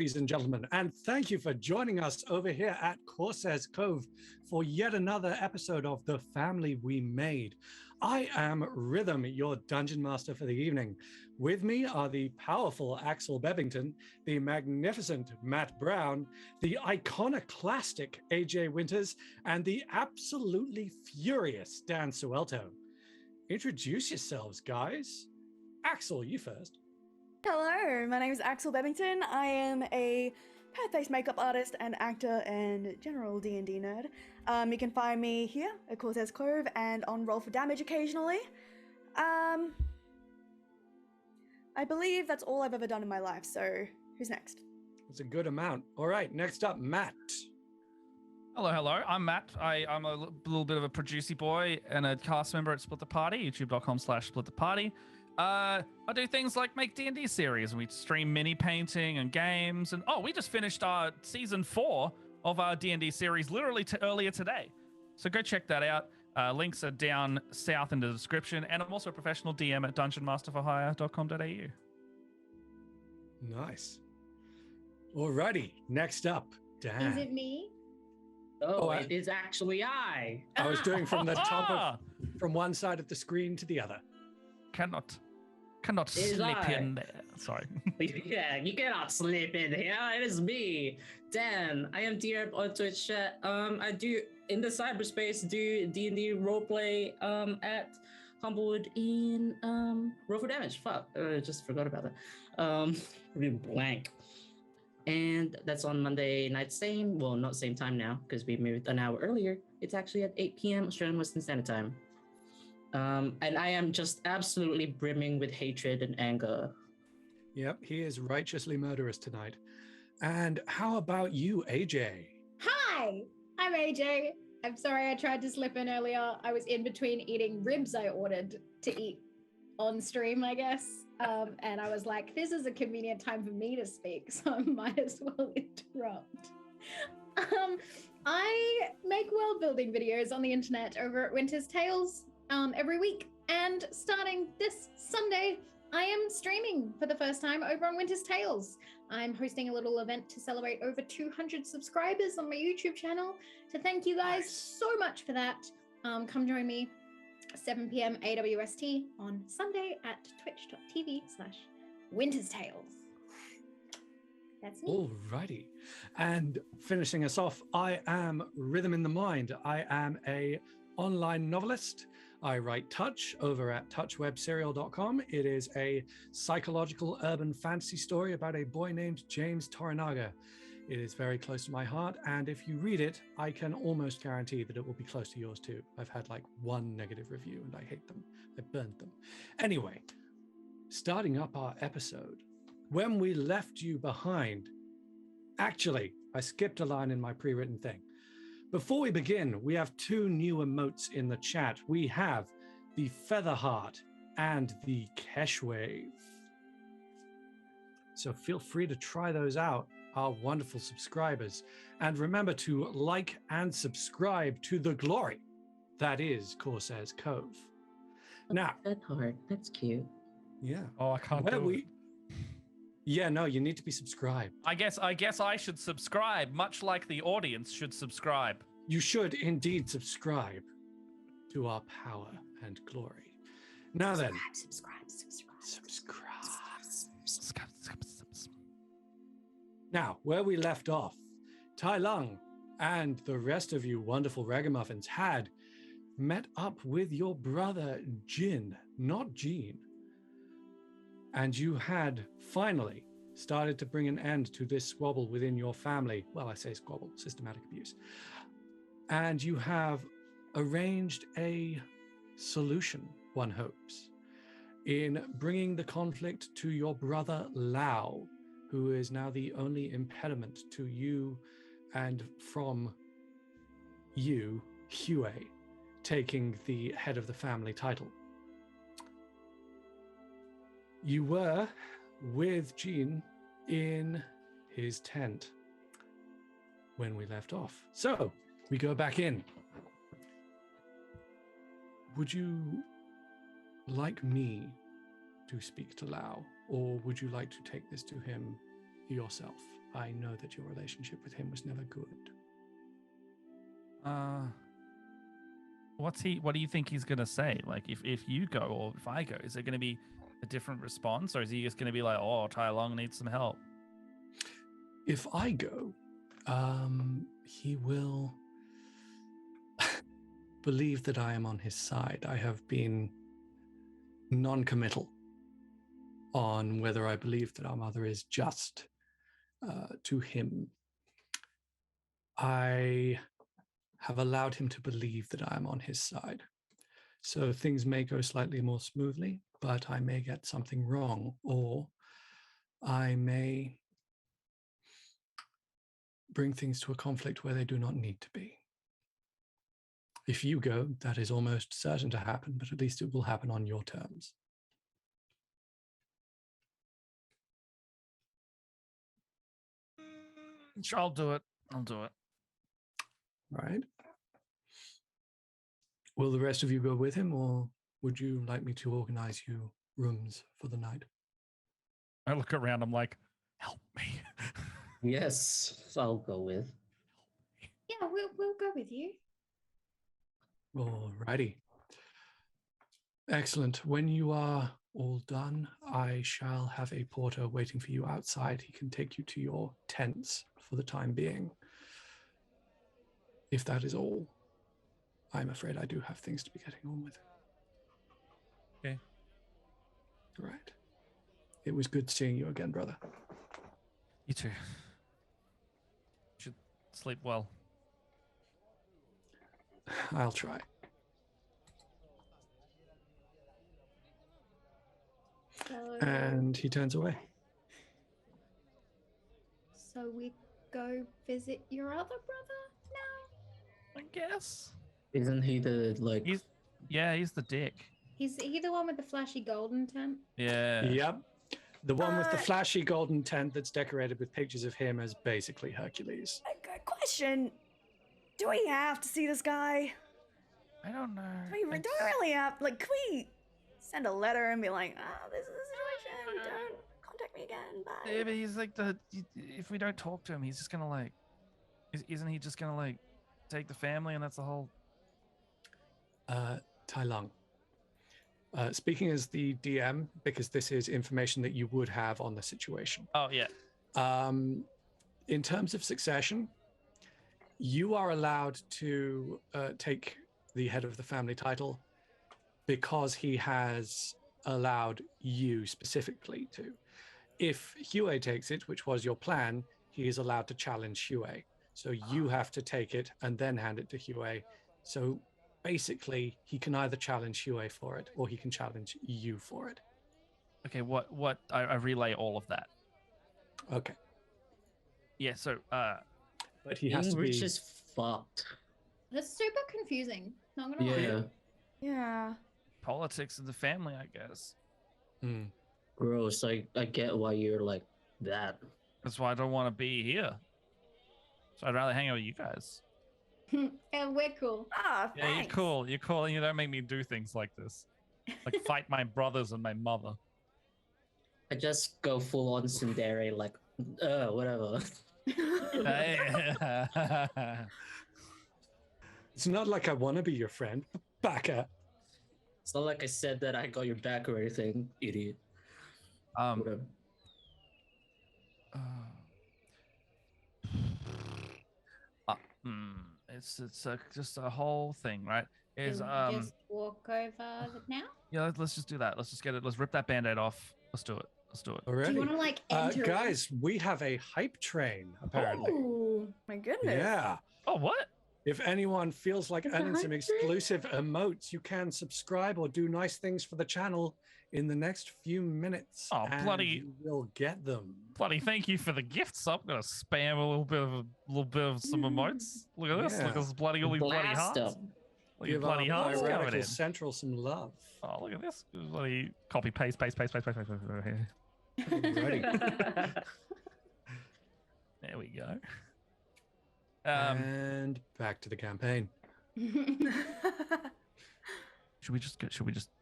ladies and gentlemen, and thank you for joining us over here at Corsair's Cove for yet another episode of The Family We Made. I am Rhythm, your dungeon master for the evening. With me are the powerful Axel Bebbington, the magnificent Matt Brown, the iconoclastic AJ Winters, and the absolutely furious Dan Suelto. Introduce yourselves, guys. Axel, you first. Hello, my name is Axel Bebbington. I am a Perth-based makeup artist and actor and general D&D nerd. You can find me here at Corsair's Cove and on Roll for Damage occasionally. I believe that's all I've ever done in my life, so who's next? That's a good amount. All right, next up, Matt. Hello. I'm Matt. I'm a little bit of a producer boy and a cast member at Split the Party, youtube.com/splittheparty. I do things like make D&D series, and we stream mini painting and games. And we just finished our season 4 of our D&D series literally earlier today. So go check that out. Links are down south in the description. And I'm also a professional DM at dungeonmasterforhire.com.au. Nice. Alrighty, next up, Dan. Is it me? It is actually I. I was doing from the top from one side of the screen to the other. Cannot slip in there. Sorry. Yeah, you cannot slip in here. It is me, Dan. I am DR on Twitch chat. I do in the cyberspace do D&D roleplay at Humblewood in Roll for Damage. Fuck, I just forgot about that. Blank. And that's on Monday night, not same time now because we moved an hour earlier. It's actually at 8 p.m. Australian Western Standard Time. And I am just absolutely brimming with hatred and anger. Yep, he is righteously murderous tonight. And how about you, AJ? Hi, I'm AJ. I'm sorry I tried to slip in earlier. I was in between eating ribs I ordered to eat on stream, I guess. And I was like, this is a convenient time for me to speak, so I might as well interrupt. I make world building videos on the internet over at Winter's Tales every week. And starting this Sunday, I am streaming for the first time over on Winter's Tales. I'm hosting a little event to celebrate over 200 subscribers on my YouTube channel. So thank you guys so much for that. Come join me 7 p.m. AWST on Sunday at twitch.tv/Winter's Tales. That's me. Alrighty. And finishing us off, I am Rhythm in the Mind. I am a online novelist. I write Touch over at touchwebserial.com. It is a psychological urban fantasy story about a boy named James Toranaga. It is very close to my heart, and if you read it, I can almost guarantee that it will be close to yours too. I've had like one negative review and I hate them. I burnt them. Anyway, starting up our episode, when we left you behind, actually, I skipped a line in my pre-written thing. Before we begin, we have 2 new emotes in the chat. We have the Feather Heart and the Kesh Wave. So feel free to try those out, our wonderful subscribers. And remember to like and subscribe to the glory that is Corsair's Cove. Now, That hard. That's cute. yeah. I can't do it. Yeah, no, you need to be subscribed. I guess I should subscribe, much like the audience should subscribe. You should indeed subscribe to our power and glory. Now then. Subscribe. Now, where we left off, Tai-Lung and the rest of you wonderful ragamuffins had met up with your brother Jin, not Jean. And you had finally started to bring an end to this squabble within your family. Well, I say squabble, systematic abuse. And you have arranged a solution, one hopes, in bringing the conflict to your brother Lao, who is now the only impediment to you and from you, Hue, taking the head of the family title. You were with Jean in his tent when we left off. So we go back in. Would you like me to speak to Lao, or would you like to take this to him yourself? I know that your relationship with him was never good. What do you think he's gonna say? Like, if you go or if I go, is there gonna be a different response, or is he just gonna be like, "Oh, Tai-Lung needs some help"? If I go, he will believe that I am on his side. I have been non-committal on whether I believe that our mother is just to him. I have allowed him to believe that I am on his side. So things may go slightly more smoothly, but I may get something wrong, or I may bring things to a conflict where they do not need to be. If you go, that is almost certain to happen, but at least it will happen on your terms. Sure, I'll do it. I'll do it. Right? Will the rest of you go with him, or would you like me to organize you rooms for the night? I look around. I'm like, help me. Yes, I'll go with. Yeah, we'll go with you. Alrighty. Excellent. When you are all done, I shall have a porter waiting for you outside. He can take you to your tents for the time being. If that is all, I'm afraid I do have things to be getting on with. Okay. Right. It was good seeing you again, brother. You too. Should sleep well. I'll try. And he turns away. So we go visit your other brother now? I guess. Isn't he the like? He's the dick. Is he the one with the flashy golden tent? Yeah. Yep. The one with the flashy golden tent that's decorated with pictures of him as basically Hercules. A good question. Do we have to see this guy? I don't know. Do we really have, like, can we send a letter and be like, this is the situation, don't contact me again, bye. Yeah, but he's like if we don't talk to him, he's just gonna like, isn't he just gonna like take the family and that's the whole. Tai-Lung. Speaking as the DM, because this is information that you would have on the situation. Oh, yeah. In terms of succession, you are allowed to take the head of the family title because he has allowed you specifically to. If Hue takes it, which was your plan, he is allowed to challenge Hue. So you have to take it and then hand it to Hue. So basically, he can either challenge Hue for it or he can challenge you for it. Okay, what I relay all of that. Okay. Yeah, so but he has to be. English is fucked. That's super confusing. Not gonna lie. Yeah. Yeah. politics of the family, I guess. Gross. I get why you're like that. That's why I don't want to be here. So I'd rather hang out with you guys. And we're cool. Ah, Yeah, you're thanks. cool. You're cool, and you don't make me do things like this, like fight my brothers and my mother. I just go full on tsundere, like, whatever. It's not like I want to be your friend. Baka. It's not like I said that I got your back or anything, idiot. Whatever. It's just a whole thing, right? Is Can we just walk over now? Yeah, let's just do that. Let's just get it. Let's rip that band-aid off. Let's do it. Let's do it. Already. Do you want to like enter? Guys, we have a hype train apparently. Oh my goodness. Yeah. Oh, what? If anyone feels like It's a earning some hype train? exclusive emotes, you can subscribe or do nice things for the channel in the next few minutes. Oh, and bloody- you will get them. Bloody thank you for the gifts. I'm gonna spam a little bit of some emotes. Look at this. Look at this bloody all these bloody Blast hearts. 'em. Look at Give bloody our hearts coming Radical in. Central some love. Oh, look at this. Bloody copy paste. Here. Alrighty. There we go. And back to the campaign. Should we just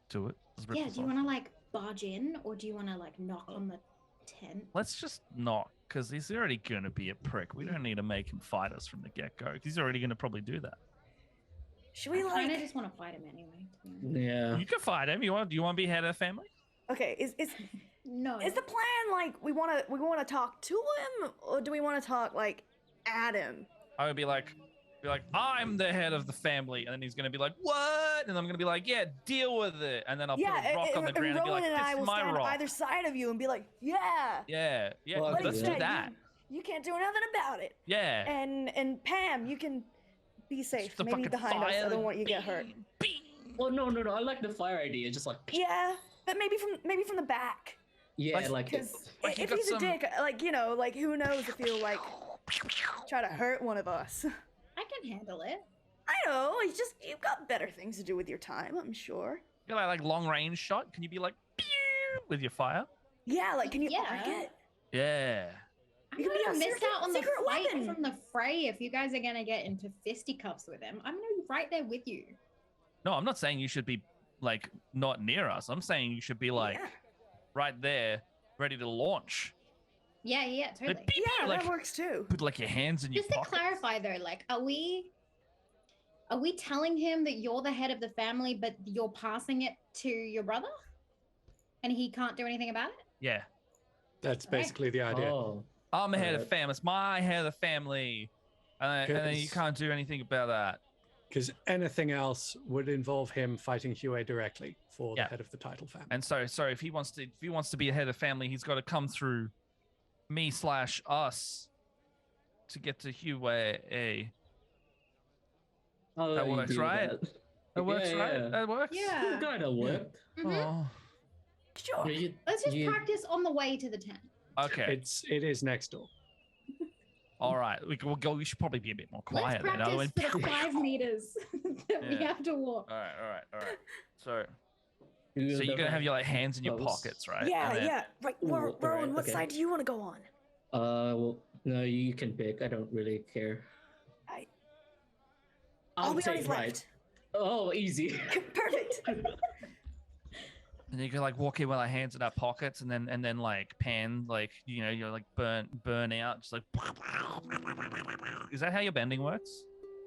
do it? Let's rip Yeah, this do you off. want to like barge in or do you want to like knock on the tent? Let's just knock, because he's already gonna be a prick. We don't need to make him fight us from the get-go. He's already gonna probably do that. Should we I kind of like? just want to fight him anyway. To be honest. Yeah. You can fight him. Do you want to be head of the family? Okay, is No. the plan like we wanna talk to him, or do we want to talk like at him? I would be like, I'm the head of the family, and then he's gonna be like, what? And I'm gonna be like, yeah, deal with it. And then I'll put a rock on the ground and be Rowan like, and I this will is my stand rock. either side of you and be like, yeah. Yeah, Well, Like let's you do said, that. You can't do nothing about it. Yeah. And Pam, you can be safe. the Maybe fucking behind us. I fire, don't want you to get hurt. Bing. Oh no. I like the fire idea. Just like Yeah, but maybe from the back. yeah, like Because Like you if got he's some- a dick, like like who knows if he'll like try to hurt one of us. I can handle it. I know. It's just you've got better things to do with your time. I'm sure. You got like long range shot. Can you be like pew with your fire? Yeah, like can you Yeah. arc it? Yeah. I'm You can be gonna a miss secret- out on the secret fight weapon. from the fray if you guys are gonna get into fisticuffs with him. I'm gonna be right there with you. No, I'm not saying you should be like not near us. I'm saying you should be like Yeah. right there, ready to launch. Yeah, totally. Pew, pew, Yeah, like, that works too. put like your hands in your Just to pockets. clarify though, like, are we telling him that you're the head of the family, but you're passing it to your brother, and he can't do anything about it? Yeah. That's Okay. basically the idea. oh. I'm the head of Alright. family. It's my head of the family. And then you Because- can't do anything about that. Because anything else would involve him fighting Huey directly for Yeah. the head of the title family. And so if he wants to be a head of family, he's got to come through me/us to get to Huey. How That do you works, do right? that? That works, Yeah, right? yeah. That works. Yeah. Kinda worked. Mhm. Oh, Sure. Yeah, you- Let's just you- practice on the way to the tent. okay. It is next door. All right. We'll go. We should probably be a bit more Let's quiet then. practice Otherwise- for the 5 meters that we Yeah. have to walk. All right. So you you're gonna have your like hands in your Close. pockets, right? Yeah, And then- yeah. Right, Ooh, Rowan, alright, what okay. side do you want to go on? Well, no, you can pick. I don't really care. I'll be on take his right. left. Oh, easy. Perfect. And you can like walk in with our hands in our pockets, and then like pan, like you're like burn out, just like. Is that how your bending works?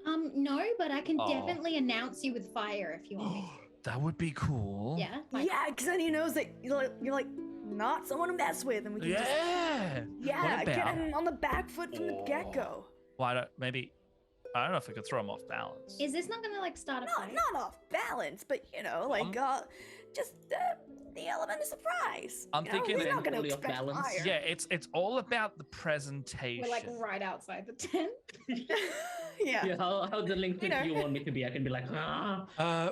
No, but I can Oh. definitely announce you with fire if you want me That would be cool. to. Yeah. like- Yeah, because then he knows that you're like not someone to mess with, and we can just Yeah. yeah What get about- him on the back foot from the get go. Why don't maybe? I don't know if we could throw him off balance. Is this not gonna like start a fight? Not off balance, but just the element of surprise. I'm You know, thinking he's not and gonna fully off expect balance. fire. Yeah, it's all about the presentation. We're like right outside the tent. yeah. Yeah, how delinquent You know. do you want me to be? I can be like,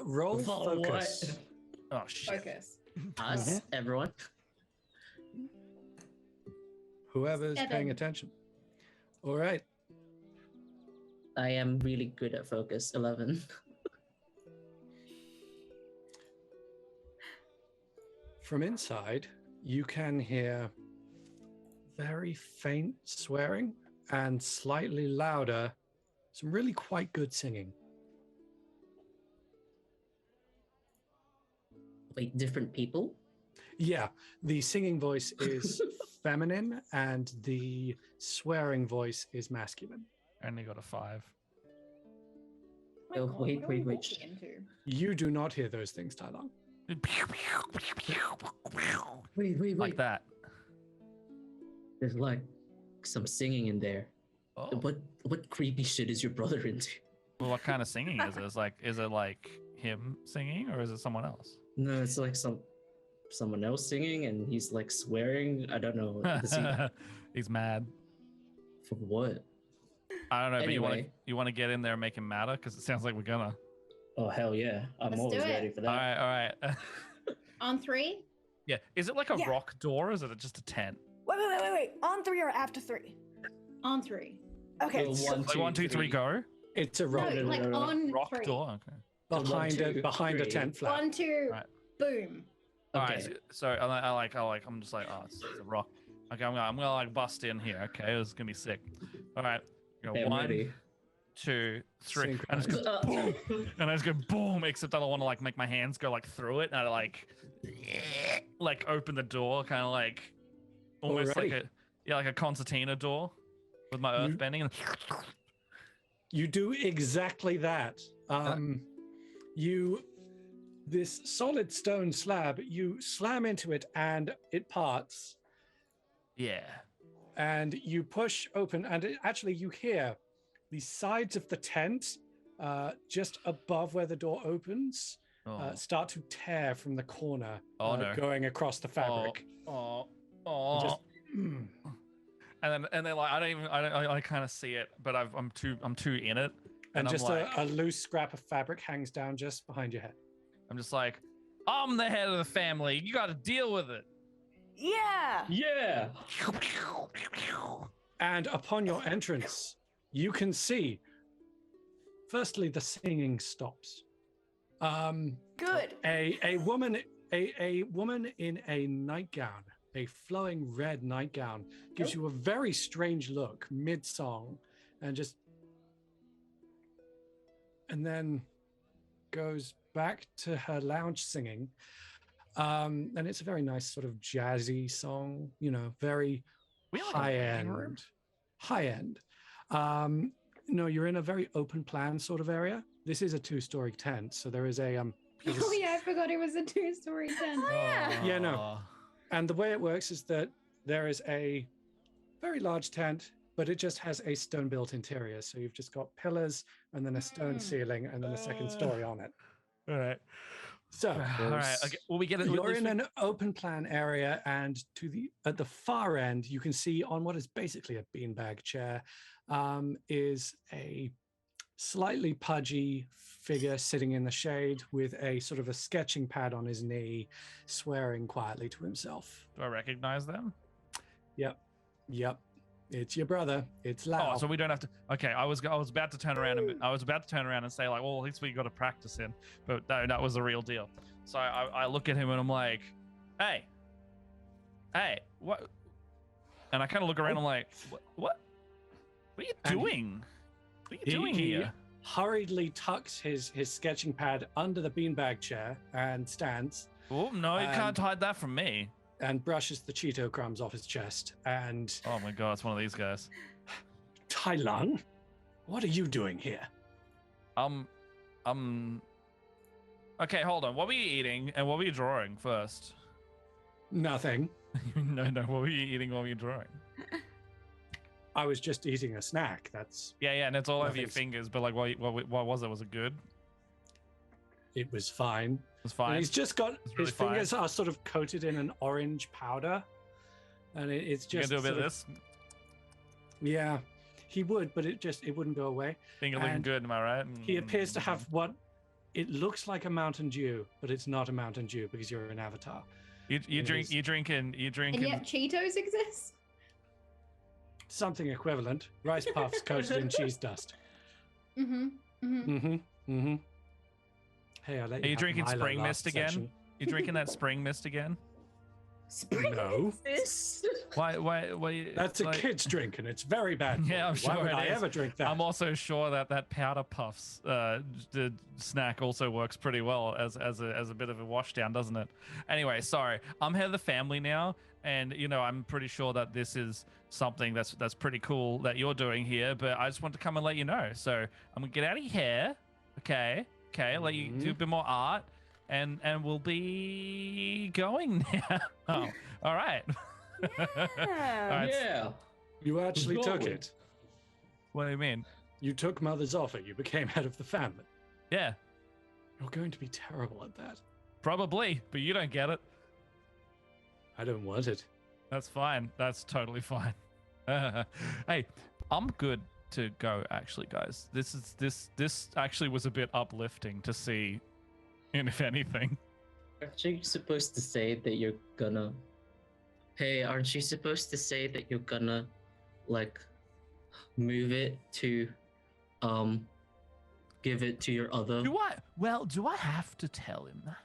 Roll for focus. Oh shit. Focus. us, everyone. Whoever's 7. paying attention. All right. I am really good at focus. 11. From inside, you can hear very faint swearing and slightly louder, some really quite good singing. Wait, different people? Yeah, the singing voice is feminine and the swearing voice is masculine. Only got a 5. my Oh, God, wait, what are we wait. walking into? You do not hear those things, Tai-Lung. Wait. Like that. There's like some singing in there. Oh. What creepy shit is your brother into? Well, what kind of singing is it? Is it like him singing or is it someone else? No, it's like someone else singing and he's like swearing. I don't know. Does he- He's mad. for what? I don't know, but Anyway. you want to get in there and make him madder because it sounds like we're gonna. Oh hell yeah! I'm Let's always do it. ready for All that. right. On 3? Yeah. Is it like a Yeah. rock door or is it just a tent? Wait. On 3 or after 3? On 3. Okay. Well, so- one, Like 1, 2, 3, go. It's a No, rock no, like no. on Rock 3. door. Okay. behind One, two, behind a three. tent flap. 1, 2, Right. boom. All Okay. right. So I'm just like, oh, it's a rock. Okay, I'm gonna like bust in here. Okay, this is gonna be sick. All right. You Okay, know, I'm 1, ready. 2, 3, and it's Synchronized. go boom, and I just go boom. Except I don't want to like make my hands go like through it, and I like open the door, kind of like almost like Alrighty. a Yeah, like a concertina door with my earth bending. And You do exactly that. This solid stone slab, you slam into it and it parts. yeah. And you push open, and you hear the sides of the tent, just above where the door opens, start to tear from the corner, No. going across the fabric. And then like I kind of see it, but I'm too in it. And I'm just like, a loose scrap of fabric hangs down just behind your head. I'm just like, I'm the head of the family. You got to deal with it. Yeah. Yeah. And upon your entrance, you can see, firstly, the singing stops. Good. A woman in a nightgown, a flowing red nightgown, gives you a very strange look mid-song, and then goes back to her lounge singing. And it's a very nice sort of jazzy song, very high end. No, you're in a very open plan sort of area. This is a 2-story tent, so there is a Oh yeah, I forgot it was a 2-story tent. Oh, yeah. Yeah, no. And the way it works is that there is a very large tent, but it just has a stone built interior. So you've just got pillars and then a stone ceiling and then a second story on it. All right. So All right. Okay. Well, we get it. you're in an open plan area, and at the far end, you can see on what is basically a beanbag chair, is a slightly pudgy figure sitting in the shade with a sort of a sketching pad on his knee, swearing quietly to himself. Do I recognize them? Yep. It's your brother. It's Lau. Oh, so we don't have to. Okay, I was about to turn around and say like, well, at least we got to practice in, but no, that was the real deal. So I look at him and I'm like, hey, what? And I kind of look around. I'm like, what are you doing? What are you doing here? Hurriedly tucks his sketching pad under the beanbag chair and stands. Oh no, you can't hide that from me. And brushes the Cheeto crumbs off his chest. And oh my god, it's one of these guys. Tai-Lung, what are you doing here? Okay, hold on. What were you eating and what were you drawing first? Nothing. No. What were you eating? What were you drawing? I was just eating a snack. That's yeah, and it's all over your fingers. But like, what was it? Was it good? It was fine. It was fine. And he's just got really his fingers are sort of coated in an orange powder, and it's just. You gonna do a bit of this? Yeah, he would, but it wouldn't go away. Finger looking good, am I right? He appears to have what it looks like a Mountain Dew, but it's not a Mountain Dew because you're an avatar. You drink. And yet Cheetos exist? Something equivalent. Rice puffs coated in cheese dust. Hey, Are you drinking spring mist again? You drinking that spring mist again? Spring mist? Why? That's a kid's drink, and it's very bad. Yeah, I'm sure. Why would I ever drink that? I'm also sure that powder puffs the snack also works pretty well as a bit of a washdown, doesn't it? Anyway, sorry. I'm head of the family now, and I'm pretty sure that this is something that's pretty cool that you're doing here. But I just want to come and let you know. So I'm gonna get out of your hair, okay? Let you do a bit more art, and we'll be going now. Oh, all right. Yeah. All right. Yeah. You actually took it. What do you mean? You took Mother's offer. You became head of the family. Yeah, You're going to be terrible at that. probably, but you don't get it. I don't want it. That's fine. That's totally fine. Hey, I'm good to go, actually, guys. This actually was a bit uplifting to see, if anything. Aren't you supposed to say that you're gonna? Hey, aren't you supposed to say that you're gonna, like, move it to, give it to your other? Do I have to tell him that?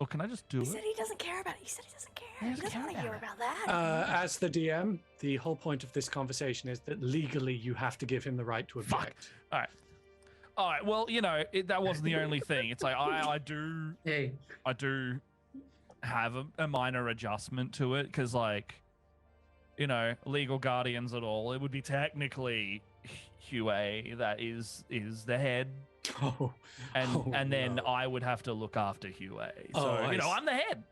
Or can I just do He it? said he doesn't care about it. He said he doesn't care. He He doesn't doesn't care want to hear about about that. As the DM, the whole point of this conversation is that legally you have to give him the right to object. All right. Well, that wasn't the only thing. It's like I do have a minor adjustment to it because, like, legal guardians at all, it would be technically Hue that is the head, and then no. I would have to look after Hue. Oh, So I I'm the head.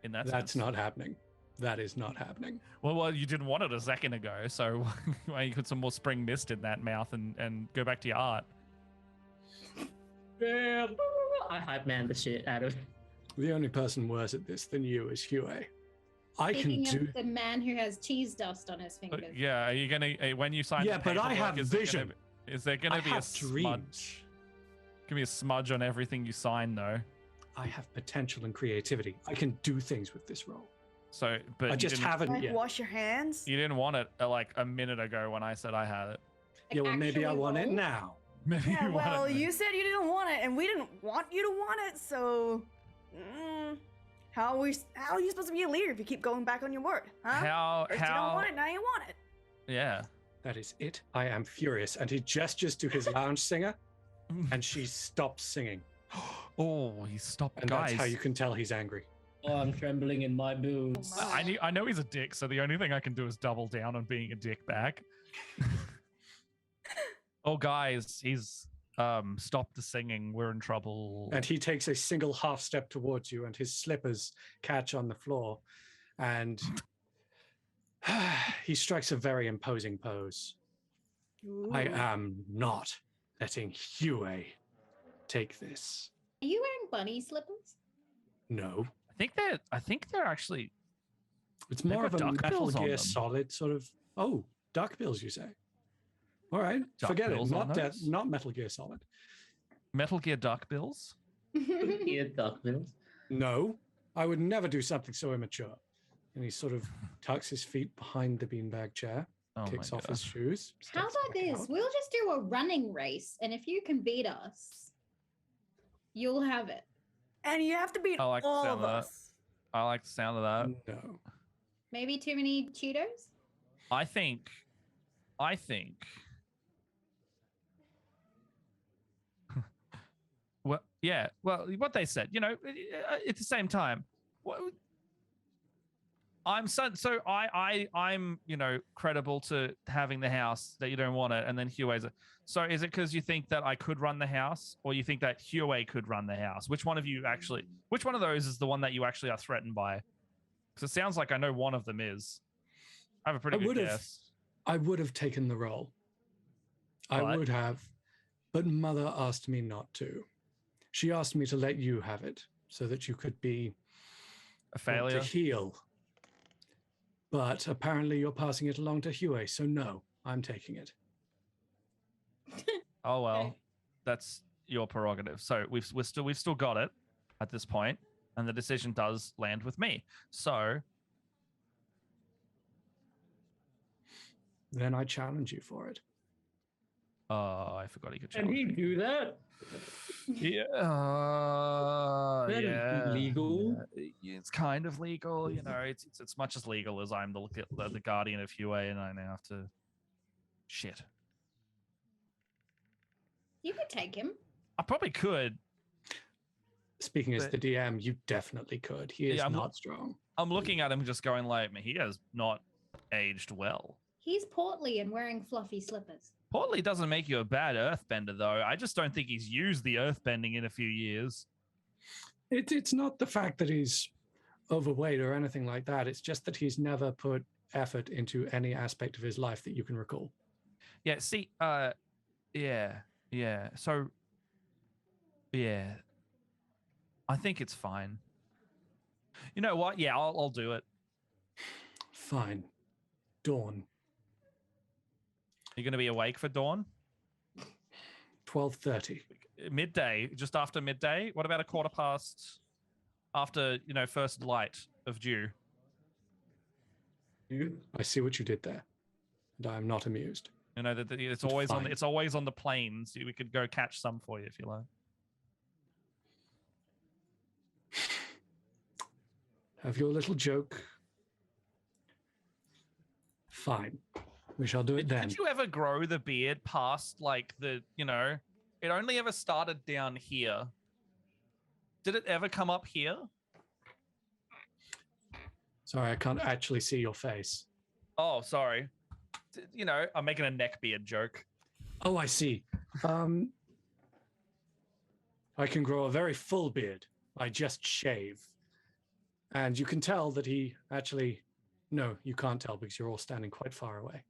In that That's sense. not happening. That is not happening. Well, you didn't want it a second ago, so why you put some more spring mist in that mouth and go back to your art. Yeah, I hype man the shit out of. The only person worse at this than you is Hue. I Speaking can do. of the man who has cheese dust on his fingers. Yeah, are you gonna when you sign? Yeah, the but I paperwork, have is there vision. Is there gonna I be a have smudge? dreams. Give me a smudge on everything you sign, though. I have potential and creativity. I can do things with this role. So, but I you just didn't- haven't Like yet. wash your hands. You didn't want it like a minute ago when I said I had it. Yeah, well, maybe I actually want it roll? now. Maybe Yeah, you want well, it. you said you didn't want it, and we didn't want you to want it. So, how are you supposed to be a leader if you keep going back on your word? Huh? First you don't want it, now you want it. Yeah. That is it. I am furious. And he gestures to his lounge singer, and she stops singing. Oh, he stopped, And guys. that's how you can tell he's angry. Oh, I'm trembling in my boots. Oh my. I know he's a dick, so the only thing I can do is double down on being a dick back. Oh, guys, he's stopped the singing. We're in trouble. And he takes a single half step towards you, and his slippers catch on the floor. And he strikes a very imposing pose. I Ooh. am not letting Hue take this. Are you wearing bunny slippers? No. I think they're actually. It's They've more of got a duck Metal bills on Gear them. Solid sort of. Oh, duck bills, you say? All right, Duck forget it. bills on those? Not Metal Gear Solid. Metal Gear Duck Bills. Yeah, duck bills. No, I would never do something so immature. And he sort of tucks his feet behind the beanbag chair, Oh kicks my off his gosh. shoes. How steps about back this? out. We'll just do a running race, and if you can beat us, you'll have it. And you have to beat I like the all sound of of that. us. I like the sound of that. No. Maybe too many Cheetos? I think. Well, yeah. Well, what they said, at the same time, I'm I'm credible to having the house that you don't want it, and then Huey's. So is it because you think that I could run the house, or you think that Huey could run the house? Which one of those is the one that you actually are threatened by? Because it sounds like I know one of them is. I have a pretty good guess. I would have taken the role. I But- would have, but Mother asked me not to. She asked me to let you have it so that you could be A failure. to heal. But apparently you're passing it along to Hue, so no, I'm taking it. Oh well, Okay. that's your prerogative. So we've still got it at this point, and the decision does land with me. So Then I challenge you for it. I forgot he could Can challenge he me. do that? Yeah, That is yeah, illegal. yeah, it's kind of legal, It's as much as legal as I'm the guardian of Hue, and I now have to. Shit, You could take him. I probably could. Speaking as But- the DM, you definitely could. He is Yeah, I'm not strong. I'm looking at him just going like, he has not aged well. He's portly and wearing fluffy slippers. Portly doesn't make you a bad earthbender, though. I just don't think he's used the earthbending in a few years. It's not the fact that he's overweight or anything like that. It's just that he's never put effort into any aspect of his life that you can recall. Yeah, see, yeah. So, yeah. I think it's fine. You know what? Yeah, I'll do it. Fine. Dawn, You're going to be awake for dawn? 12:30. Midday, just after midday? What about a quarter past after, first light of dew? I see what you did there, and I am not amused. That it's But always fine. it's always on the plains. We could go catch some for you if you like. Have your little joke. Fine. We shall do it then. Did you ever grow the beard past like it only ever started down here? Did it ever come up here? Sorry, I can't actually see your face. Oh, sorry. You know, I'm making a neckbeard joke. Oh, I see. I can grow a very full beard. I just shave. And you can tell that he actually... No, you can't tell because you're all standing quite far away.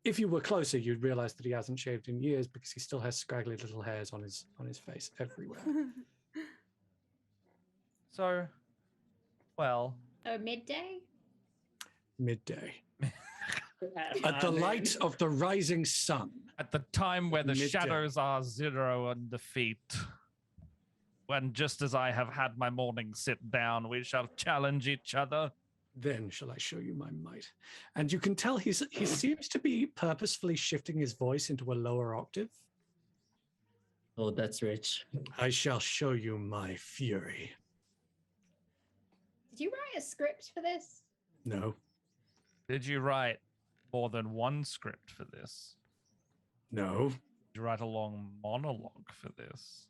If you were closer, you'd realize that he hasn't shaved in years because he still has scraggly little hairs on his face everywhere. So, well, midday? Midday. At the light of the rising sun. at the time where the Midday. shadows are 0 and defeat, when just as I have had my morning sit down, we shall challenge each other. Then shall I show you my might. And you can tell he seems to be purposefully shifting his voice into a lower octave. Oh, that's rich. I shall show you my fury. Did you write a script for this? No, Did you write more than one script for this? no. Did you write a long monologue for this?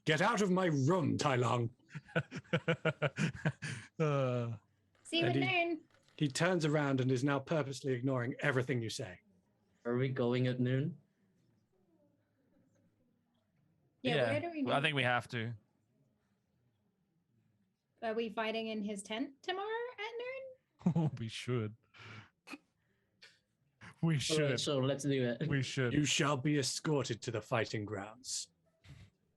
Get out of my room, Tai-Lung. See you at And noon. He turns around and is now purposely ignoring everything you say. Are we going at noon? Yeah, where do we I think we have to. Are we fighting in his tent tomorrow at noon? We should. We All should. right, so let's do it. We should. You shall be escorted to the fighting grounds.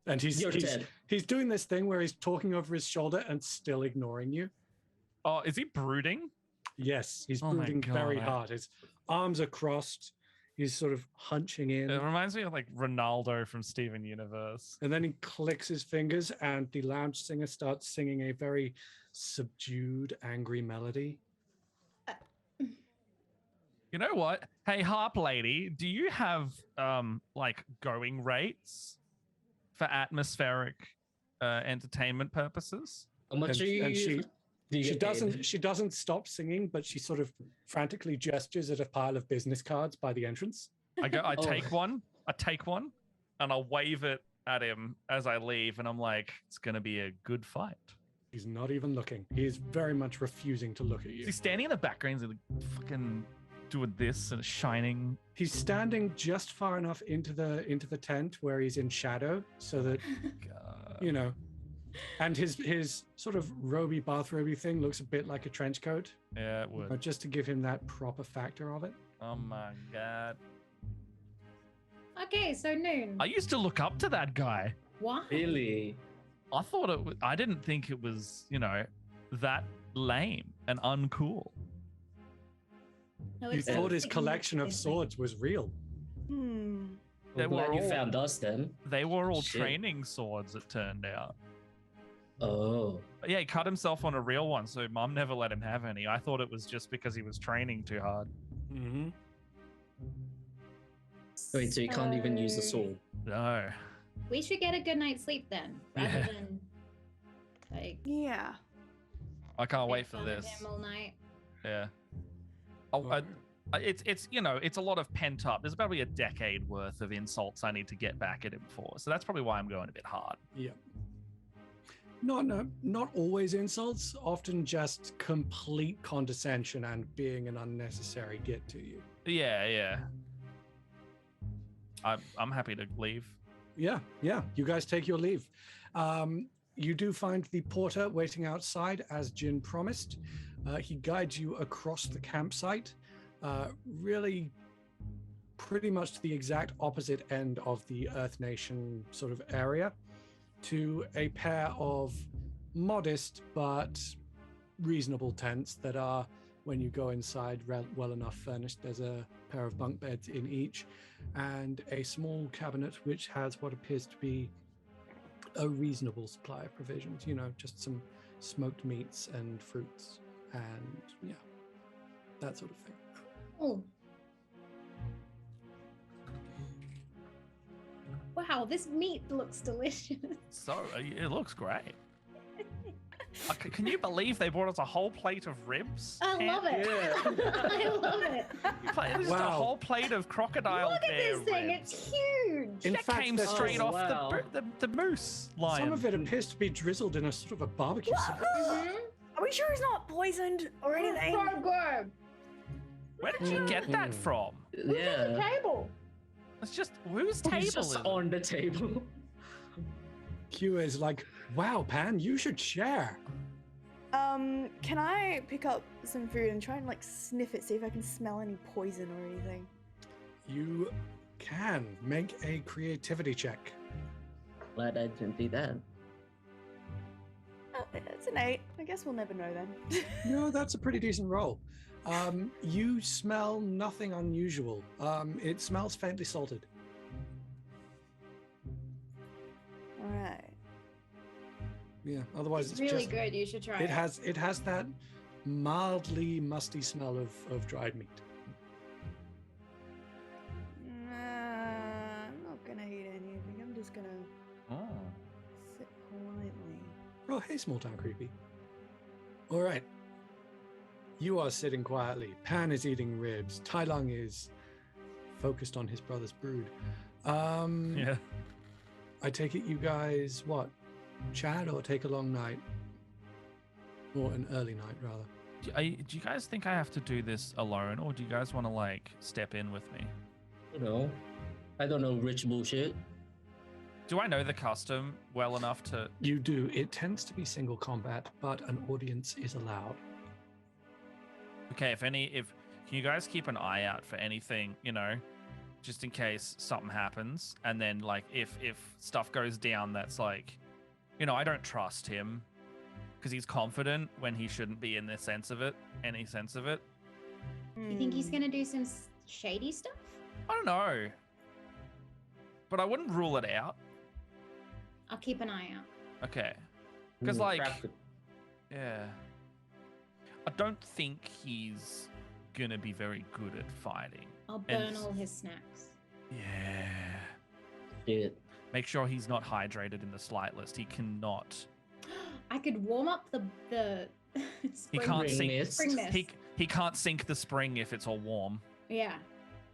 And he's You're dead. doing this thing where he's talking over his shoulder and still ignoring you. Oh, is he brooding? Yes, he's Oh my brooding very God. hard. His arms are crossed. He's sort of hunching in. It reminds me of like Ronaldo from Steven Universe. And then he clicks his fingers and the lounge singer starts singing a very subdued, angry melody. You know what? Hey, harp lady, do you have like going rates for atmospheric entertainment purposes? How much And, are you? and she do you she get doesn't paid? she doesn't stop singing, but she sort of frantically gestures at a pile of business cards by the entrance. I Oh. take one, and I'll wave it at him as I leave, and I'm like, it's gonna be a good fight. He's not even looking. He is very much refusing to look at Is you. he standing in the background, like fucking doing this and shining? He's standing just far enough into the tent where he's in shadow, so that God. you know. And his sort of roby bathroby thing looks a bit like a trench coat, Yeah, it would. just to give him that proper factor of it. Oh my God. Okay, so noon. I used to look up to that guy. Why? Really? I thought it was, I didn't think it was, you know, that lame and uncool. No, You it's thought his something collection of different. swords was real. Hmm. They I'm were glad you all- found us then. They were all Shit. training swords, it turned out. Oh. But yeah, he cut himself on a real one, so mum never let him have any. I thought it was just because he was training too hard. Mm-hmm. Wait, so you can't even use the So, sword? No. We should get a good night's sleep then, rather Yeah. than like Yeah. I can't wait make for fun of this. him all night. Yeah. Oh, it's you know, it's a lot of pent up. There's probably a decade worth of insults I need to get back at him for. So that's probably why I'm going a bit hard. Yeah. Not always insults, often just complete condescension and being an unnecessary git to you. Yeah. I'm happy to leave. Yeah. You guys take your leave. You do find the porter waiting outside as Jin promised. He guides you across the campsite, really pretty much to the exact opposite end of the Earth Nation sort of area, to a pair of modest but reasonable tents that are, when you go inside, well enough furnished. There's a pair of bunk beds in each and a small cabinet which has what appears to be a reasonable supply of provisions, you know, just some smoked meats and fruits and yeah, that sort of thing. Oh. Wow, this meat looks delicious. So it looks great. Can you believe they brought us a whole plate of ribs? I love it. I love it. Just a Wow. whole plate of crocodile Look at hair this thing, ribs. it's huge. In That fact, came there's- straight Oh, off wow. the moose lion. Some of it appears to be drizzled in a sort of a barbecue sauce. Mhm. Are we sure he's not poisoned or anything? So good. Where did you get that from? Yeah. Table. It's just whose table He's is just it? on the table. Q is like, wow, Pan, you should share. Can I pick up some food and try and like sniff it, see if I can smell any poison or anything? You can make a creativity check. Glad I didn't do that. Oh, it's an 8. I guess we'll never know then. No, that's a pretty decent roll. You smell nothing unusual. It smells faintly salted. All right. Yeah. Otherwise, It's it's really just, good. You should try It has that mildly musty smell of dried meat. I'm not gonna eat anything. I'm just gonna Oh. sit politely. Oh, hey, small town creepy. All right. You are sitting quietly. Pan is eating ribs. Tai-Lung is focused on his brother's brood. Yeah. I take it you guys, what, chat or take a long night? Or an early night, rather. Do you guys think I have to do this alone, or do you guys want to like step in with me? You know, I don't know rich bullshit. Do I know the custom well enough to? You do. It tends to be single combat, but an audience is allowed. Okay, if can you guys keep an eye out for anything, just in case something happens, and then like if stuff goes down, that's like, I don't trust him because he's confident when he shouldn't be in any sense of it. You think he's gonna do some shady stuff? I don't know, but I wouldn't rule it out. I'll keep an eye out. Okay, because like, Crap. yeah, I don't think he's gonna be very good at fighting. I'll burn And- all his snacks. Yeah. Shit. Make sure he's not hydrated in the slightest. He cannot. I could warm up the He spring- can't Spring sink. mist. spring mist. He can't sink the spring if it's all warm. Yeah.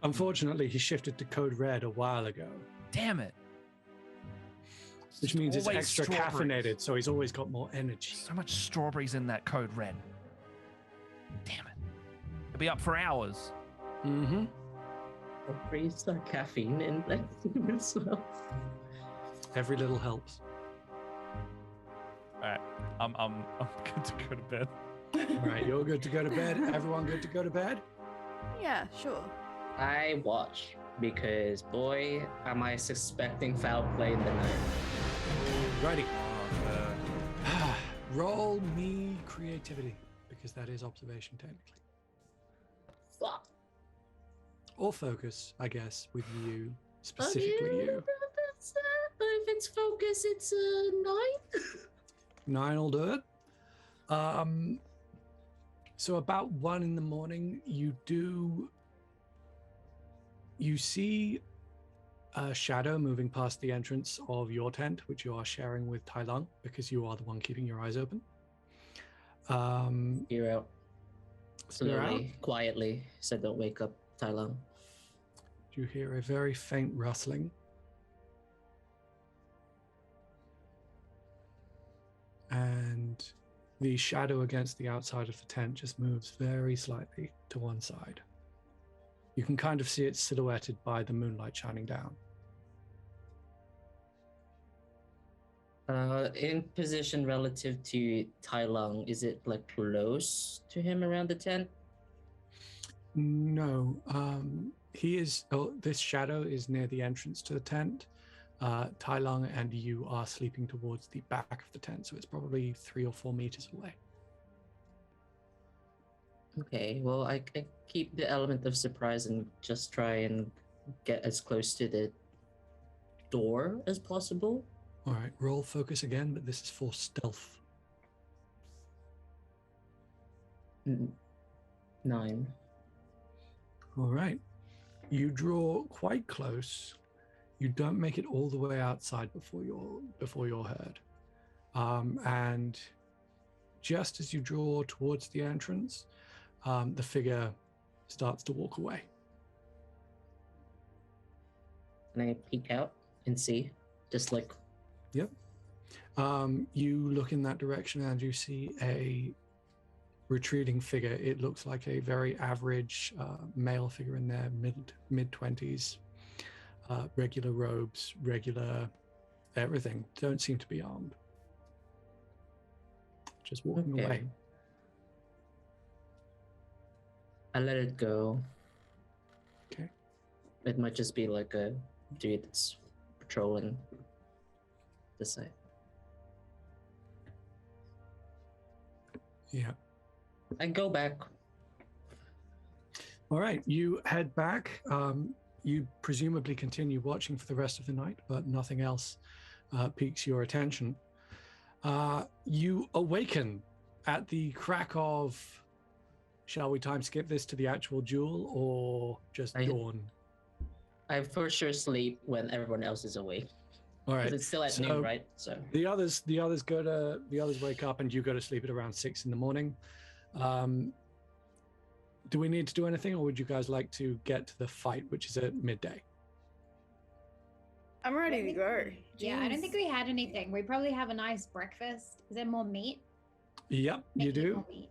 Unfortunately, he shifted to code red a while ago, Damn it. which means it's Always extra strawberries. caffeinated, so he's always got more energy. So much strawberries in that code red. Damn it. It'll be up for hours. Mm-hmm. Increase the caffeine in there as well. Every little helps. All right. I'm good to go to bed. All right, you're good to go to bed. Everyone good to go to bed? Yeah, sure. I watch because boy, am I suspecting foul play in the night. Righty. Roll me creativity, because that is observation technically. Fuck. Or focus, I guess, with you, specifically you. But if it's focus, it's 9. 9 will do it. So about 1 in the morning, you see a shadow moving past the entrance of your tent, which you are sharing with Tai-Lung, because you are the one keeping your eyes open. You're out. You're out. Slowly, quietly, so don't wake up Tai-Lung. You hear a very faint rustling. And the shadow against the outside of the tent just moves very slightly to one side. You can kind of see it silhouetted by the moonlight shining down. In position relative to Tai-Lung, is it like close to him around the tent? No, this shadow is near the entrance to the tent. Tai-Lung and you are sleeping towards the back of the tent, so it's probably 3 or 4 meters away. Okay, well, I keep the element of surprise and just try and get as close to the door as possible. All right, roll focus again, but this is for stealth. 9. All right. You draw quite close. You don't make it all the way outside before you're heard. And just as you draw towards the entrance, the figure starts to walk away. Can I peek out and see? Just like, Yep. You look in that direction and you see a retreating figure. It looks like a very average male figure in their mid-20s. Regular robes, regular everything. Don't seem to be armed. Just walking Okay. away. I let it go. Okay. It might just be like a dude that's patrolling the site. Yeah. I go back. All right. You head back. You presumably continue watching for the rest of the night, but nothing else piques your attention. You awaken at the crack of, shall we time skip this to the actual duel or just dawn? I for sure sleep when everyone else is awake. All right. Because it's still at noon, right? So the others wake up and you go to sleep at around 6 in the morning. Do we need to do anything, or would you guys like to get to the fight, which is at midday? I'm ready to go. Yeah, I don't think we had anything. We probably have a nice breakfast. Is there more meat? Yep, you Maybe do. more meat.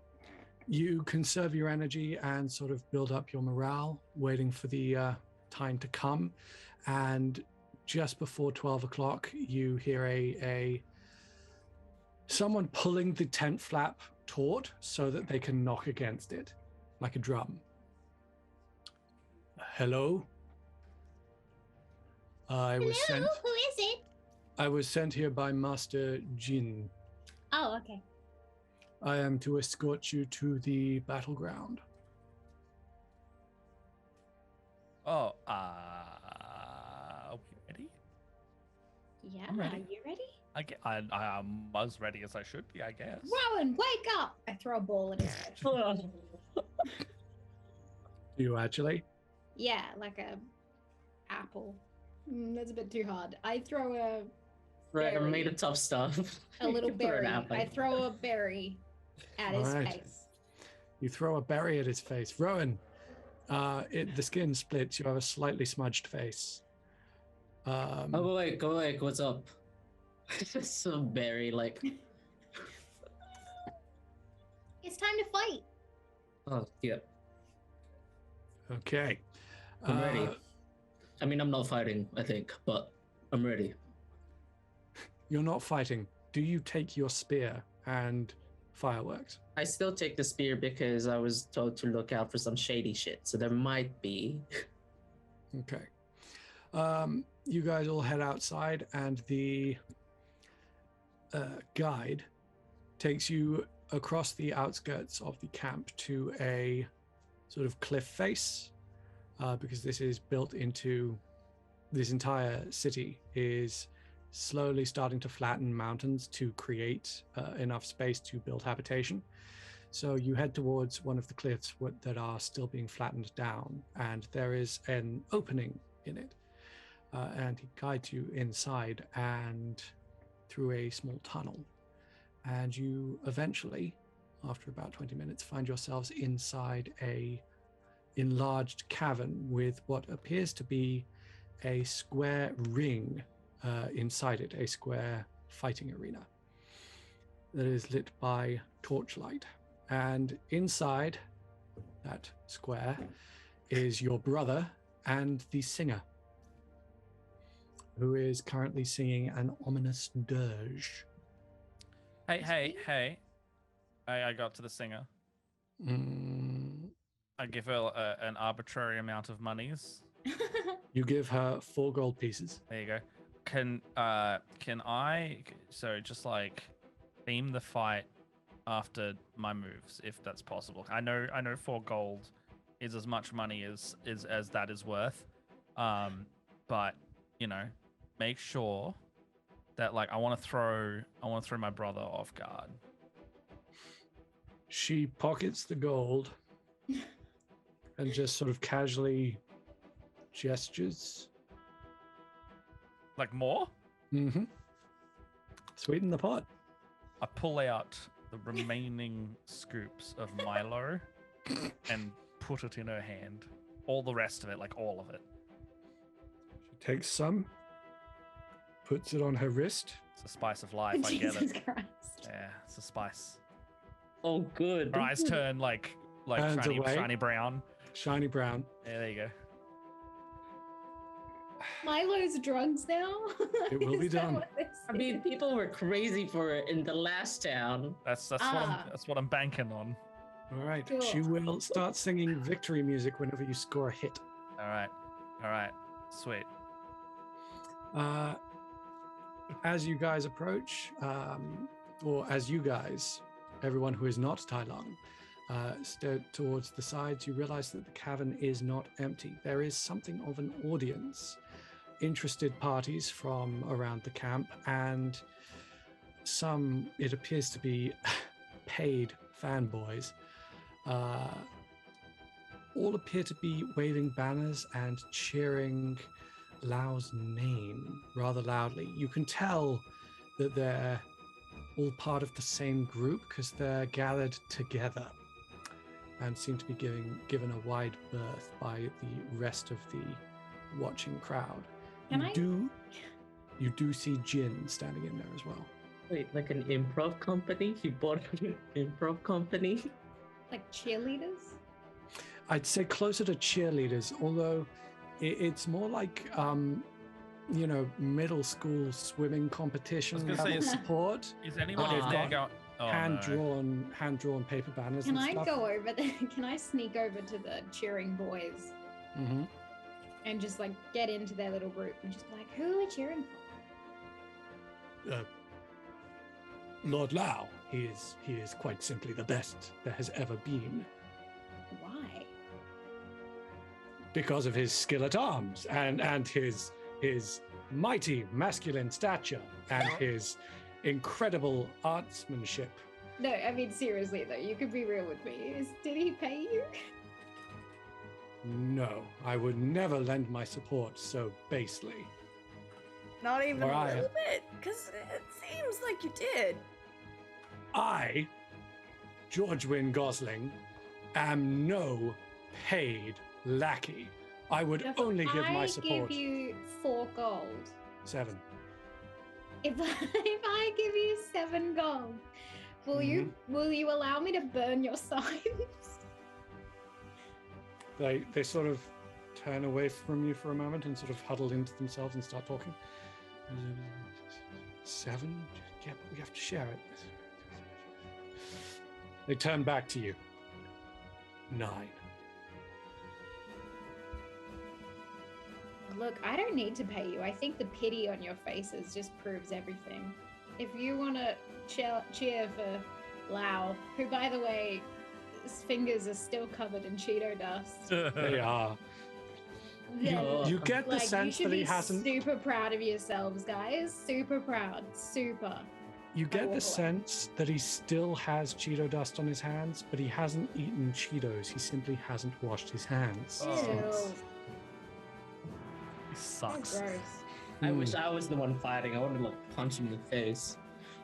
You conserve your energy and sort of build up your morale, waiting for the time to come. And just before 12 o'clock, you hear a someone pulling the tent flap taut so that they can knock against it, like a drum. Hello? Hello, who is it? I was sent here by Master Jin. Oh, okay. I am to escort you to the battleground. Oh, are we ready? Yeah, I'm ready. are you ready? I am as ready as I should be, I guess. Rowan, wake up! I throw a ball at his head. Do you actually? Yeah, like a apple. That's a bit too hard. I throw a right, I'm berry. made of tough stuff. A little You can throw an berry. apple. I throw a berry at his Alright. face. You throw a berry at his face. Rowan, the skin splits. You have a slightly smudged face. Oh, go awake, what's up? Just so berry, like. It's time to fight. Oh, yeah. Okay. I'm ready. I mean, I'm not fighting, I think, but I'm ready. You're not fighting. Do you take your spear and fireworks? I still take the spear because I was told to look out for some shady shit, so there might be. Okay. You guys all head outside, and the guide takes you across the outskirts of the camp to a sort of cliff face, because this is built into this entire city is slowly starting to flatten mountains to create enough space to build habitation. So you head towards one of the cliffs that are still being flattened down, and there is an opening in it. And he guides you inside and through a small tunnel. And you eventually, after about 20 minutes, find yourselves inside a enlarged cavern with what appears to be a square ring inside it, a square fighting arena that is lit by torchlight. And inside that square is your brother and the singer, who is currently singing an ominous dirge. Hey. I got to the singer. I give her an arbitrary amount of monies. You give her 4 gold pieces. There you go. Can I just like theme the fight after my moves, if that's possible? I know 4 gold is as much money as that is worth. But you know, make sure that like I want to throw my brother off guard. She pockets the gold and just sort of casually gestures. Like more? Mm-hmm. Sweeten the pot. I pull out the remaining scoops of Milo and put it in her hand. All the rest of it, like all of it. She takes some, puts it on her wrist. It's the spice of life. I get Jesus it. Christ. Yeah, it's a spice. Oh, good. Her eyes turn like Turns away. shiny brown. Shiny brown. Yeah, there you go. Milo's drugs now. It will be Is that done. what this I mean, is? people were crazy for it in the last town. That's Ah. what I'm banking on. All right. Cool. She will start singing victory music whenever you score a hit. All right, sweet. As you guys approach, or as you guys, everyone who is not Tai-Lung, stare towards the sides, you realize that the cavern is not empty. There is something of an audience, interested parties from around the camp, and some, it appears to be paid fanboys, all appear to be waving banners and cheering Lau's name rather loudly. You can tell that they're all part of the same group because they're gathered together and seem to be given a wide berth by the rest of the watching crowd. Can You do see Jin standing in there as well. Wait, like an improv company? You bought an improv company? Like cheerleaders? I'd say closer to cheerleaders, although it's more like middle school swimming competition I was gonna level say, support. Is anyone They've in there got going? Oh, no. hand-drawn paper banners. Can and I stuff. go over there? Can I sneak over to the cheering boys Mhm. and just like get into their little group and just be like, who are we cheering for? Lord Lau, he is quite simply the best there has ever been Why? because of his skill at arms and his mighty masculine stature and his incredible artsmanship. No, I mean seriously though, you could be real with me. Did he pay you? No, I would never lend my support so basely. Not even Mariah. a little bit, because it seems like you did. I, George Wynne Gosling, am no paid lackey. I would If only give my I support. give you 4 gold. 7. If I give you 7 gold, will you allow me to burn your signs? They sort of turn away from you for a moment and sort of huddle into themselves and start talking. 7? Yeah, we have to share it. They turn back to you. 9. Look, I don't need to pay you. I think the pity on your faces just proves everything. If you want to cheer for Lau, who, by the way, his fingers are still covered in Cheeto dust, They are. then You get the like, you sense should that he be hasn't. super proud of yourselves, guys. Super proud. Super. You get walk the away. sense that he still has Cheeto dust on his hands, but he hasn't eaten Cheetos. He simply hasn't washed his hands. Oh. since. He So sucks. gross. I wish I was the one fighting. I wanted to like punch him in the face.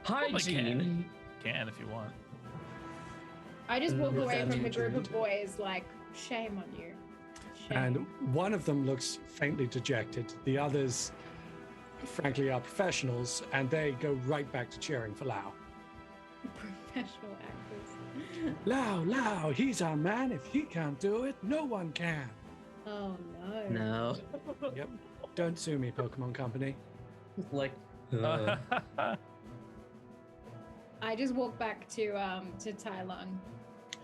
Hygiene. Can if you want. I just walk With away that from the group of injured. boys like, shame on you. Shame. And one of them looks faintly dejected. The others, frankly, are professionals, and they go right back to cheering for Lau. Professional actors. Lau, he's our man. If he can't do it, no one can. Oh no. No. Yep. Don't sue me, Pokemon Company. Like. I just walk back to Tai-Lung.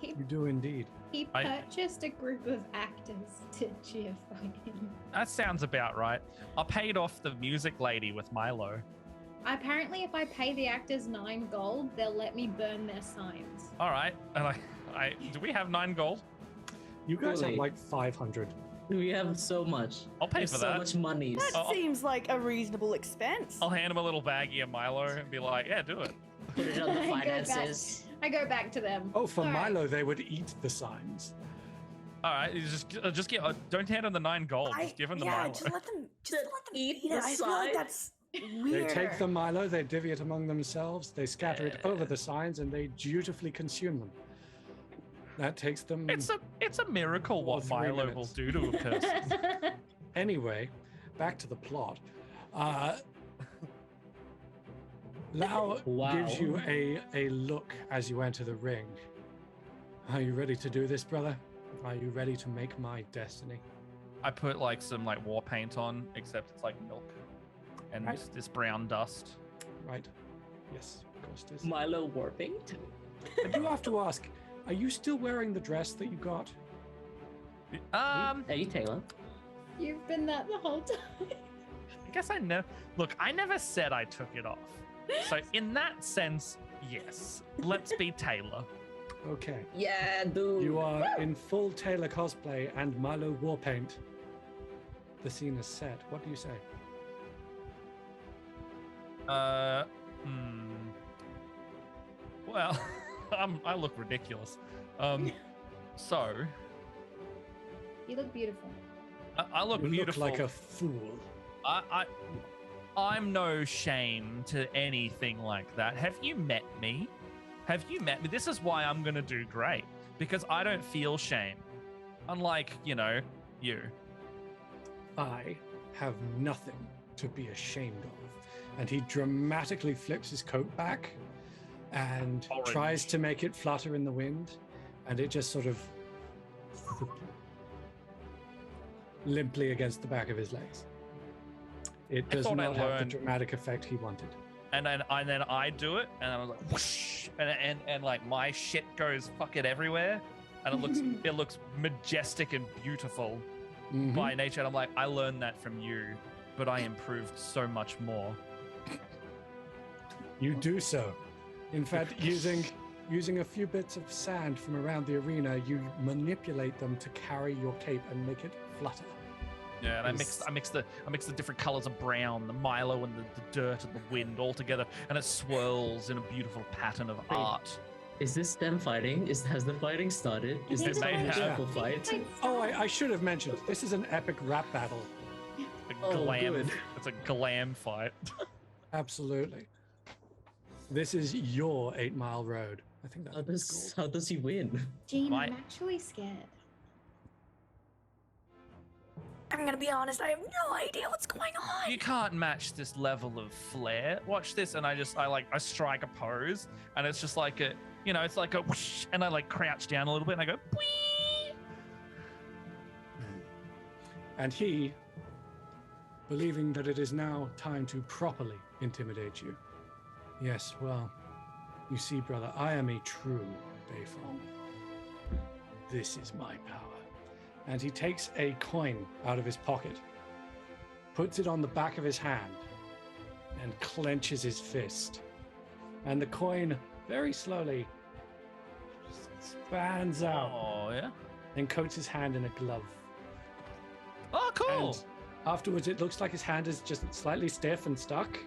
You do indeed. He purchased a group of actors to cheer for him. That sounds about right. I paid off the music lady with Milo. Apparently, if I pay the actors 9 gold, they'll let me burn their signs. All right, and I do we have 9 gold? You guys have Really? like 500. We have so much. I'll pay There's for so that. much money. That Oh. seems like a reasonable expense. I'll hand him a little baggie of Milo and be like, "Yeah, do it." Put it on the I go back- finances. I go back to them. Oh, for All right. Milo, they would eat the signs. All right, you just get. Don't hand him the 9 gold. Just give him the Milo. just let them Eat eat the it. I feel like sign. that's They weird. take the Milo, they divvy it among themselves, they scatter it over the signs, and they dutifully consume them. That takes them. It's a miracle Or what 3 Milo minutes. will do to a person. Anyway, back to the plot. Lau Wow. gives you a look as you enter the ring. Are you ready to do this, brother? Are you ready to make my destiny? I put like some like war paint on, except it's like milk and Right. this brown dust. Right. Yes, of course it is. Milo warping. I do have to ask, are you still wearing the dress that you got? Hey, Taylor. You've been that the whole time. I guess I never look. I never said I took it off. So in that sense, yes. Let's be Taylor. Okay. Yeah, dude. You are in full Taylor cosplay and Milo war paint. The scene is set. What do you say? Well, I look ridiculous. So You look beautiful. I look You beautiful. look like a fool. I'm no shame to anything like that. Have you met me? Have you met me? This is why I'm gonna do great, because I don't feel shame. Unlike, you. I have nothing to be ashamed of. And he dramatically flips his coat back and Orange. tries to make it flutter in the wind. And it just sort of limply against the back of his legs. It does thought I not have the learned- dramatic effect he wanted. And then I do it, and I was like, whoosh, and like my shit goes fucking everywhere, and it looks majestic and beautiful Mhm. by nature. And I'm like, I learned that from you, but I improved so much more. You do so. In fact, using a few bits of sand from around the arena, you manipulate them to carry your cape and make it flutter. Yeah, and Is- I mix the different colors of brown, the Milo and the dirt and the wind all together, and it swirls in a beautiful pattern of Wait. art. Is this them fighting? Has the fighting started? Is It this may a have. magical fight? Oh, I should have mentioned, this is an epic rap battle. A Oh, glam. good. It's a glam fight. Absolutely. This is your 8 Mile Road. I think that's what it's How does he win? Gene, My- I'm actually scared. I'm gonna be honest, I have no idea what's going on. You can't match this level of flair. Watch this, and I strike a pose, and it's just like it's like a whoosh, and I like crouch down a little bit, and I go, whee! And he, believing that it is now time to properly intimidate you. Yes, well, you see, brother, I am a true Bayfall. This is my power. And he takes a coin out of his pocket, puts it on the back of his hand, and clenches his fist. And the coin very slowly expands out Oh yeah. and coats his hand in a glove. Oh cool. And afterwards, it looks like his hand is just slightly stiff and stuck,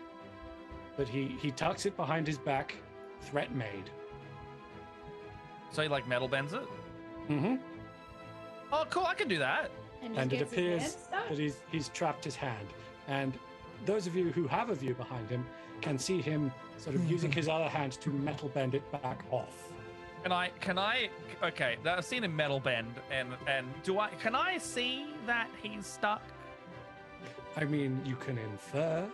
but he tucks it behind his back, threat made. So he like metal bends it. Mm-hmm. Oh cool, I can do that. just And it gets his head appears stuck. that he's trapped his hand. And those of you who have a view behind him can see him sort of using his other hand to metal bend it back off. Can I? Okay, I've seen him metal bend, and can I see that he's stuck? I mean, you can infer.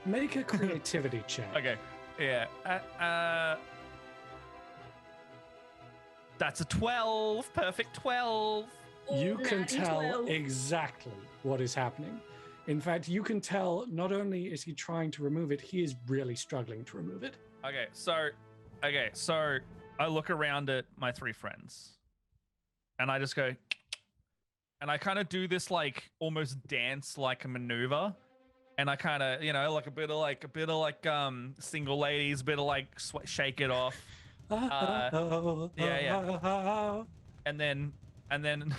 Make a creativity check. Okay, yeah. That's a 12. Perfect 12. You Oh, can natty tell 12. exactly what is happening. In fact, you can tell not only is he trying to remove it, he is really struggling to remove it. Okay, so I look around at my three friends, and I just go, and I kind of do this like almost dance like a maneuver, and I kind of like a bit of single ladies, a bit of like shake it off, and then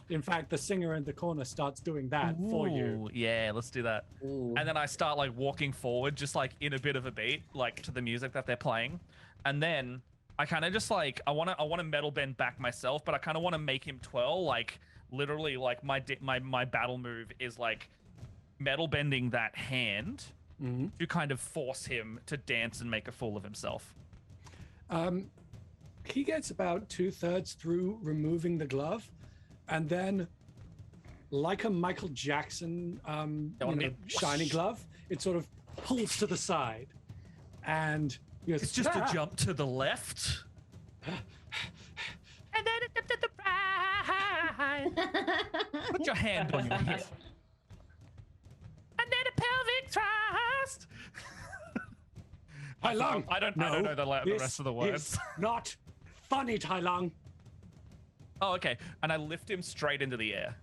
In fact, the singer in the corner starts doing that for you. Ooh, yeah, let's do that. Ooh. And then I start like walking forward, just like in a bit of a beat, like to the music that they're playing. And then I kind of just like I want to metal bend back myself, but I kind of want to make him twirl. Like literally, like my battle move is like metal bending that hand Mhm. to kind of force him to dance and make a fool of himself. He gets about 2/3 through removing the glove, and then, like a Michael Jackson, on me. shiny glove, it sort of pulls to the side, and he goes, It's just "Ah!" a jump to the left. And then a jump to the right. Put your hand on your hip. And then a pelvic thrust. Tai-Lung, I don't know the this rest of the words. is not funny, Tai-Lung. Oh, okay. And I lift him straight into the air.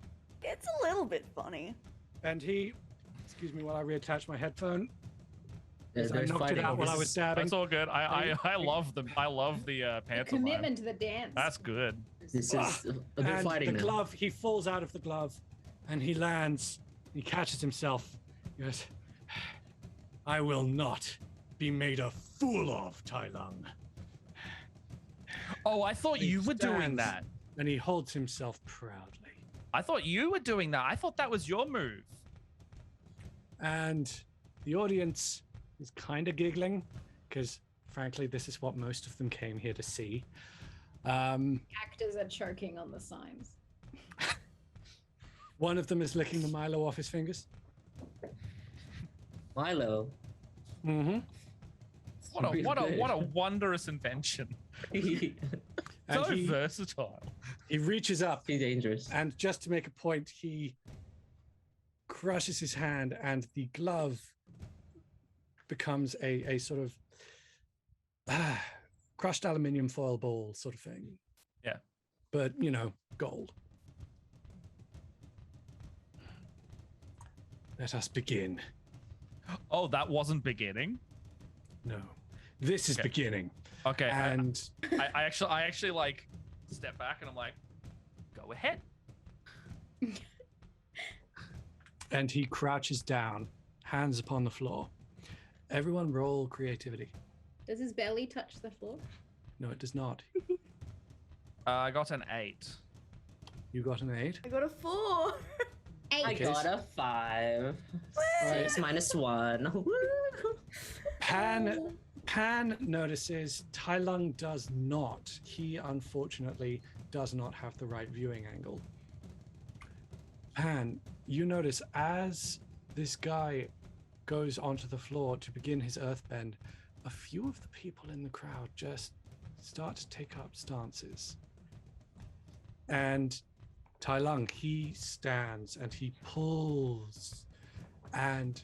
It's a little bit funny. And he, excuse me while I reattach my headphone. There's I knocked it out while I was dabbing. That's all good. I love the pantomime. Commitment to the dance. That's good. This is a bit And fighting the now. glove, he falls out of the glove and he lands. He catches himself. He goes, I will not be made a fool of, Tai-Lung. Oh, I thought you were doing stands that. And he holds himself proudly. I thought you were doing that. I thought that was your move. And the audience is kind of giggling because, frankly, this is what most of them came here to see. Actors are choking on the signs. One of them is licking the Milo off his fingers. Milo. Mm-hmm. What a wondrous invention. And So he versatile. reaches up, Be dangerous. and just to make a point, he crushes his hand, and the glove becomes a sort of crushed aluminium foil ball sort of thing. Yeah. But, gold. Let us begin. Oh, that wasn't beginning. No, this is Okay. beginning. Okay. And I actually like step back and I'm like, go ahead. and he crouches down, hands upon the floor. Everyone roll creativity. Does his belly touch the floor? No, it does not. I got an 8. You got an 8. I got a 4. I Okay. got a 5. 6 minus 1. Woo! Pan notices Tai-Lung does not. He unfortunately does not have the right viewing angle. Pan, you notice as this guy goes onto the floor to begin his earthbend, a few of the people in the crowd just start to take up stances. And Tai-Lung, he stands and he pulls, and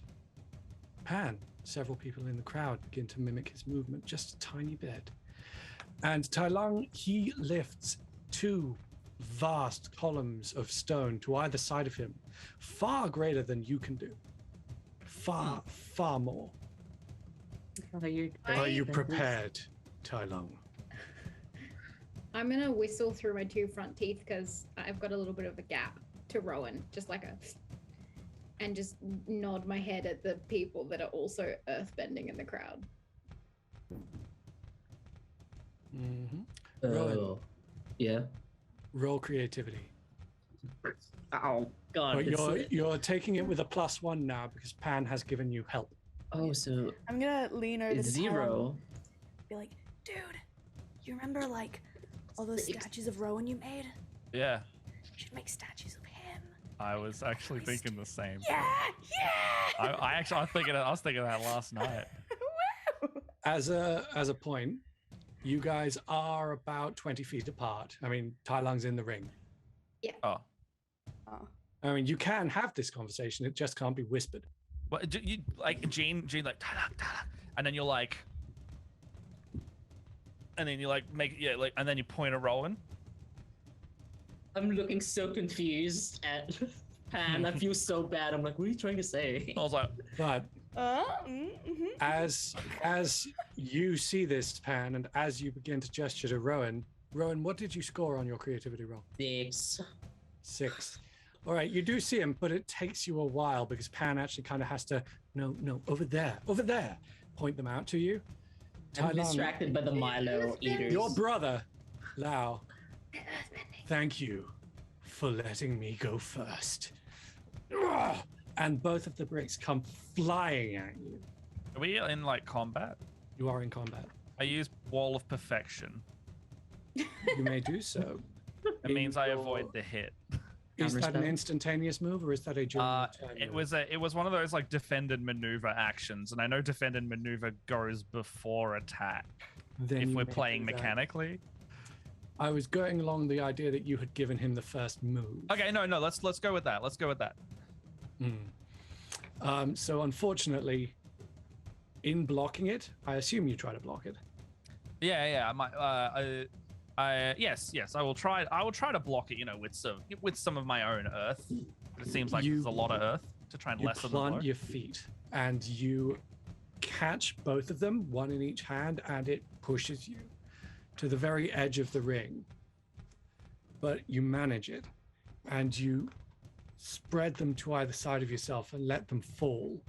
Pan, several people in the crowd begin to mimic his movement just a tiny bit. And Tai-Lung, he lifts 2 vast columns of stone to either side of him, far greater than you can do. Far, far more. Are you prepared, Tai-Lung? I'm gonna whistle through my 2 front teeth because I've got a little bit of a gap to Rowan, just like and just nod my head at the people that are also earthbending in the crowd. Mm-hmm. Oh. Yeah. Roll creativity. Oh, God. But it's- you're taking it with a +1 now because Pan has given you help. Oh, so I'm gonna lean over it's to Tyler 0. and be like, dude, you remember like all those statues of Rowan you made? Yeah. You should make statues of him. I was actually thinking the same. Yeah, yeah. I was thinking that last night. Woo! As a point, you guys are about 20 feet apart. I mean, Tai-Lung's in the ring. Oh. Oh. I mean, you can have this conversation. It just can't be whispered. What you like Gene like Ta-Lung, Ta-Lung, and then you're like, and then you like and then you point at Rowan. I'm looking so confused at Pan. I feel so bad. I'm like, what are you trying to say? I was like, But Mm-hmm. as you see this, Pan, and as you begin to gesture to Rowan, what did you score on your creativity roll? 6. 6. All right, you do see him, but it takes you a while because Pan actually kind of has to, no, over there, point them out to you. I'm Tai-Lung, distracted by the Milo eaters. your brother, Lao, thank you for letting me go first. Ugh! And both of the bricks come flying at you. are we in like combat? You are in combat. I use Wall of Perfection. You may do so. It means I avoid the hit. Is that an Counterspell? instantaneous move, or is that a during your turn move? It was one of those like defended maneuver actions, and I know defended maneuver goes before attack. Then If you we're may playing do that. mechanically. I was going along the idea that you had given him the first move. Okay, no, let's go with that. Let's go with that. So unfortunately, in blocking it, I assume you try to block it. Yeah. Yes. I will try. I will try to block it. With some of my own earth. It seems like there's a lot of earth to try and You lessen the blow. plant your feet, and you catch both of them, one in each hand, and it pushes you to the very edge of the ring. But you manage it, and you spread them to either side of yourself and let them fall.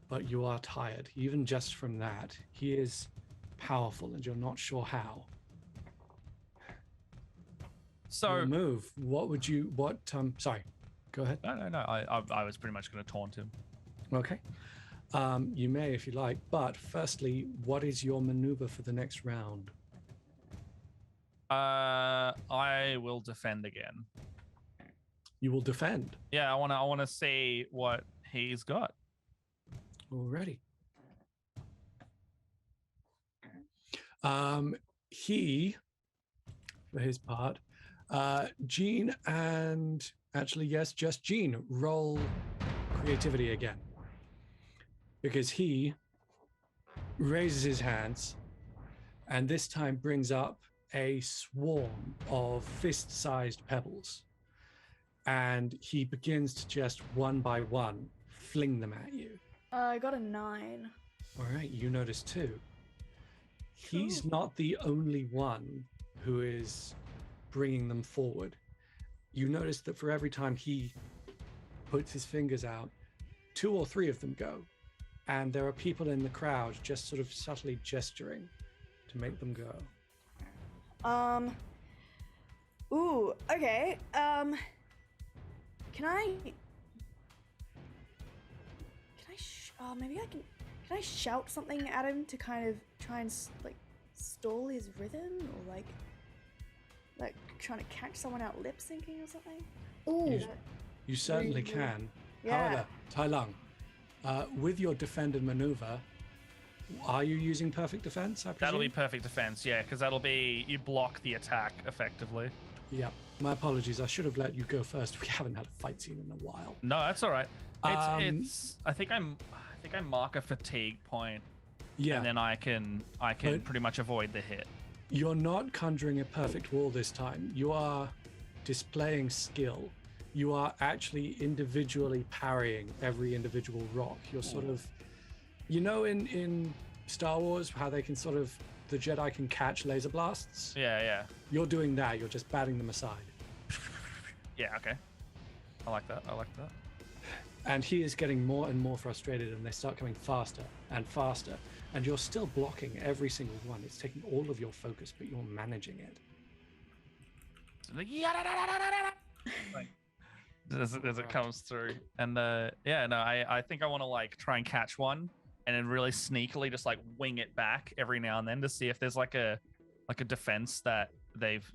But you are tired, even just from that. He is powerful, and you're not sure how. So Your move. What would you? What? Sorry. Go ahead. no. I was pretty much going to taunt him. Okay. You may if you like, but firstly, what is your maneuver for the next round? I will defend again. You will defend. Yeah, I want to see what he's got. Alrighty. He, for his part, Gene and actually, yes, just Gene, roll creativity again. Because he raises his hands and this time brings up a swarm of fist-sized pebbles. And he begins to just one by one fling them at you. I got a 9. All right, you notice too. He's not the only one who is bringing them forward. You notice that for every time he puts his fingers out, 2 or 3 of them go. And there are people in the crowd just sort of subtly gesturing to make them go. Ooh, okay. Can I shout something at him to kind of try and like stall his rhythm, or like trying to catch someone out lip syncing or something? Ooh. You certainly can. Yeah. However, Tai-Lung, with your defended maneuver, are you using perfect defense? I presume? That'll be perfect defense, yeah, because that'll be you block the attack effectively. Yep. My apologies. I should have let you go first. We haven't had a fight scene in a while. No, that's all right. It's I think I mark a fatigue point, Yeah. and then I can But- pretty much avoid the hit. You're not conjuring a perfect wall this time. You are displaying skill. You are actually individually parrying every individual rock. You're sort of, in Star Wars, how they can sort of, the Jedi can catch laser blasts. Yeah. You're doing that. You're just batting them aside. Yeah, okay. I like that. And he is getting more and more frustrated, and they start coming faster and faster. And you're still blocking every single one. It's taking all of your focus, but you're managing it. Like, as it comes through, and I think I want to like try and catch one, and then really sneakily just like wing it back every now and then to see if there's like a defense that they've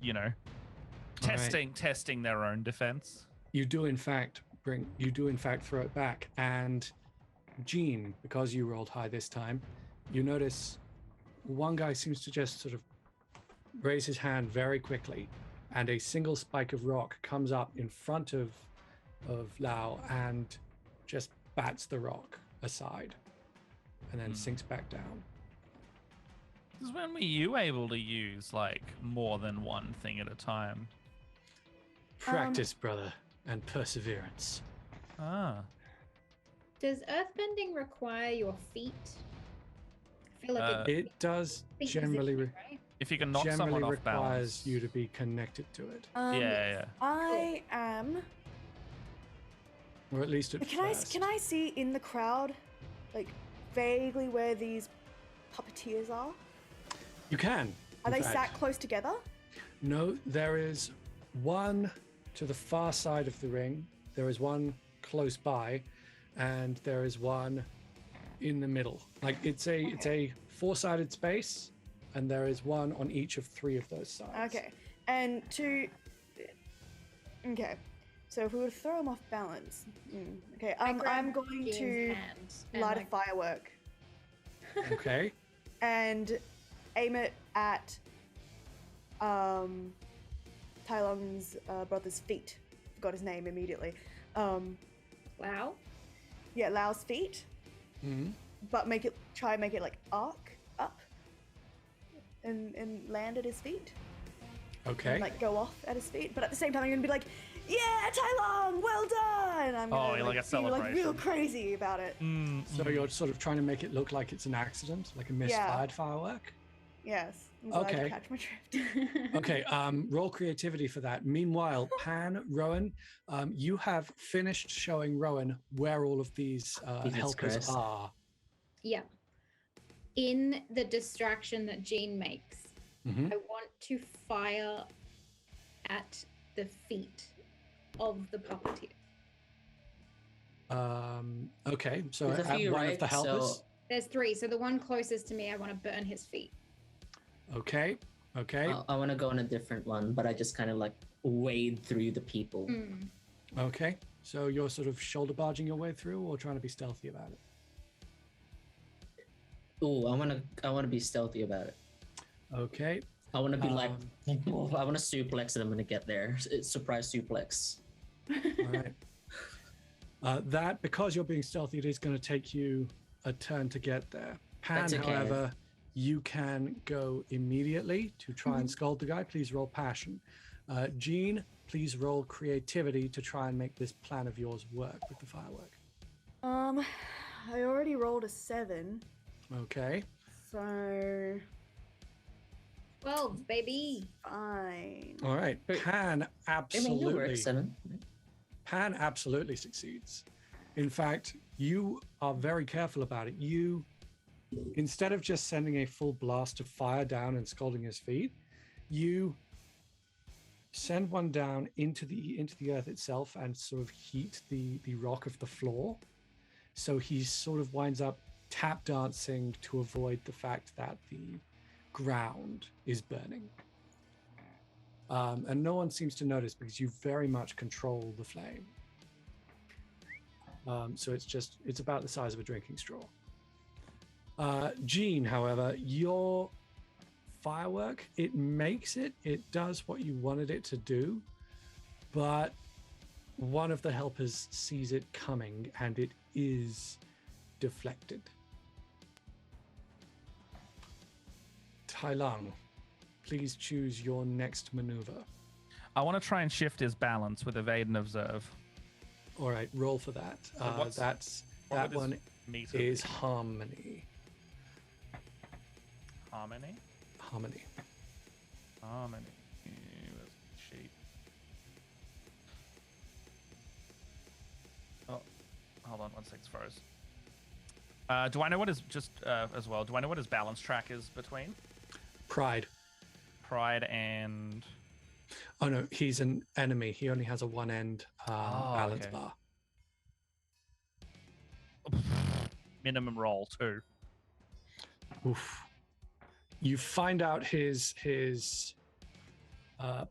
testing their own defense. You do in fact throw it back, and Gene, because you rolled high this time, you notice one guy seems to just sort of raise his hand very quickly, and a single spike of rock comes up in front of Lau and just bats the rock aside and then sinks back down. Because when were you able to use like more than one thing at a time? Practice, brother, and perseverance. Ah. Does earthbending require your feet? I feel like It does feet generally positioning, right? If you can knock someone off requires balance. you to be connected to it, Yeah. I am. or at least at first. Can I see in the crowd, like vaguely where these puppeteers are? You can. Are in they fact. sat close together? No, there is one to the far side of the ring. There is one close by, and there is one in the middle. Like it's a 4-sided space, and there is one on each of 3 of those sides. Okay, and to Okay. So if we were to throw him off balance, okay. I grab I'm going Jean's to hand and, light a like, firework Okay. and aim it at Tai-Lung's brother's feet. Forgot his name immediately. Wow. Yeah, Lau's feet, Mm-hmm. but try and make it like arc up and land at his feet. Okay. And like go off at his feet. But at the same time, I'm gonna be like, "Yeah, Tai-Lung, well done!" I'm gonna like a be like real celebration. crazy about it. So you're sort of trying to make it look like it's an accident, like a misfired firework. Yes. I'm glad Okay. you catch my drift. Okay, roll creativity for that. Meanwhile, Pan, Rowan, you have finished showing Rowan where all of these Jesus helpers Christ. are. Yeah. In the distraction that Jean makes, Mhm. I want to fire at the feet of the puppeteer. Okay, so There's a at few, one of right? the helpers. So There's 3, so the one closest to me, I want to burn his feet. Okay, okay, I want to go on a different one, but I just kind of like wade through the people. okay. So you're sort of shoulder barging your way through, or trying to be stealthy about it. Ooh, I wanna be stealthy about it. Okay. I want to be like, I want to suplex and I'm gonna get there. It's surprise suplex. All right. That, because you're being stealthy, it is going to take you a turn to get there. Pan, That's okay. however, you can go immediately to try and scold the guy. Please roll passion. Jean, please roll creativity to try and make this plan of yours work with the firework. I already rolled a 7, Okay. so 12, baby. fine. All right. Pan I mean, no absolutely. work, 7. Pan absolutely succeeds. In fact, you are very careful about it. You, instead of just sending a full blast of fire down and scalding his feet, you send one down into the earth itself and sort of heat the rock of the floor. So he sort of winds up tap dancing to avoid the fact that the ground is burning. And no one seems to notice because you very much control the flame. So it's about the size of a drinking straw. Jean, however, your firework, it does what you wanted it to do, but one of the helpers sees it coming and it is deflected. Tai-Lung, please choose your next maneuver. I want to try and shift his balance with evade and observe. All right, roll for that. That one is harmony. Harmony? Harmony. Harmony. Where's the sheet? Oh, hold on, 1 second, it's froze. Do I know what his as well? Do I know what his balance track is between? Pride. Pride and. Oh no, he's an enemy. He only has a one-end balance okay. bar. Minimum roll 2. Oof. You find out his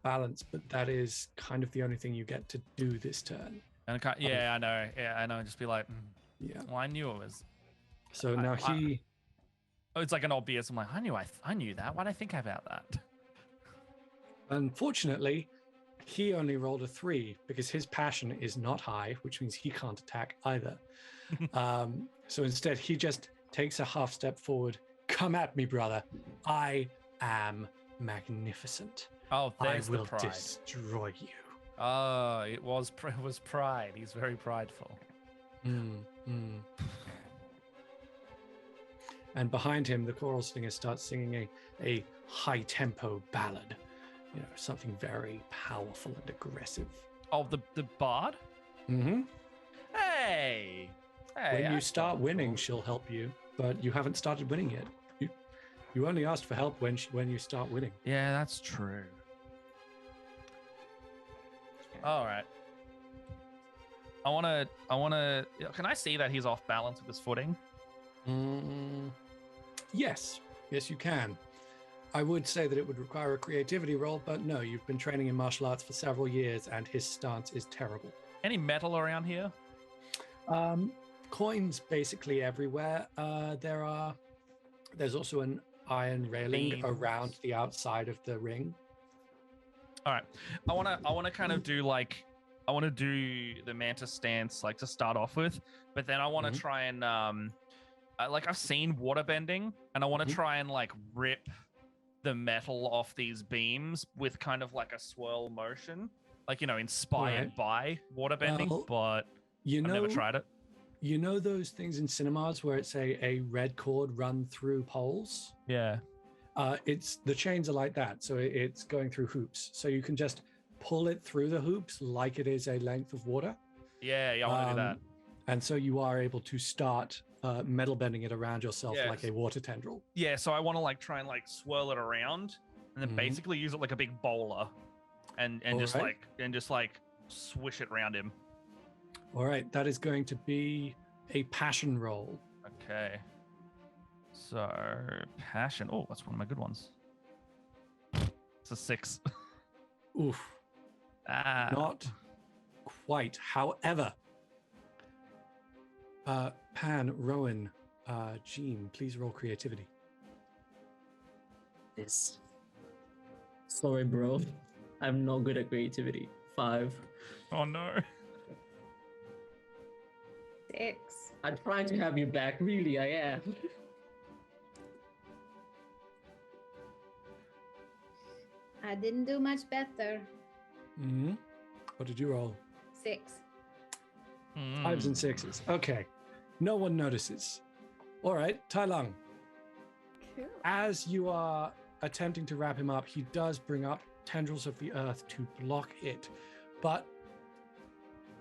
balance, but that is kind of the only thing you get to do this turn. And yeah, I know. Yeah, I know. Just be like, Yeah. well, I knew it was. So now he. Oh, it's like an obvious. I'm like, I knew that. Why'd I think about that? Unfortunately, he only rolled a 3 because his passion is not high, which means he can't attack either. So instead, he just takes a half step forward. Come at me, brother. I am magnificent. Oh, there's I will the pride. destroy you. Oh, it was pride. He's very prideful. And behind him, the choral singer starts singing a high tempo ballad. You know, something very powerful and aggressive. Oh, the bard? Mm-hmm. Hey! When you start winning, she'll help you, but you haven't started winning yet. You only asked for help when you start winning. Yeah, that's true. All right. I want to. Can I see that he's off balance with his footing? Yes, you can. I would say that it would require a creativity roll, but no, you've been training in martial arts for several years, and his stance is terrible. Any metal around here? Coins basically everywhere. There's also an iron railing Beams. around the outside of the ring. All right. I want to kind of do like, I want to do the mantis stance like to start off with, but then I want to try and like I've seen water bending, and I want to try and like rip the metal off these beams with kind of like a swirl motion, like, you know, inspired by water bending, but I've never tried it. You know those things in cinemas where it's a red cord run through poles? Yeah. It's the chains are like that, so it's going through hoops. So you can just pull it through the hoops like it is a length of water. Yeah, I want to do that. And so you are able to start metal bending it around yourself like a water tendril. Yeah, so I want to like try and like swirl it around, and then basically use it like a big bowler, and just like swish it around him. All right, that is going to be a passion roll. Okay. So passion. Oh, that's one of my good ones. It's a 6. Oof. Not quite. However, Pan, Rowan, Jean, please roll creativity. This. Sorry, bro. I'm not good at creativity. 5. Oh no. 6. I'm trying to have you back. Really, I am. I didn't do much better. What did you roll? 6. 5s and 6s. Okay. No one notices. All right, Tai-Lung. Cool. As you are attempting to wrap him up, he does bring up tendrils of the earth to block it. But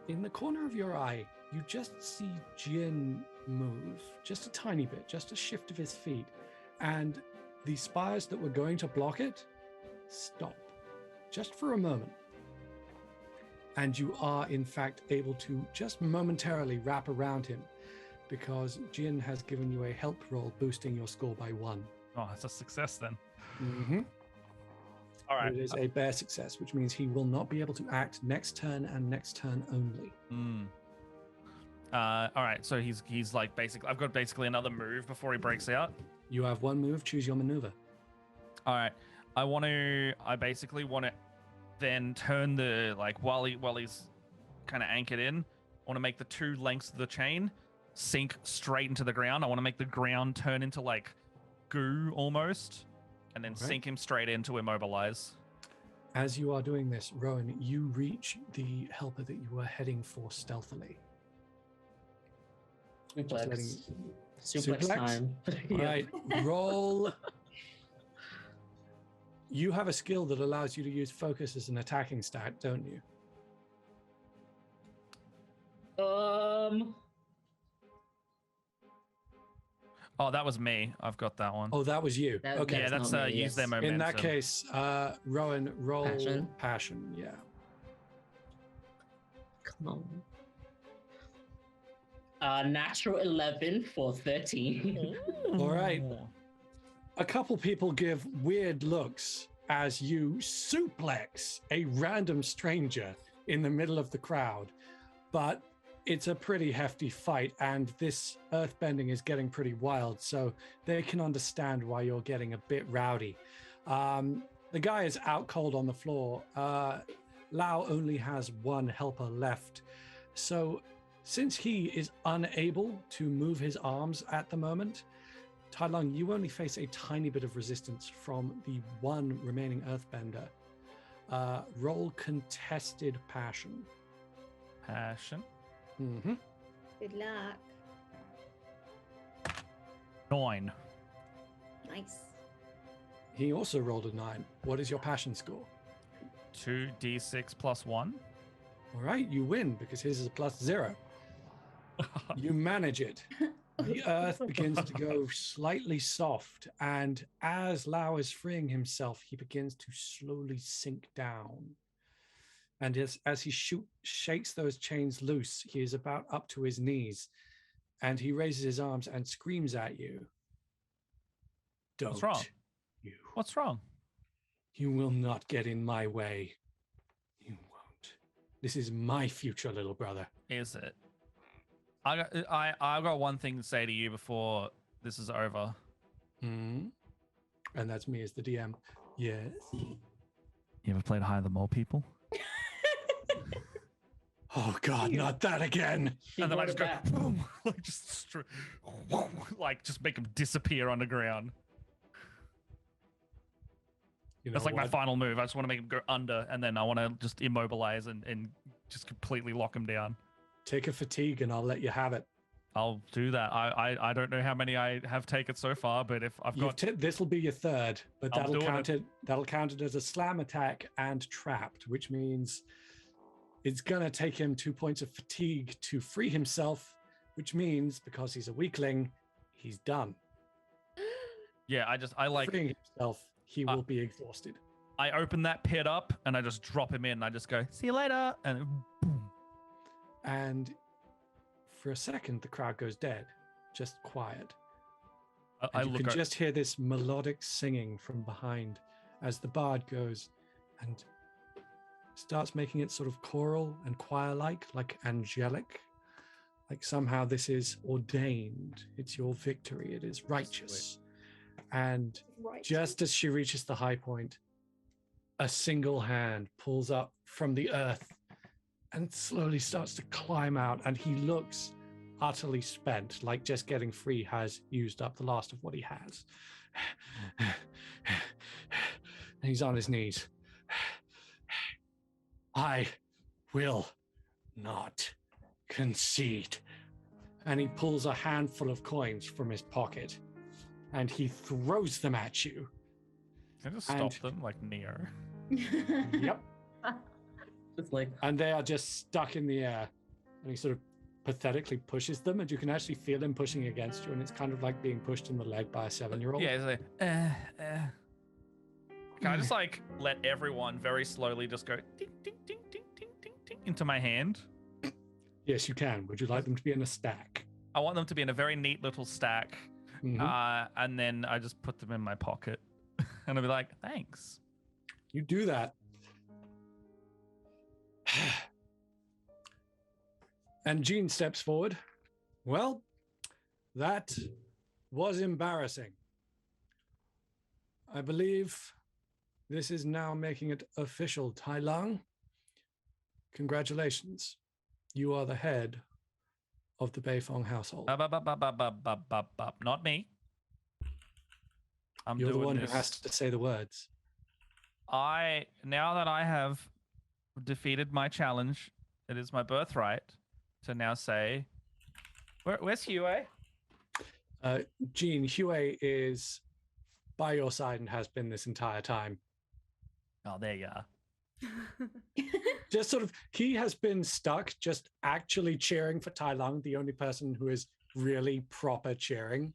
in the corner of your eye, you just see Jin move just a tiny bit, just a shift of his feet. And the spires that were going to block it stop just for a moment. And you are, in fact, able to just momentarily wrap around him because Jin has given you a help roll, boosting your score by 1. Oh, it's a success then. All right. It is a bare success, which means he will not be able to act next turn and next turn only. All right, so he's like basically, I've got basically another move before he breaks out. You have one move. Choose your maneuver. All right, I basically want to then turn the, like, while he's kind of anchored in, I want to make the 2 lengths of the chain sink straight into the ground. I want to make the ground turn into like goo almost, and then sink him straight in to immobilize. As you are doing this, Rowan, you reach the helper that you were heading for stealthily. Suplex time. All right, roll. You have a skill that allows you to use focus as an attacking stat, don't you? Oh, that was me. I've got that one. Oh, that was you. Okay. Yeah, that's use their momentum. In that case, Rowan, roll passion. Yeah. Come on. Natural 11 for 13. All right. A couple people give weird looks as you suplex a random stranger in the middle of the crowd, but it's a pretty hefty fight, and this earthbending is getting pretty wild, so they can understand why you're getting a bit rowdy. The guy is out cold on the floor. Lao only has one helper left, so since he is unable to move his arms at the moment, Tai-Lung, you only face a tiny bit of resistance from the one remaining earthbender. Roll contested passion. Passion. Good luck. 9. Nice. He also rolled a 9. What is your passion score? 2d6 plus 1. All right, you win because his is a +0. You manage it. The earth begins to go slightly soft, and as Lao is freeing himself, he begins to slowly sink down. And as he shakes those chains loose, he is about up to his knees, and he raises his arms and screams at you. Don't. What's wrong? You. What's wrong? You will not get in my way. You won't. This is my future, little brother. Is it? I got one thing to say to you before this is over. Hmm. And that's me as the DM. Yes. You ever played Higher Than More People? Oh God, not that again. And then I brought just it go, back. boom, like like just make them disappear underground. You know That's like my what? final move. I just want to make them go under, and then I want to just immobilize and just completely lock them down. Take a fatigue, and I'll let you have it. I'll do that. I don't know how many I have taken so far, but if I've got This will be your third, but I'm that'll doing count it. That'll count it as a slam attack and trapped, which means it's gonna take him 2 points of fatigue to free himself, which means because he's a weakling, he's done. yeah, I like Freeing himself, he will be exhausted. I open that pit up and I just drop him in. And I just go, see you later, and boom. And for a second, the crowd goes dead, just quiet. I And you look can at just hear this melodic singing from behind as the bard goes and starts making it sort of choral and choir-like, like angelic. Like somehow this is ordained. It's your victory. It is righteous. And Right. just as she reaches the high point, a single hand pulls up from the earth and slowly starts to climb out, and he looks utterly spent, like just getting free has used up the last of what he has. And he's on his knees. I will not concede. And he pulls a handful of coins from his pocket and he throws them at you. I just and- stop them like Neo. Yep. It's like, And they are just stuck in the air. And he sort of pathetically pushes them, and you can actually feel him pushing against you. And it's kind of like being pushed in the leg by a 7-year-old. Yeah, it's like, Can I just like let everyone very slowly just go ding, ding, ding, ding, ding, ding, ding into my hand? Yes, you can. Would you like them to be in a stack? I want them to be in a very neat little stack, Mhm. and then I just put them in my pocket, and I'll be like, thanks. You do that. And Jean steps forward. Well, that was embarrassing. I believe this is now making it official. Tai-Lung, congratulations. You are the head of the Beifong household. Not me. I'm You're the doing one this. who has to say the words. Now that I have defeated my challenge, it is my birthright to now say, where's Huey? Jean, Huey is by your side and has been this entire time. Oh, there you are. Just sort of, he has been stuck just actually cheering for Tai-Lung, the only person who is really proper cheering.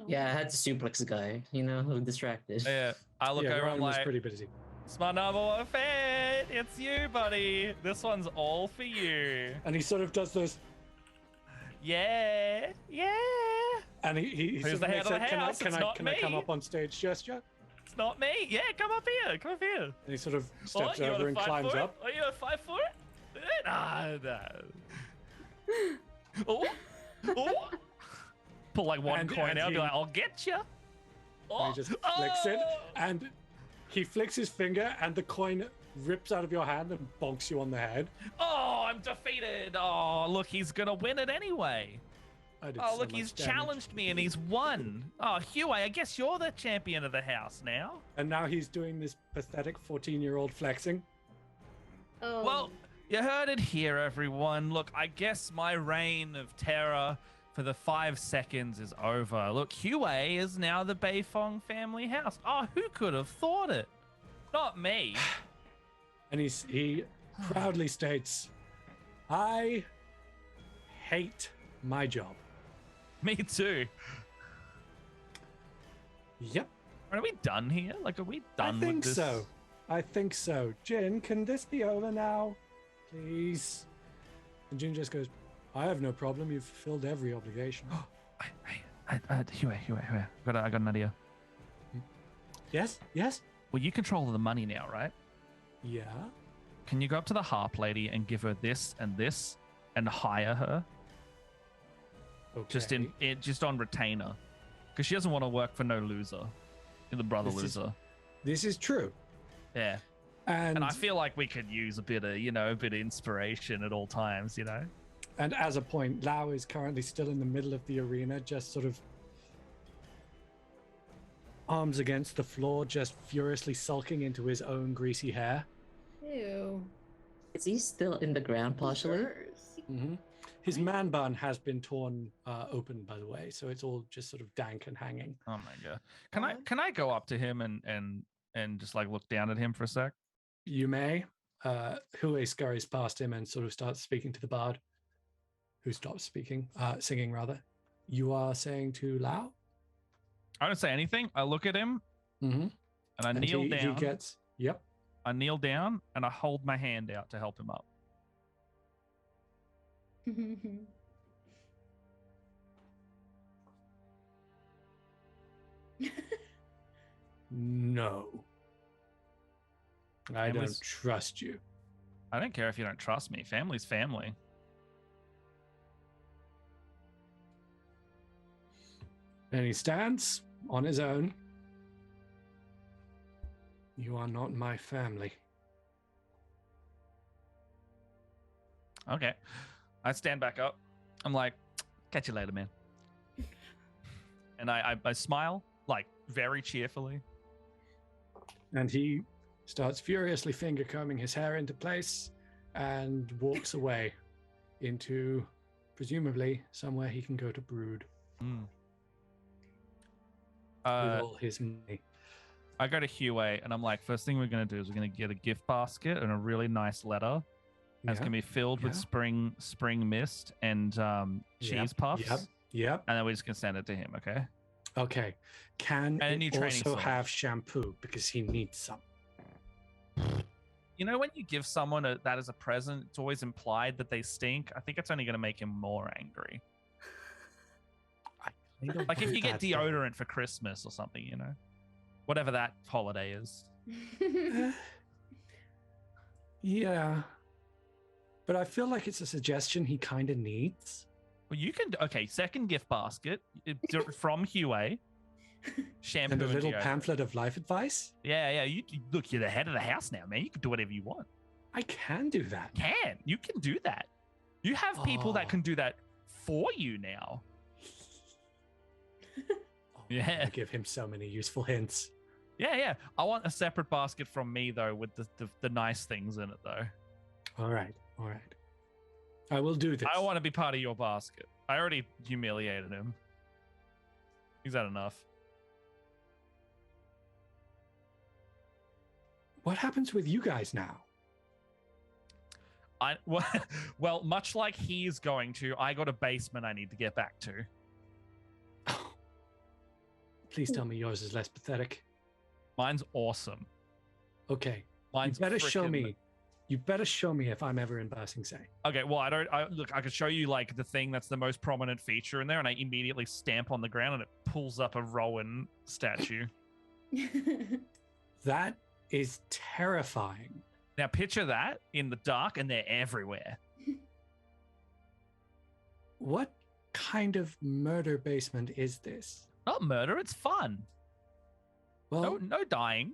yeah, I had to suplex the guy, you know, I'm distracted. Yeah, I look over Ryan and was like, pretty busy. it's my number one fan. It's you, buddy. This one's all for you. And he sort of does those, Yeah, yeah. and he Who's sort of the head makes of a, the house? can It's I not can I come me." up on stage gesture? It's not me. Yeah, come up here. Come up here. And he sort of What? steps You want over a and 5 climbs foot? up. Are you a 5 foot? Nah. Oh, oh. Pull like one And- coin and out. Be he- like, I'll get you. And he just flicks it, and he flicks his finger, and the coin rips out of your hand and bonks you on the head. Oh, I'm defeated. Oh, look, he's gonna win it anyway. I did Oh, so look, much he's damage. challenged me and he's won. Oh, Huey, I guess you're the champion of the house now. And now he's doing this pathetic 14-year-old flexing. Oh. Well, you heard it here, everyone. Look, I guess my reign of terror for the 5 seconds is over. Look, Huey is now the Beifong family house. Oh, who could have thought it? Not me. And he proudly states, I hate my job. Me too. Yep, Are we done here? Like, are we done I think with this? so. I think so. Jin, can this be over now? Please. And Jin just goes, I have no problem. You've fulfilled every obligation. Huey, I got an idea. Yes, yes. Well, you control the money now, right? Yeah. Can you go up to the harp lady and give her this and hire her Okay. just on retainer? Because she doesn't want to work for no loser, the brother loser. This is true. Yeah. And I feel like we could use a bit of inspiration at all times, And as a point, Lau is currently still in the middle of the arena, just sort of arms against the floor, just furiously sulking into his own greasy hair. Ew. Is he still in the ground partially? Mm-hmm. His man bun has been torn open, by the way, so it's all just sort of dank and hanging. Oh my god! Can I go up to him and just like look down at him for a sec? You may. Hue scurries past him and sort of starts speaking to the bard, who stops speaking, singing rather. You are saying to Lau? I don't say anything. I look at him, and I kneel down. He gets. Yep. I kneel down and I hold my hand out to help him up. No. I don't trust you. I don't care if you don't trust me. Family's family. And he stands on his own. You are not my family. Okay. I stand back up. I'm like, catch you later, man. And I smile, like, very cheerfully. And he starts furiously finger combing his hair into place and walks away into, presumably, somewhere he can go to brood. Mm. With all his money. I go to Hue and I'm like, first thing we're going to do is we're going to get a gift basket and a really nice letter. And it's going to be filled with spring mist and cheese puffs. Yep. And then we're just going to send it to him, okay? Okay. Can and it also have shampoo? Because he needs some. You know, when you give someone that as a present, it's always implied that they stink. I think it's only going to make him more angry. Like if you get deodorant for Christmas or something, whatever that holiday is. Yeah. But I feel like it's a suggestion he kind of needs. Well, you can, second gift basket from Hue. Shampoo and a little deodorant. Pamphlet of life advice. Yeah. Look, you're the head of the house now, man. You can do whatever you want. I can do that. You can do that. You have people that can do that for you now. Yeah. I give him so many useful hints. Yeah. I want a separate basket from me though, with the nice things in it though. All right. I will do this. I want to be part of your basket. I already humiliated him. He's had enough. What happens with you guys now? Well, much like he's going to, I got a basement I need to get back to. Please tell me yours is less pathetic. Mine's awesome. Okay. Mine's you better show me. You better show me if I'm ever in Ba Sing Se. Okay, well, I could show you like the thing that's the most prominent feature in there, and I immediately stamp on the ground and it pulls up a Rowan statue. That is terrifying. Now picture that in the dark and they're everywhere. What kind of murder basement is this? Not murder, it's fun. Well, no dying.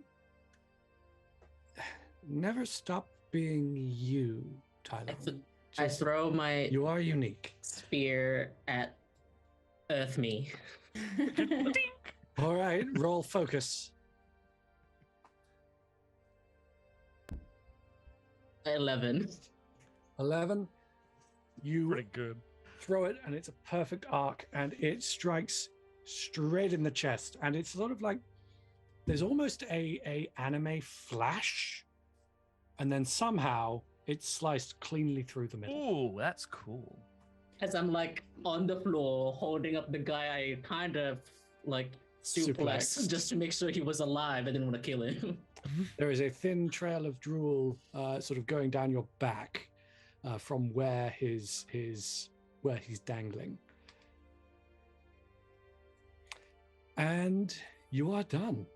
Never stop being you, Tai-Lung. I throw my You are unique. spear at Earth Me. All right, roll focus. 11. 11. You Pretty good. throw it and it's a perfect arc and it strikes straight in the chest. And it's sort of like there's almost a anime flash. And then somehow it's sliced cleanly through the middle. Ooh, that's cool. As I'm like on the floor holding up the guy I kind of like suplexed just to make sure he was alive. I didn't want to kill him. There is a thin trail of drool sort of going down your back from where he's dangling. And you are done.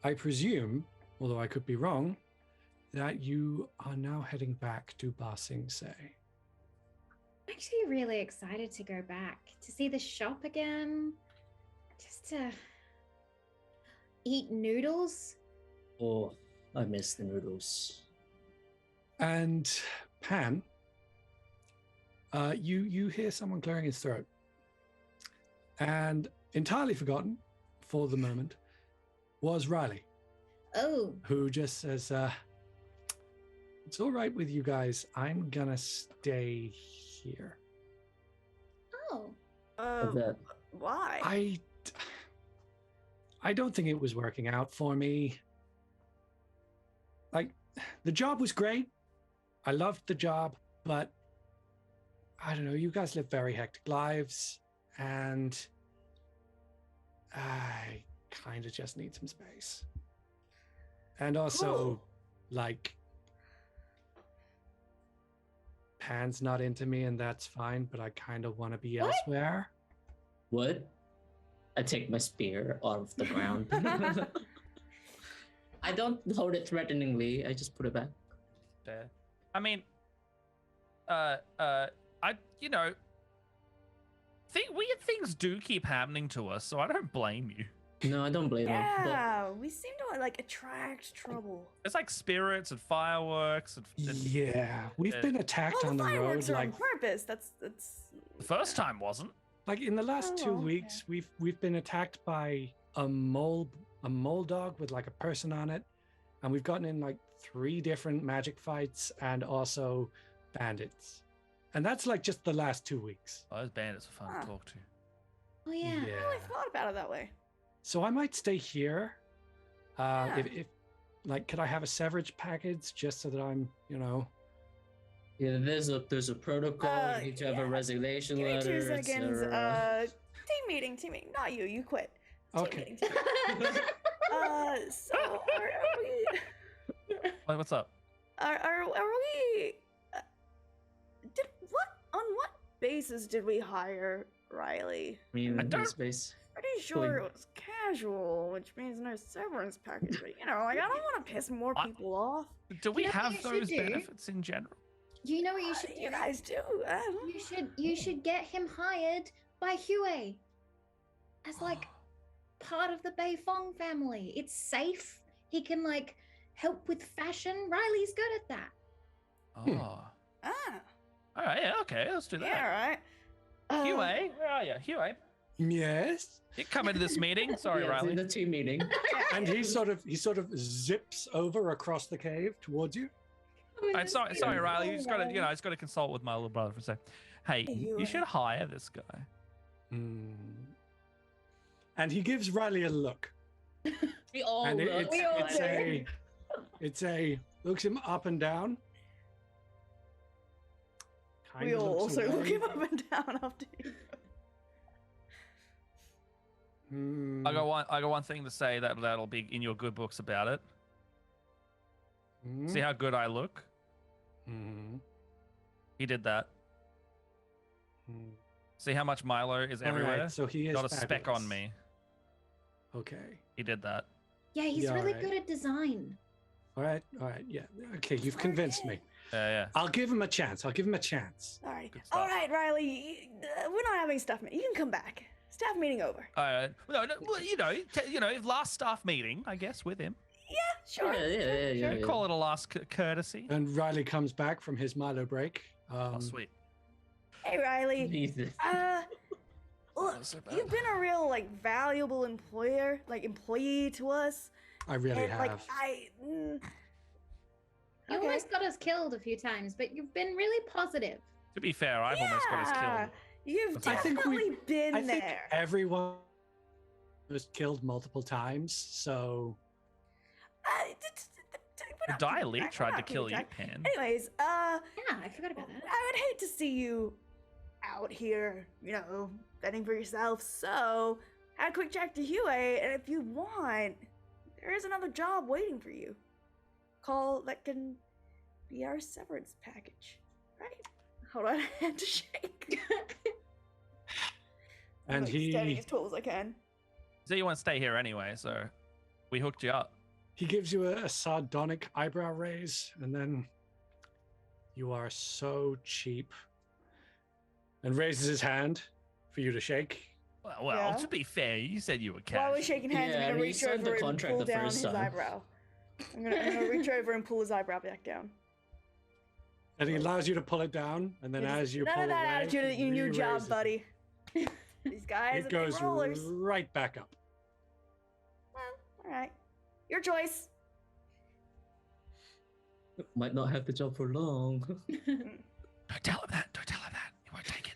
I presume, although I could be wrong, that you are now heading back to Ba Sing Se. I'm actually really excited to go back to see the shop again, just to eat noodles. Oh, I miss the noodles. And Pan, you hear someone clearing his throat, and entirely forgotten for the moment was Riley, Oh, who just says, "It's all right with you guys. I'm gonna stay here." oh, Of that. Why? I don't think it was working out for me. Like, the job was great. I loved the job, but I don't know, you guys live very hectic lives, and I kind of just need some space. And also, Cool. like, Pan's not into me, and that's fine, but I kind of want to be What? elsewhere. What? I take my spear off the ground. I don't hold it threateningly. I just put it back. Fair. I mean, weird things do keep happening to us, so I don't blame you. No, I don't blame him. But Yeah, we seem to like attract trouble. It's like spirits and fireworks and Yeah, we've been attacked Well, on the the road fireworks are like on purpose. That's the first time wasn't. Like in the last Oh, 2 okay. weeks, we've been attacked by a mole dog with like a person on it, and we've gotten in like 3 different magic fights and also bandits, and that's like just the last 2 weeks. Oh, those bandits are fun Huh. to talk to. oh yeah. I never really thought about it that way. So I might stay here. Yeah. If like, could I have a severage package just so that I'm, yeah, there's a protocol. You need to have yeah. a resignation Give me letter. 2 seconds. etc. Team meeting. Not you. You quit. Team Okay. meeting. So are we? Wait, what's up? Are we? Did what? On what basis did we hire Riley? I mean, I in don't- space. Pretty sure it was casual, which means no severance package. But like I don't want to piss more I- people off. Do we You know what have you should those do? benefits in general? You know what you should do? You guys do. I don't You should get him hired by Huey as like part of the Bei Fong family. It's safe. He can like help with fashion. Riley's good at that. Oh. Ah, All right, yeah, okay, let's do yeah, that. right. Huey, where are you? Huey, Yes. you come into this meeting. Sorry, Yeah, Riley. the team meeting. And he sort of zips over across the cave towards you. Right, sorry, Riley. You just got to, just got to consult with my little brother for a sec. Hey, Hey, you Huey. should hire this guy. Hmm. And he gives Riley a look. We all And look. it's a looks him up and down. We Kinda all looks also look away. him up and down after you. Hmm. I got one thing to say that'll be in your good books about it. Hmm. See how good I look? Hmm. He did that. Hmm. See how much Milo is All right, everywhere? so he is Not a speck fabulous. on me. Okay. He did that. Yeah, he's Yeah, really right. good at design. All right. Yeah. Okay, you've convinced me. Yeah. I'll give him a chance. All right. Good All stuff. right, Riley. We're not having staff meeting. You can come back. Staff meeting over. All right. Well, last staff meeting, I guess, with him. Yeah, sure. Yeah. Call it a last courtesy. And Riley comes back from his Milo break. Oh, sweet. Hey, Riley. Jesus. Look, Not so bad. you've been a real valuable employee to us. I really And have. You Okay. almost got us killed a few times, but you've been really positive. To be fair, I've almost got us Yeah, killed. You've I think definitely been I think there. everyone was killed multiple times, so The Dai tried to kill you, Pan. Anyways, Yeah, I forgot about that. I would hate to see you out here, betting for yourself. So, had a quick check to Huey, and if you want, there is another job waiting for you. Call that can be our severance package, right? Hold on, I had to shake. and I'm, standing he as tall as I can. So you want to stay here anyway, so We hooked you up. He gives you a sardonic eyebrow raise, and then you are so cheap. And raises his hand for you to shake. Well, Yeah. to be fair, you said you were While we're cash. shaking hands, Yeah, I'm gonna he reach signed the over and contract pull the down first his time. eyebrow. I'm gonna reach over and pull his eyebrow back down. And he allows you to pull it down, and then as you None pull of that away, attitude at your new job, re-raises it. buddy. These guys It are big goes rollers. right back up. Well, all right, your choice. Might not have the job for long. Don't tell him that. Don't tell him that. He won't take it.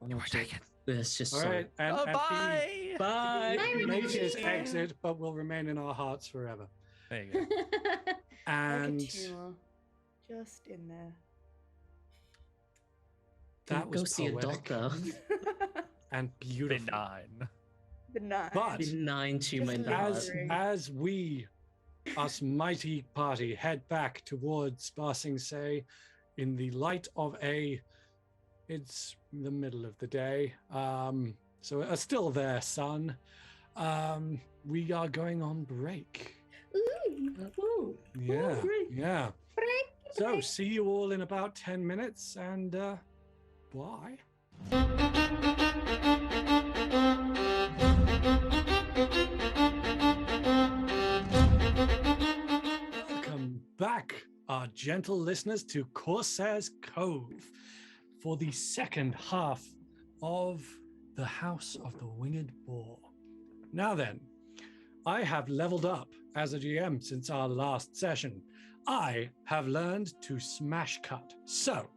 He won't take it. It's just All so. right, and Bye. Bye. he makes his Bye. exit, but will remain in our hearts forever. There you go. Like a And tumor, just in there. that Go was see a poetic doctor. and beautiful. Benign. Benign. But Benign tumor in the Just heart. as we, us mighty party, head back towards Ba Sing Se in the light of it's the middle of the day, so a still there sun, we are going on break. Ooh. Yeah, great. yeah. Break, So break. see you all in about 10 minutes, and bye. Welcome back, our gentle listeners, to Corsair's Cove for the second half of the House of the Winged Boar. Now then, I have leveled up as a GM since our last session. I have learned to smash cut. So,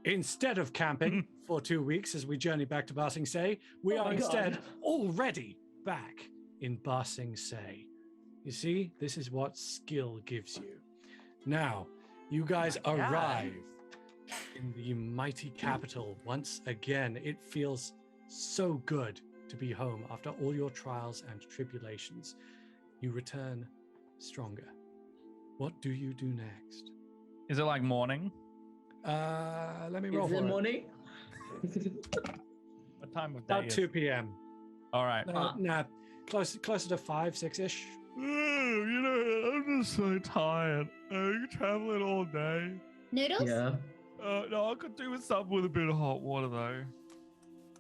instead of camping for 2 weeks as we journey back to Ba Sing Se, we Oh are my God. instead already back in Ba Sing Se. You see, this is what skill gives you. Now, you guys Oh my God. arrive in the mighty capital once again. It feels so good to be home after all your trials and tribulations. You return stronger. What do you do next? Is it like morning? Let me roll Is for it it. morning? What time of day About is 2 p.m. All right. Nah, closer to 5, 6-ish. You know, I'm just so tired. You traveling all day. Noodles? Yeah. No, I could do with something with a bit of hot water though.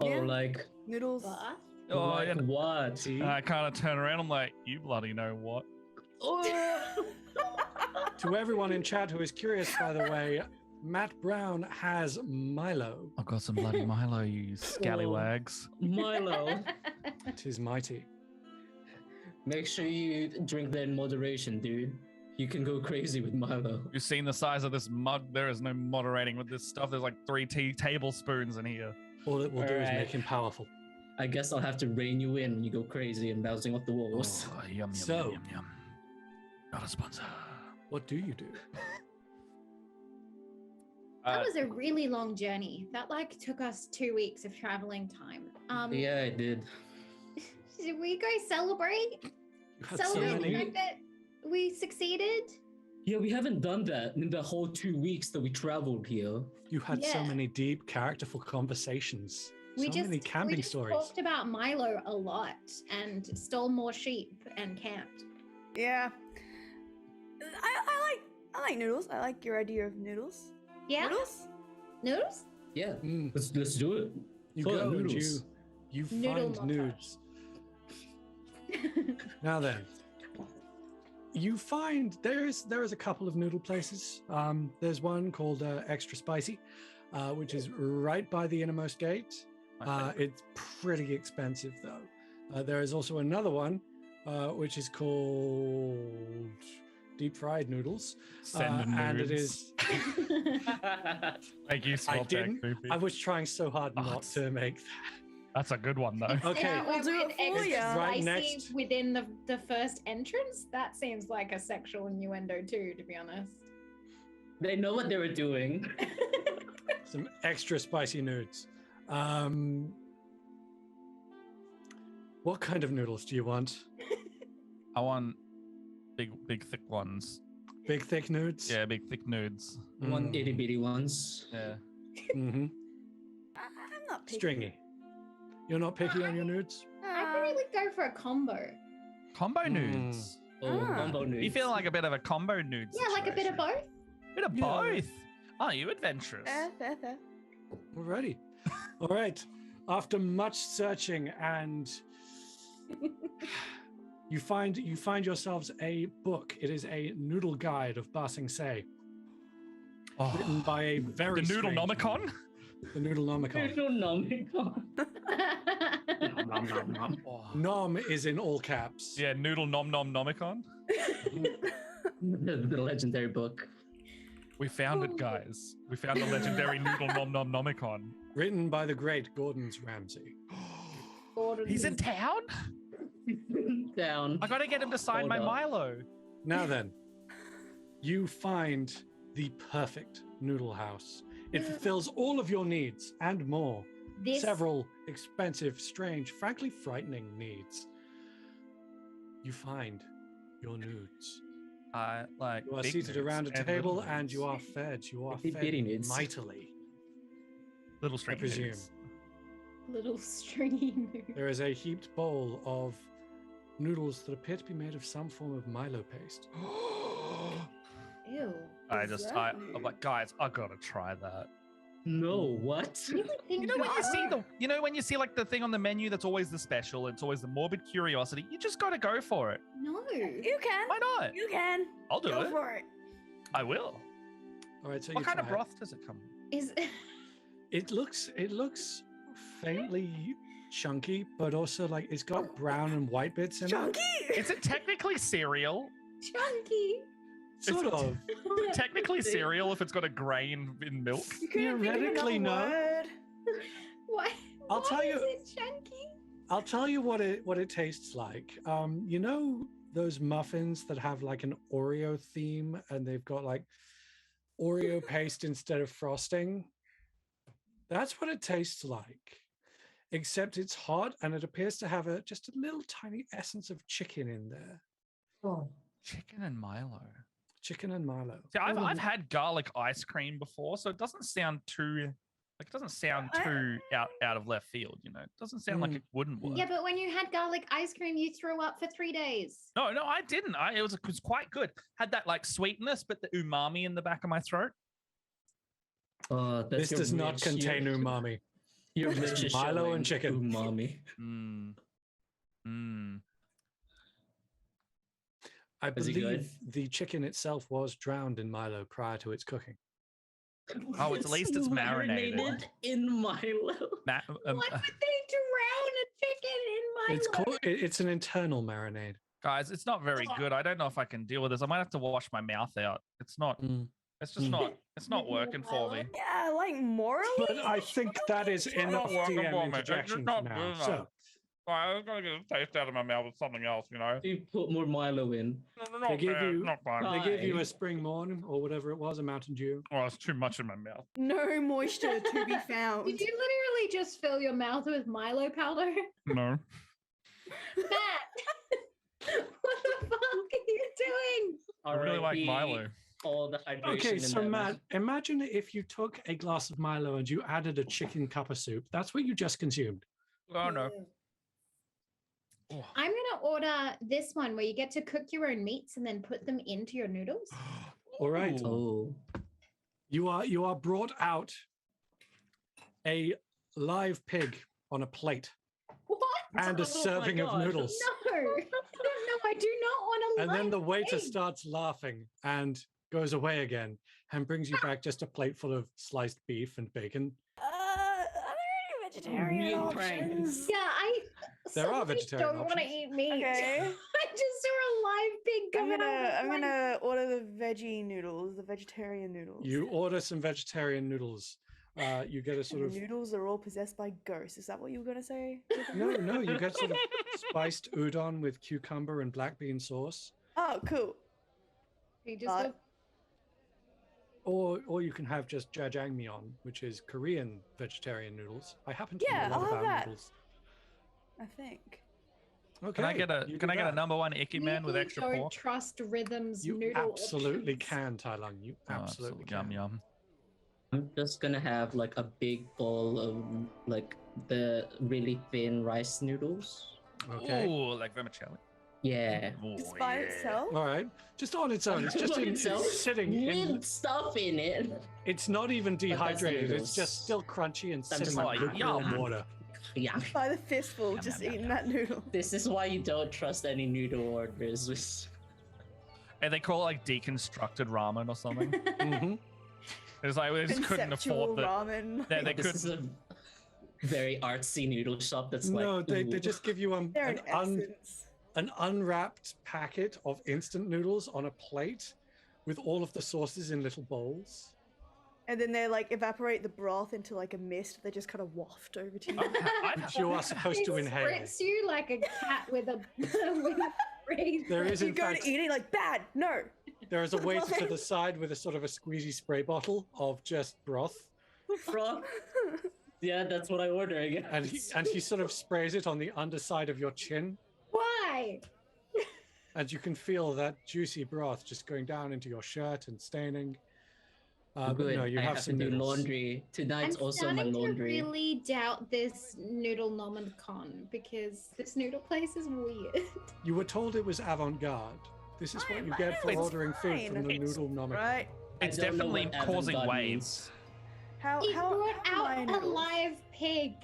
Oh, Yeah. like, Noodles. What? Oh, like yeah. what? Tea. And I kind of turn around. I'm like, you bloody know what? To everyone in chat who is curious, by the way, Matt Brown has Milo. I've got some bloody Milo, you scallywags. Milo. Tis mighty. Make sure you drink that in moderation, dude. You can go crazy with Milo. You've seen the size of this mug. There is no moderating with this stuff. There's like 3 tablespoons in here. All it will do is Alright. make him powerful. I guess I'll have to rein you in when you go crazy and bouncing off the walls. Oh, yum, So- yum. Not a sponsor. What do you do? That was a really long journey. That like took us 2 weeks of traveling time. Yeah, I did. Should we go celebrate? You had so Celebrate the many. fact that we succeeded? Yeah, we haven't done that in the whole 2 weeks that we traveled here. You had so Yeah. many deep, characterful conversations. So many camping we just stories. talked about Milo a lot and stole more sheep and camped. Yeah. I like noodles. I like your idea of noodles. Yeah? Noodles? Noodles? Yeah, Mm, let's do it. you Full of go and noodles. you Noodle find montage. nudes. Now then, you find there is a couple of noodle places. There's one called Extra Spicy, which is right by the innermost gate. It's pretty expensive though. There is also another one, which is called Deep Fried Noodles, Send and it nudes. is. Thank you, I Swap didn't. Creepy. I was trying so hard Oh, not it's- to make that. That's a good one though. Okay. Yeah, We'll do it for extra ya. Right spicy next. within the first entrance. That seems like a sexual innuendo too, to be honest. They know what they were doing. Some extra spicy nudes. What kind of noodles do you want? I want big thick ones. Big thick nudes? Yeah, big thick nudes. One itty bitty ones. Yeah. Mm-hmm. I'm not picky. Stringy. You're not picky on your nudes? I probably would go for a combo. Combo nudes. Oh, Ah. combo nudes. You feeling like a bit of a combo nude? Yeah, like a bit of situation? both. Bit of Yeah. both. Are you adventurous? Fair. Alrighty. All right. After much searching and you find yourselves a book. It is a noodle guide of Ba Sing Se, written by a very the Noodle strange Nomicon? man. The Noodlenomicon. Noodlenomicon. Nom, nom, nom. Nom is in all caps. Yeah, Noodle Nom Nom Nomicon. The legendary book. We found it, guys. We found the legendary Noodle Nom Nom Nomicon. Written by the great Gordon's Ramsay. He's in town? Down. I gotta get him to sign my Hold up. Milo. Now then, you find the perfect noodle house. It fulfills all of your needs and more. This Several expensive, strange, frankly frightening needs. You find your nudes. I like. You are big seated nudes around a and table little and nudes. you are fed. You are Itty fed bitty nudes. mightily. Little I string presume. nudes. little stringy nude. There is a heaped bowl of noodles that appear to be made of some form of Milo paste. Ew. I'm like, guys, I gotta try that. No, what? You would think You know when you see would. when you see like the thing on the menu that's always the special, it's always the morbid curiosity. You just gotta go for it. No. You can. Why not? You can. I'll do Go it. for it. I will. All right, so What you kind of try it. broth does it come? Is It looks faintly chunky, but also like it's got brown and white bits in Chunky. Is it technically cereal? chunky? it. Sort It's- of. Technically cereal if it's got a grain in milk. You couldn't think of Theoretically, another no. word. Why? I'll tell why you- Is it chunky? I'll tell you what it tastes like. You know those muffins that have like an Oreo theme and they've got like Oreo paste instead of frosting? That's what it tastes like. Except it's hot and it appears to have just a little tiny essence of chicken in there. Oh. Chicken and Milo. Chicken and Milo. See, I've had garlic ice cream before, so it doesn't sound too out of left field. You know, it doesn't sound like it wouldn't work. Yeah, but when you had garlic ice cream, you threw up for 3 days. No, I didn't. It was quite good. Had that like sweetness, but the umami in the back of my throat. That's This your does not rich- contain umami. Your Just rich Milo showing and chicken. Umami. I Is it good? believe the chicken itself was drowned in Milo prior to its cooking. Oh, at least it's marinated. in Milo. Ma- Why would they drown a chicken in Milo? It's called. It's an internal marinade. guys, it's not very good. I don't know if I can deal with this. I might have to wash my mouth out. It's not. It's just not. It's not working for me. Yeah, like morally. But I think that is enough working for DM me. interjection It's for not now. good So enough. I was gonna get a taste out of my mouth with something else, you know. You put more Milo in. No, They give man, you- not fine. they gave you Why? a spring morn or whatever it was, a Mountain Dew. Oh, it's too much in my mouth. No moisture to be found. Did you literally just fill your mouth with Milo powder? No. Matt! What the fuck are you doing? I really like Milo. All the hydration. Okay, in so that Matt, imagine if you took a glass of Milo and you added a chicken cup of soup. That's what you just consumed. Oh no. I'm gonna order this one where you get to cook your own meats and then put them into your noodles. All right. Ooh. Oh. You are brought out a live pig on a plate What? and a Oh my serving of God. noodles. No, I do not want to. And then the waiter starts laughing and goes away again and brings you back just a plate full of sliced beef and bacon. Are there any vegetarian Meat prank. options? Yeah, I. There are suddenly vegetarian don't want to options. eat meat. Okay. I just saw a live pig I'm coming out. I'm gonna order the veggie noodles, the vegetarian noodles. You order some vegetarian noodles. You get a sort And of the noodles are all possessed by ghosts. Is that what you were gonna say? no. You get sort of spiced udon with cucumber and black bean sauce, Oh, cool. You just But- or you can have just jjajangmyeon, which is Korean vegetarian noodles. I happen to Yeah, know a lot I'll have about that. noodles. I think. Okay. Can I get a you can do I get a that. number one icky man with really extra don't pork? trust Rhythm's You noodle absolutely options. can, Tai-Lung. You Oh, absolutely yum can. yum. I'm just gonna have like a big bowl of like the really thin rice noodles. Okay. Ooh, like vermicelli. Yeah. Just by itself. All right, just on its own. It's just By in, itself, it's sitting in. with stuff in it. It's not even that's the dehydrated. It's noodles. just still crunchy and I'm sitting just like like, lukewarm yum. water. Yeah. By the fistful, Yum, just yum, yum, eating yum. that noodle. This is why you don't trust any noodle orders. And they call it like deconstructed ramen or something. hmm It's like they just couldn't Conceptual afford that. ramen. They This is couldn't. a very artsy noodle shop that's No, like. they ooh. just give you They're an essence. an unwrapped packet of instant noodles on a plate with all of the sauces in little bowls. And then they like evaporate the broth into like a mist. They just kind of waft over to you. Which you are supposed to It inhale. spritz you like a cat with a with a breeze. There is, You in go fact, to eat it like bad. No. there is a waiter to Broth. the side with a sort of a squeezy spray bottle of just broth, Bro. Yeah, that's what I order again. and he sort of sprays it on the underside of your chin, Why? and you can feel that juicy broth just going down into your shirt and staining. But Good. no, you I have have to some do noodles. laundry. Tonight's I'm also my starting to laundry. really doubt this noodle nomicon because this noodle place is weird. You were told it was avant-garde. This is what you get for It's ordering food from the fine. noodle nomicon. Right. It's I don't know definitely what causing avant-garde waves. means. How He how brought how am I out a noodles? live pig.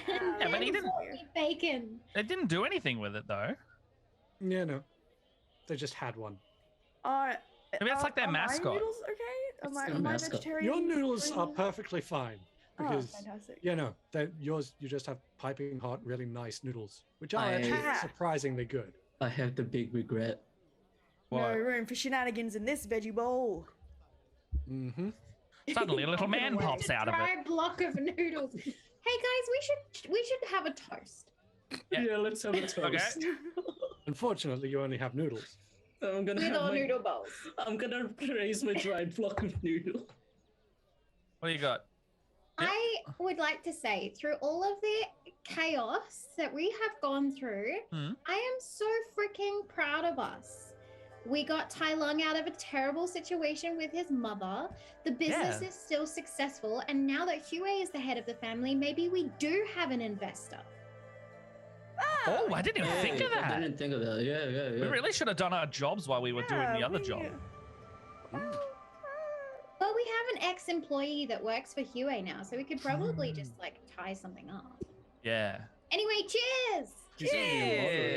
And Yeah, but he then didn't- brought me bacon. They didn't do anything with it though. Yeah, no. They just had one. Maybe that's like their are mascot. My noodles okay? It's Am their I mascot. vegetarian? Your noodles are friendly? perfectly fine because Oh, fantastic. you know that yours. You just have piping hot, really nice noodles, which are I- actually surprisingly good. I have the big regret. No What? room for shenanigans in this veggie bowl. Mm-hmm. Suddenly a little Give it man away. pops out of it. Dry block of noodles. Hey guys, we should have a toast. Yeah. Let's have a toast. Okay. Unfortunately, you only have noodles. I'm gonna With have our my, noodle bowls. I'm gonna raise my dried block of noodle. What do you got? Yep. I would like to say, through all of the chaos that we have gone through, Hmm. I am so freaking proud of us. We got Tai-Lung out of a terrible situation with his mother. The business Yeah. is still successful, and now that Huey is the head of the family, maybe we do have an investor. Oh, I didn't even think of I that. didn't think of that. Yeah. We really should have done our jobs while we were doing the other job. Well, we have an ex-employee that works for Huey now, so we could probably just like tie something up. Yeah. Anyway, cheers! He's only a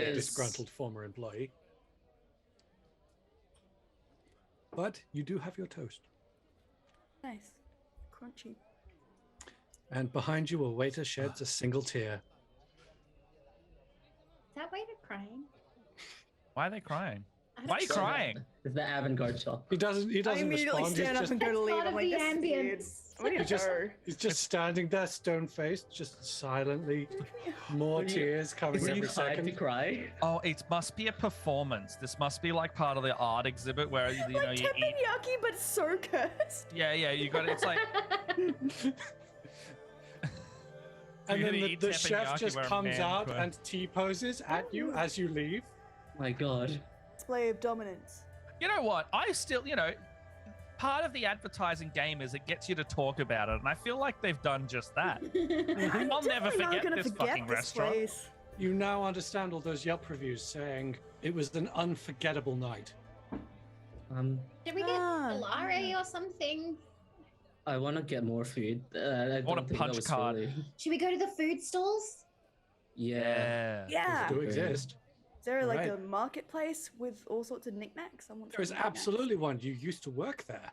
Cheers. disgruntled former employee. But you do have your toast. Nice. Crunchy. And behind you, a waiter sheds a single tear. Is that waiter crying? Why are they crying? I Why are you don't know. crying? It's the avant-garde shop. He doesn't I immediately respond. stand up He's and just, go to That's leave. part I'm of like, the this is weird. ambience. I need to He just- go. he's just standing there, stone-faced, just silently. More When you- tears coming When every you decide to second. cry, Oh, it must be a performance. This must be like part of the art exhibit where you know Like you eat. teppanyaki, but so cursed. Yeah, you got it. It's like And You're then gonna eat the chef teppanyaki just where a comes man out cries. and T-poses at you as you leave. my God. Display of dominance. you know what? I still, part of the advertising game is it gets you to talk about it, and I feel like they've done just that. I'm I'll never definitely not forget gonna this forget fucking this restaurant. place. You now understand all those Yelp reviews saying it was an unforgettable night. Did we get Ah, Solare or something? I want to get more food. I want a don't think punch that was card. fully- Should we go to the food stalls? Yeah. Yeah. Do Okay. exist. Is there like Right. a marketplace with all sorts of knickknacks? I want There is some knickknacks. absolutely one. You used to work there.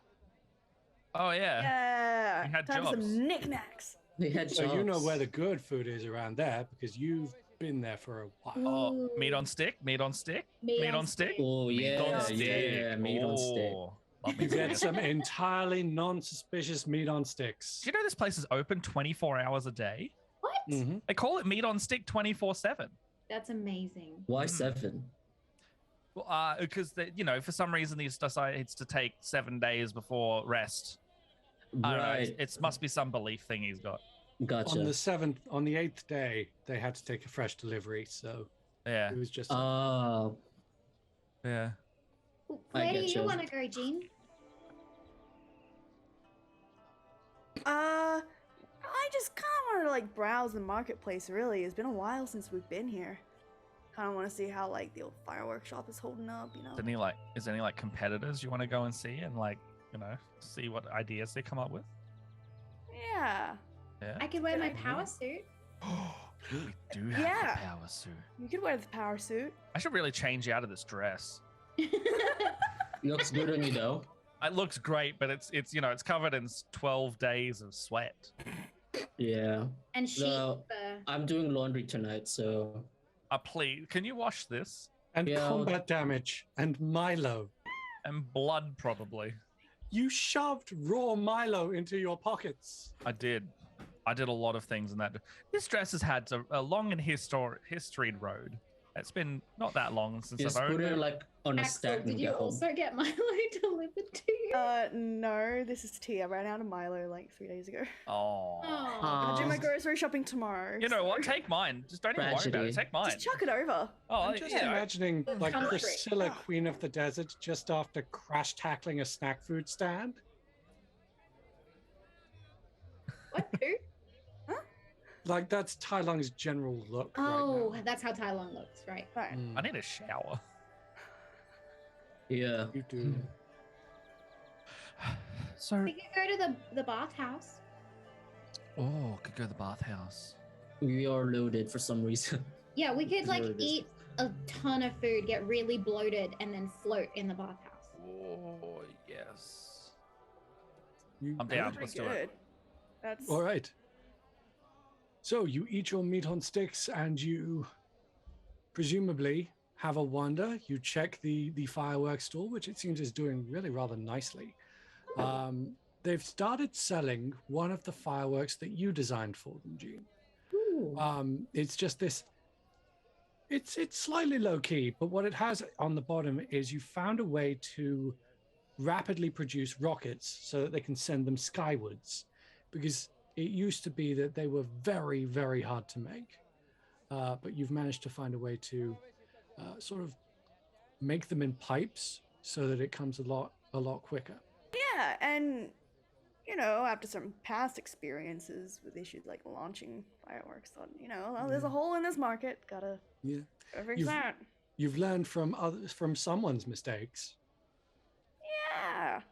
Oh yeah. Yeah. We had Time for jobs. some knickknacks. They had So you know jobs. where the good food is around there because you've been there for a while. Oh, meat on stick, meat on stick, meat on stick. Oh yeah, Meat on on stick. yeah, meat on stick. Oh, love me You some get meat. some entirely non-suspicious meat on sticks. Do you know this place is open 24 hours a day? What? Mhm. They call it meat on stick 24/7. That's amazing. Why Mm. 7? Well, because for some reason he's decided to take 7 days before rest. I don't know. Right. It must be some belief thing he's got. Gotcha. On the 8th day, they had to take a fresh delivery, so Yeah. it was just. Oh, Yeah. Where do getcha. you want to go, Jean? I just kind of want to like browse the marketplace. Really, it's been a while since we've been here. kind of want to see how like the old fireworks shop is holding up. You know. Is there any like competitors you want to go and see and like see what ideas they come up with? Yeah. Yeah. I could wear my Good power suit. We do have Yeah. the power suit. You could wear the power suit. I should really change out of this dress. Looks good on you though. It looks great, but it's covered in 12 days of sweat. Yeah. And sheep No. fur. I'm doing laundry tonight, so Please, can you wash this? And Yeah. combat damage and Milo. And blood, probably. You shoved raw Milo into your pockets. I did a lot of things in that. This dress has had a long and historied road. It's been not that long since just I've put owned it it. like on a Axel, stack and did you get home. also get Milo delivered to you? No, this is tea. I ran out of Milo like 3 days ago. Oh. I'll do my grocery shopping tomorrow. You know what? so- Take mine. Just don't even worry about Tragedy. it. Take mine. Just chuck it over. Oh, I'm just yeah. imagining like Country. Priscilla, Oh. Queen of the Desert, just after crash tackling a snack food stand. What? Who? Like that's Tai-Lung's general look Oh, right now. that's how Tai-Lung looks, right? Right. Mm, I need a shower. Yeah. you do. So, We could go to the bathhouse. could go to the bathhouse. We are loaded for some reason. Yeah, we could like Loaded. eat a ton of food, get really bloated, and then float in the bathhouse. Oh, yes. You I'm do. down. Pretty Let's do it. good. That's All right. So you eat your meat on sticks and you presumably have a wander. You check the fireworks store, which it seems is doing really rather nicely. They've started selling one of the fireworks that you designed for them, Gene. Ooh. It's just this. It's slightly low key, but what it has on the bottom is you found a way to rapidly produce rockets so that they can send them skywards, because it used to be that they were very, very hard to make. But you've managed to find a way to sort of make them in pipes so that it comes a lot quicker. yeah, and you know, after some past experiences with issues like launching fireworks, thought, you know, well, there's a hole in this market. Gotta Yeah. fix You've- that. You've learned from someone's mistakes. Yeah.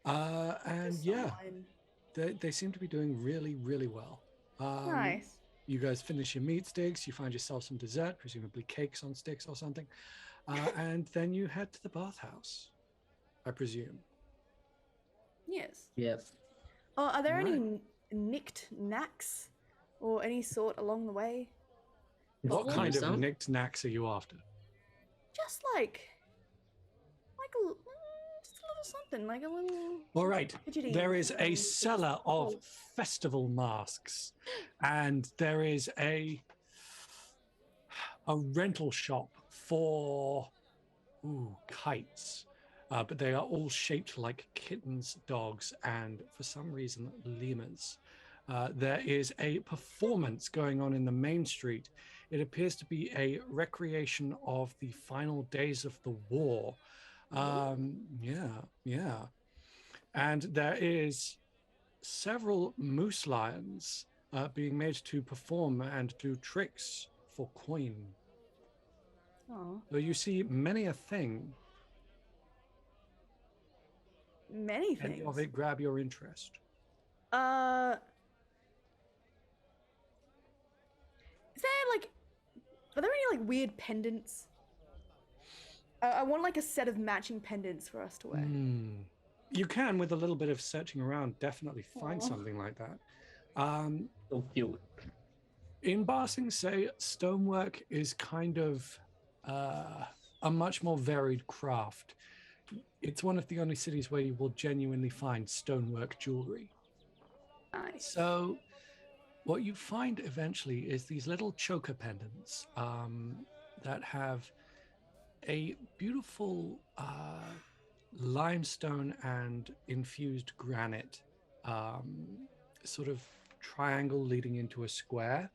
And Just yeah, someone. they seem to be doing really, really well. Nice. You guys finish your meat sticks, you find yourself some dessert, presumably cakes on sticks or something. And then you head to the bathhouse, I presume. Yes. Yep. Oh, are there any Right. nicked knacks or any sort along the way? What Well, kind of some- knickknacks are you after? Just like just a little something, like a little. All right. fidgety There is a thing. cellar of festival masks, and there is a rental shop for kites. But they are all shaped like kittens, dogs, and for some reason, lemurs. There is a performance going on in the main street. It appears to be a recreation of the final days of the war. Yeah. And there is several moose lions being made to perform and do tricks for coin. Oh, So you see many a thing. many Any things. of it grab your interest? Is there like, are there any like weird pendants? I want like a set of matching pendants for us to wear. You can, with a little bit of searching around, definitely find Aw. something like that. So cute. In Ba Sing Se, stonework is kind of a much more varied craft. It's one of the only cities where you will genuinely find stonework jewelry. Nice. So, what you find eventually is these little choker pendants that have a beautiful limestone and infused granite sort of triangle leading into a square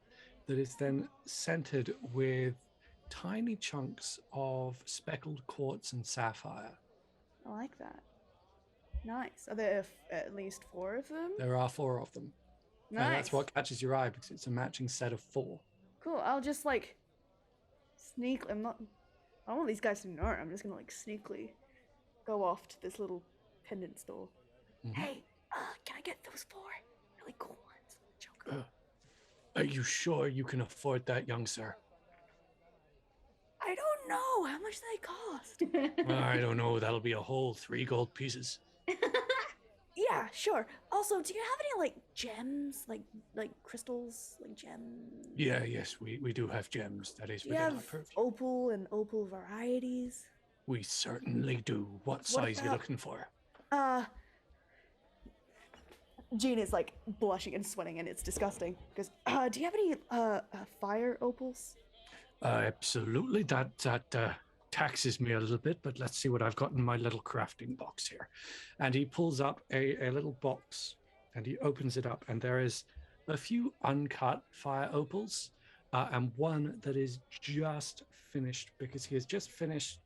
that is then centered with tiny chunks of speckled quartz and sapphire. I like that. Nice. Are there at least 4 of them? There are 4 of them. Nice. And that's what catches your eye because it's a matching set of 4. Cool. I'll just like sneak. I don't want these guys to know. I'm just gonna like sneakily go off to this little pendant store. Mhm. Hey, can I get those 4 really cool ones? Joker. Are you sure you can afford that, young sir? I don't know. How much do they cost? I don't know. That'll be a whole 3 gold pieces. Yeah, sure. Also, do you have any like gems, like crystals, like gems? Yeah, yes, we do have gems. That is Do you within our have purview. opal and opal varieties? We certainly do. What size you about- looking for? Jean is like blushing and sweating, and it's disgusting. Because, do you have any fire opals? Absolutely. That taxes me a little bit, but let's see what I've got in my little crafting box here. And he pulls up a little box and he opens it up, and there is a few uncut fire opals and one that is just finished because he has just finished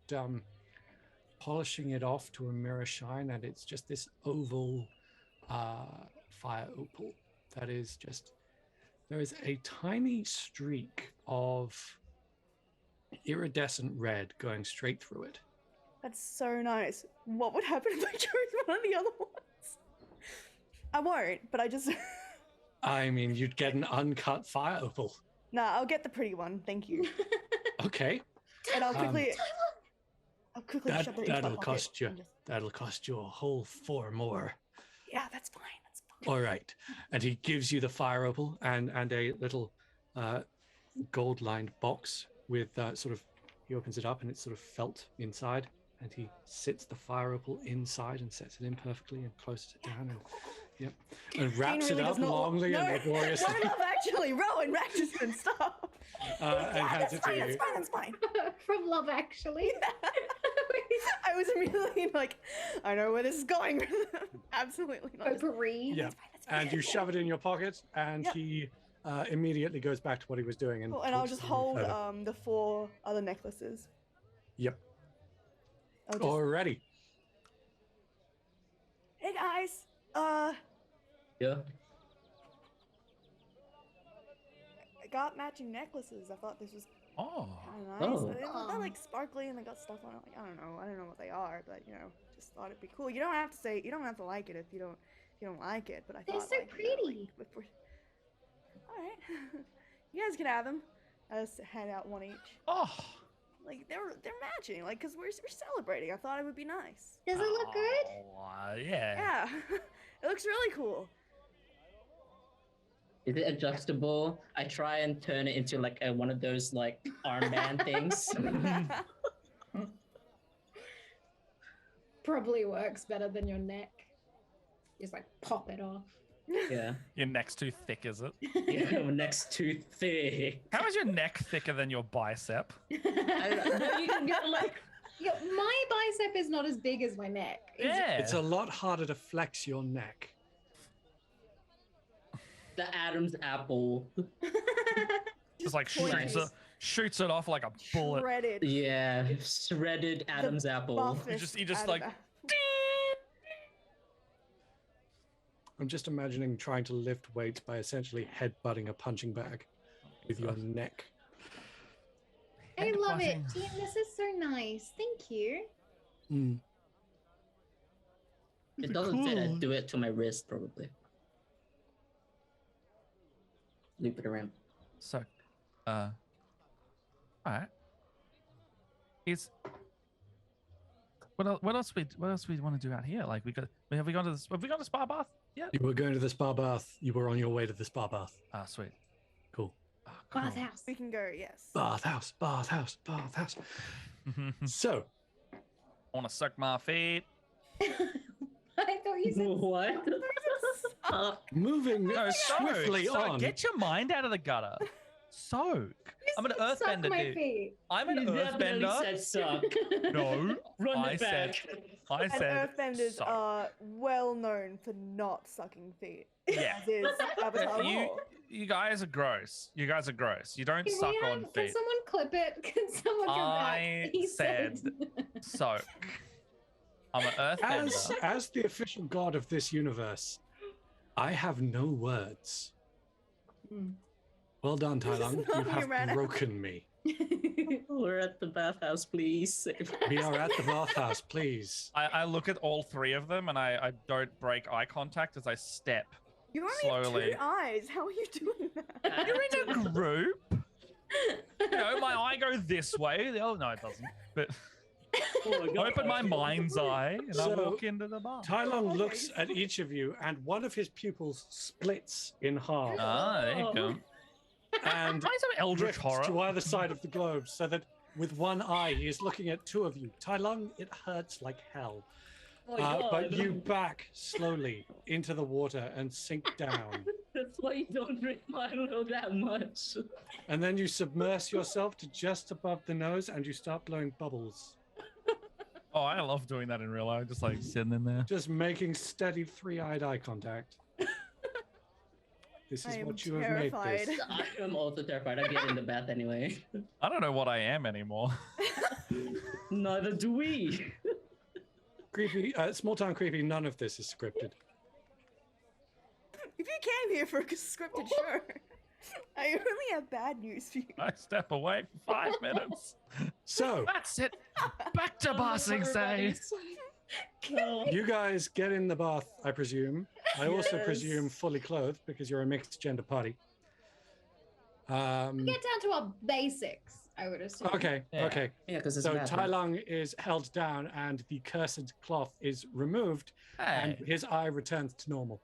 polishing it off to a mirror shine, and it's just this oval fire opal that is just, there is a tiny streak of iridescent red going straight through it. That's so nice. What would happen if I chose one of the other ones? I won't, but I just. I mean, you'd get an uncut fire opal. Nah, I'll get the pretty one. Thank you. Okay. And I'll quickly. I'll quickly shove it into my That'll pocket cost you. and just- That'll cost you a whole 4 more. Yeah, that's fine. That's fine. All right. And he gives you the fire opal and a little gold-lined box with sort of. He opens it up and it's sort of felt inside, and he sits the fire opal inside and sets it in perfectly and closes it down and. Yep. And wraps really it up does not- longly and no, laboriously. No, love, actually, Rowan, Ratchison, stop. And hands it to you. That's fine. From Love Actually. I was immediately like, I know where this is going. Absolutely not. Potpourri. Yeah. And you shove it in your pocket, and Yep. he immediately goes back to what he was doing. And, Cool, and I'll talks just to you hold further. the 4 other necklaces. Yep. I'll just, Alrighty. Hey guys, Yeah. I got matching necklaces. I thought this was Oh. kind of nice. Oh. They're like sparkly and they got stuff on it. Like, I don't know what they are, but just thought it'd be cool. You don't have to like it if you don't like it. But I They're thought so like, pretty. All right, you guys can have them. I just hand out one each. Oh. Like they're matching. Like because we're celebrating. I thought it would be nice. Does it look good? Oh, yeah. Yeah, it looks really cool. Is it adjustable? I try and turn it into like one of those like armband things. Probably works better than your neck. Just like pop it off. Yeah. Your neck's too thick, is it? Yeah. Next too thick. How is your neck thicker than your bicep? I don't know. You can get like. Yeah, my bicep is not as big as my neck. Yeah. It's a lot harder to flex your neck. The Adam's apple. Just like Pointy. shoots it off like a bullet. Shredded. Yeah, shredded Adam's apple. Buffest You just out of like- that. I'm just imagining trying to lift weights by essentially headbutting a punching bag with your neck. I love it. Headbutting. Jean, this is so nice. Thank you. Mm. It doesn't fit. I'd do it to my wrist probably. Loop it around. So, all right. Is what else we want to do out here? Like have we gone to spa bath? Yeah. You were going to the spa bath. You were on your way to the spa bath. Ah, sweet. Cool. Ah, cool. Bathhouse. We can go. Yes. Bathhouse, bathhouse, bathhouse. So, Want to suck my feet? I thought you said What? moving No, swiftly soak. on. Get your mind out of the gutter. Soak. I'm an suck earthbender, my dude. feet. I'm an You definitely earthbender. said suck. No, Run I it said. back. I And said. earthbenders soak. are well known for not sucking feet. Yeah. As is Avatar You, lore. you guys are gross. You guys are gross. You don't Can, suck we on have, can feet. someone clip it? Can someone come I back? He said soak. I'm an earthbender. As the official god of this universe, I have no words. Hmm. Well done, This is Tai-Lung. You not have your man. broken me. We're at the bathhouse, please. We are at the bathhouse, please. I look at all three of them and I don't break eye contact as I step. You only Slowly. have 2 eyes. How are you doing that? You're in a group. You know, my eye goes this way. Oh no, it doesn't. But Oh my I open my mind's eye and I So, walk into the bar. Tai-Lung Okay. looks at each of you, and one of his pupils splits in half Ah, there you go. and Try some Eldritch drifts horror. to either side of the globe, so that with one eye he is looking at 2 of you. Tai-Lung, it hurts like hell, Oh my God. but you back slowly into the water and sink down, That's why you don't drink Milo that much. and then you submerge yourself to just above the nose, and you start blowing bubbles, Oh, I love doing that in real life. Just like sitting in there. just making steady 3-eyed eye contact. This is I am what you have made terrified. this. I am also terrified. I get in the bath anyway. I don't know what I am anymore. Neither do we. Creepy, small town creepy. None of this is scripted. If you came here for a scripted show, I only have bad news for you. I step away for 5 minutes. So That's it. Back to Bossing Say. No. you guys get in the bath, I presume. I also Yes. presume fully clothed because you're a mixed gender party. Get down to our basics, I would assume. Okay, Yeah. okay. Yeah, because it's So bath, right? Tai-Lung is held down and the cursed cloth is removed and Hey. his eye returns to normal.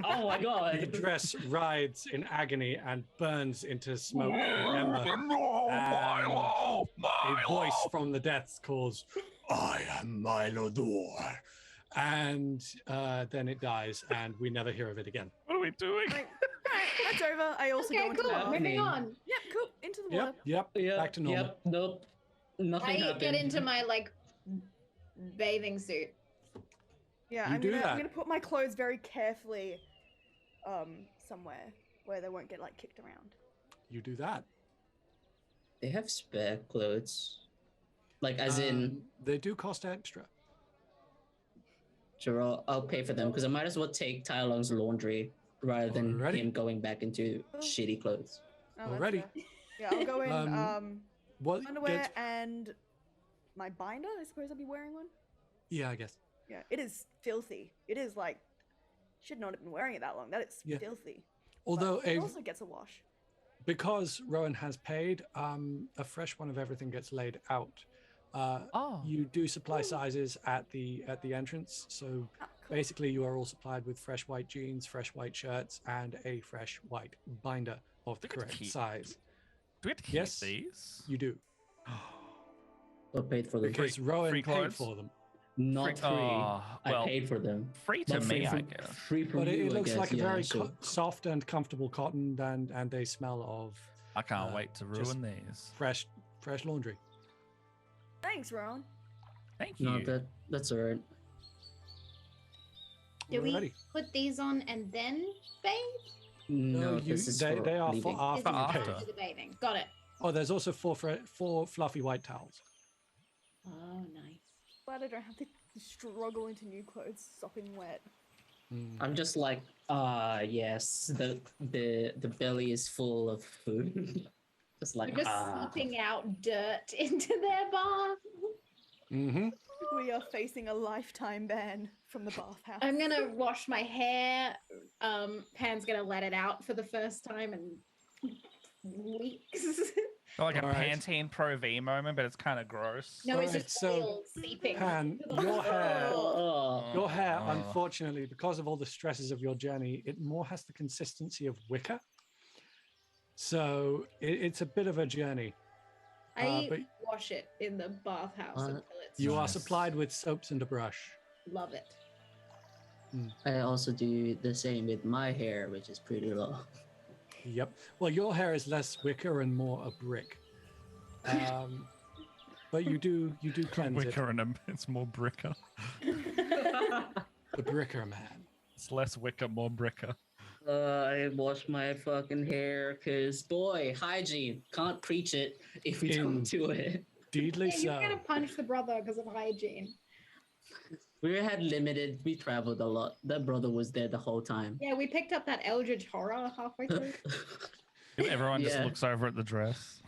Oh my The God. dress writhes in agony and burns into smoke and ember. A voice from the depths calls, "I am Milo Boar." And then it dies, and we never hear of it again. What are we doing? Like, alright, that's over. I also go Okay, into cool. the bath. Moving on. Yep, cool. Into the water. Yep, Yep, back to normal. Yep, nope. Nothing I happened. get into my like bathing suit. Yeah, You I'm do gonna, that. I'm gonna put my clothes very carefully, somewhere where they won't get like kicked around. You do that. They have spare clothes. Like, as in, They do cost extra. sure, I'll pay for them because I might as well take Tai-Lung's laundry rather than Alrighty. him going back into Oh. shitty clothes. Oh, that's Already. fair. Yeah, I'll go in What underwear gets... and my binder. I suppose I'll be wearing one. Yeah, I guess. Yeah, it is filthy. It is like should not have been wearing it that long. That is Yeah. filthy. Although But it also gets a wash. because Rowan has paid, a fresh one of everything gets laid out. Oh. You do supply sizes at the entrance, so Ah, cool. basically you are all supplied with fresh white jeans, fresh white shirts, and a fresh white binder of the Do we have to correct keep- size. Do we have to keep Yes. these? You do I paid for them. because Rowan free paid clothes? for them. Not free. Oh, well, I paid for them. free to But free me, for, I guess. Free for But you, it I looks guess, like a yeah, very so- soft and comfortable cotton, and they smell of I can't wait to just ruin these. fresh laundry. Thanks, Ron. Thank you. No, that's alright. Do we Alrighty. put these on and then bathe? No, you, this is they, for they are leaving. for after This is you after. pay. after the bathing. Got it. Oh, there's also four fluffy white towels. Oh, nice. Glad I don't have to struggle into new clothes, sopping wet. Mm. I'm just like, yes, the belly is full of food. Just like, We're just seeping out dirt into their bath. Mm-hmm. We are facing a lifetime ban from the bathhouse. I'm gonna wash my hair. Pan's gonna let it out for the first time in weeks. Like a Alright. Pantene Pro V moment, but it's kind of gross. No, it's Alright, just so, oil seeping. Pan, into the your hair, Oh, your hair, Oh. unfortunately, because of all the stresses of your journey, it more has the consistency of wicker. So it's a bit of a journey. I but- wash it in the bathhouse until it's You are Nice. supplied with soaps and a brush. love it. I also do the same with my hair, which is pretty low. Yep. Well, your hair is less wicker and more a brick. But you do cleanse Wicker and it's more bricker. it. The bricker man. It's less wicker, more bricker. I wash my fucking hair because, boy, hygiene. Can't preach it if we don't do it. Indeedly Yeah, you're so. gonna punch the brother because of hygiene. We had limited, we traveled a lot. That brother was there the whole time. Yeah, we picked up that Eldritch horror halfway through. Everyone just Yeah. looks over at the dress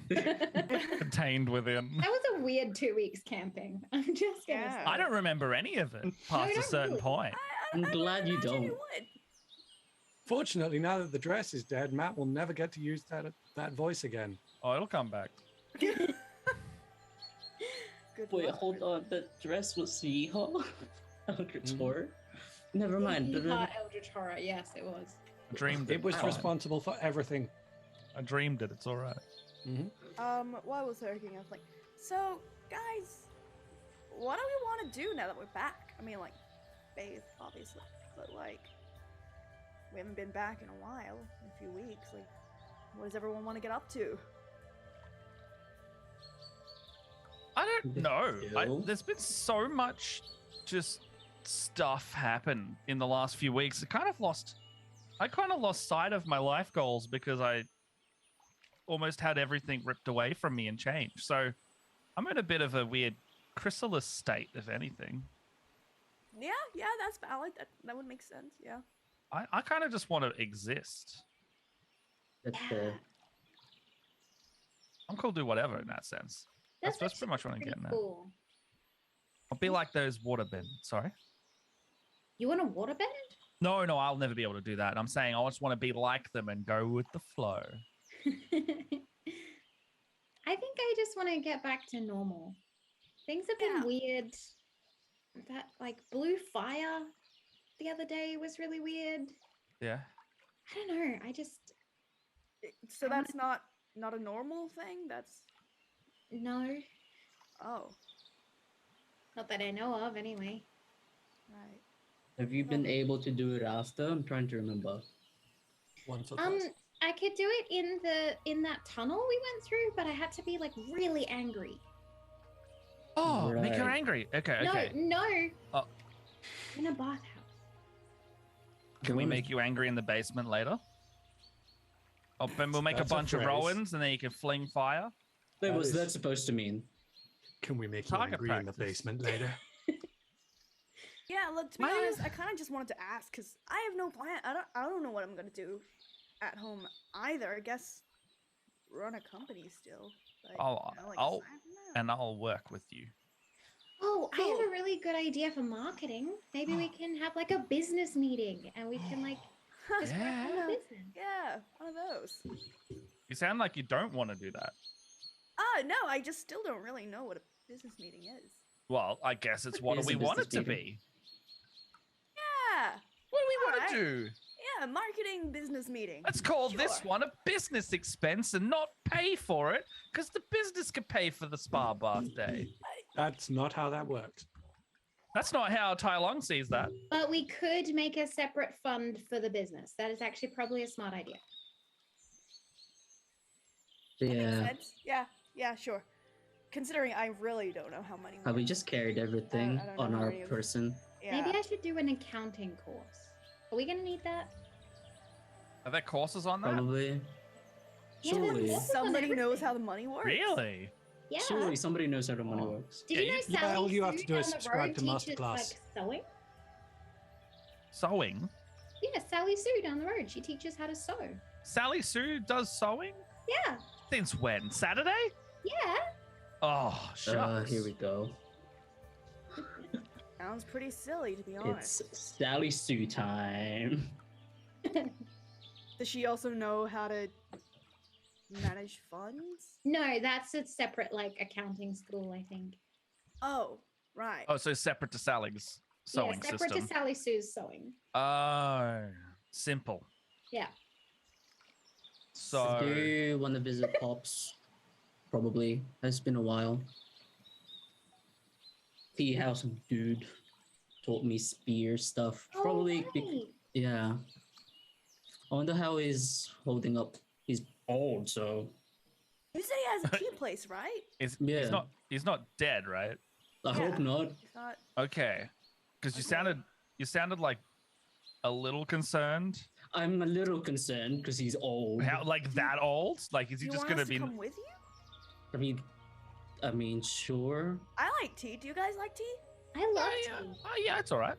contained within. That was a weird 2 weeks camping. I'm just gonna Yeah. say. I don't remember any of it past a don't certain really. point. I'm I glad would you imagine don't. would. Fortunately, now that the dress is dead, Matt will never get to use that voice again. Oh, it'll come back. Good Wait, luck. hold on. The dress was Yeehaw? Eldritch Mhm. Horror? Never mind. Yeehaw, Eldritch Horror. Yes, it was. I dreamed it. It was It's fine. responsible for everything. I dreamed it. It's all right. While I was lurking, I was like, so, guys, what do we want to do now that we're back? I mean, like, bathe, obviously, but, like, we haven't been back in a while, in a few weeks. Like, what does everyone want to get up to? I don't know. No. There's been so much just stuff happen in the last few weeks. I kind of lost sight of my life goals because I almost had everything ripped away from me and changed. So I'm in a bit of a weird chrysalis state, if anything. Yeah, that's valid. That would make sense, yeah. I kind of just want to exist. That's the. I'm cool to do whatever in that sense. That's pretty much what I'm pretty getting at. cool. I'll be like those waterbend. Sorry. You want a waterbend? No, I'll never be able to do that. I'm saying I just want to be like them and go with the flow. I think I just want to get back to normal. Things have been weird. That like blue fire the other day was really weird. Yeah. I don't know. I just So that's not a normal thing? That's... no, Oh, not that I know of. Anyway, right. Have you been able to do it after? I'm trying to remember. Once or twice. I could do it in that tunnel we went through, but I had to be like really angry. Oh, make her Right. angry. Okay, okay. No. Oh. In a bathhouse. Can we make you angry in the basement later? Oh, then we'll make a That's a bunch of phrase. Rowans and then you can fling fire. Wait, That was is- that supposed to mean? Can we make you Target angry in the practice. basement later? Yeah, look, to be Why do you- honest, I kind of just wanted to ask because I have no plan. I don't know what I'm gonna do at home either. I guess run a company still. Like, Oh, you know, like, I'll- aside from that. And I'll work with you. Oh, I have Cool. a really good idea for marketing. Maybe we can have like a business meeting and we can like just work on Yeah. the business. Yeah, one of those. You sound like you don't want to do that. No, I just still don't really know what a business meeting is. Well, I guess it's what It is we a want it business to meeting. be. Yeah, What do we want Alright. to do? yeah, marketing business meeting. Let's call this Sure. one a business expense and not pay for it because the business could pay for the spa bath day. That's not how that works. That's not how Tai-Lung sees that. But we could make a separate fund for the business. That is actually probably a smart idea. Makes Yeah. sense. Yeah, sure. Considering I really don't know how money Have we works. just carried everything I don't know on how our many of- person? Yeah. Maybe I should do an accounting course. Are we gonna need that? Are there courses on that? Probably. Yeah, Surely. that's- Somebody knows how the money works. Really? Yeah. Surely somebody knows how the money Oh. works. Did Yeah, you know you- Yeah, Sally all you have Sue to do is down the subscribe road to teaches, Masterclass. like sewing? Sewing? Yeah, Sally Sue down the road. She teaches how to sew. Sally Sue does sewing? Yeah, Since when? Saturday? yeah. Oh, shucks. Here we go. Sounds pretty silly, to be honest. It's Sally Sue time. Does she also know how to manage funds? No, that's a separate like accounting school, I think. Oh, right. Oh, so separate to Sally's sewing yeah, separate system. to Sally Sue's sewing. Oh, simple. Yeah. So, Do you want to visit Pops? Probably. It's been a while. Tea house dude taught me spear stuff. Oh, Probably. right. Yeah. I wonder how he's holding up. He's old, so You say he has a tea place, right? he's not dead, right? I hope Yeah. not. He's not. Okay. Because Okay. you sounded like a little concerned. I'm a little concerned because he's old. How like that old? Like is he You just want gonna us to be come with you? I mean, sure. I like tea. Do you guys like tea? I love Oh, yeah. tea. Oh yeah, it's all right.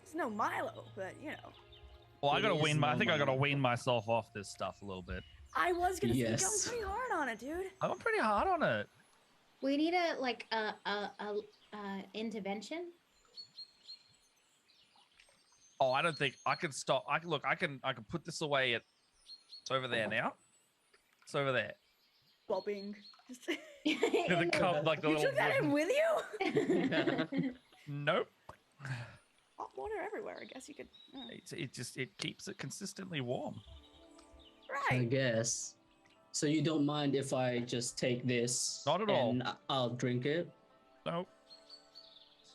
It's no Milo, but you know. Well, I It gotta is wean. I think I gotta normal. wean myself off this stuff a little bit. I was gonna say you're going Yes. pretty hard on it, dude. I'm pretty hard on it. We need a intervention. Oh, I don't think I can stop. I can look. I can put this away. It's over there now. It's over there. Bobbing. Just... The cup, like the You little. took that in with you? Nope. Hot water everywhere. I guess you could. It keeps it consistently warm. I Right. guess. So you don't mind if I just take this? Not at all. And I'll drink it. Nope.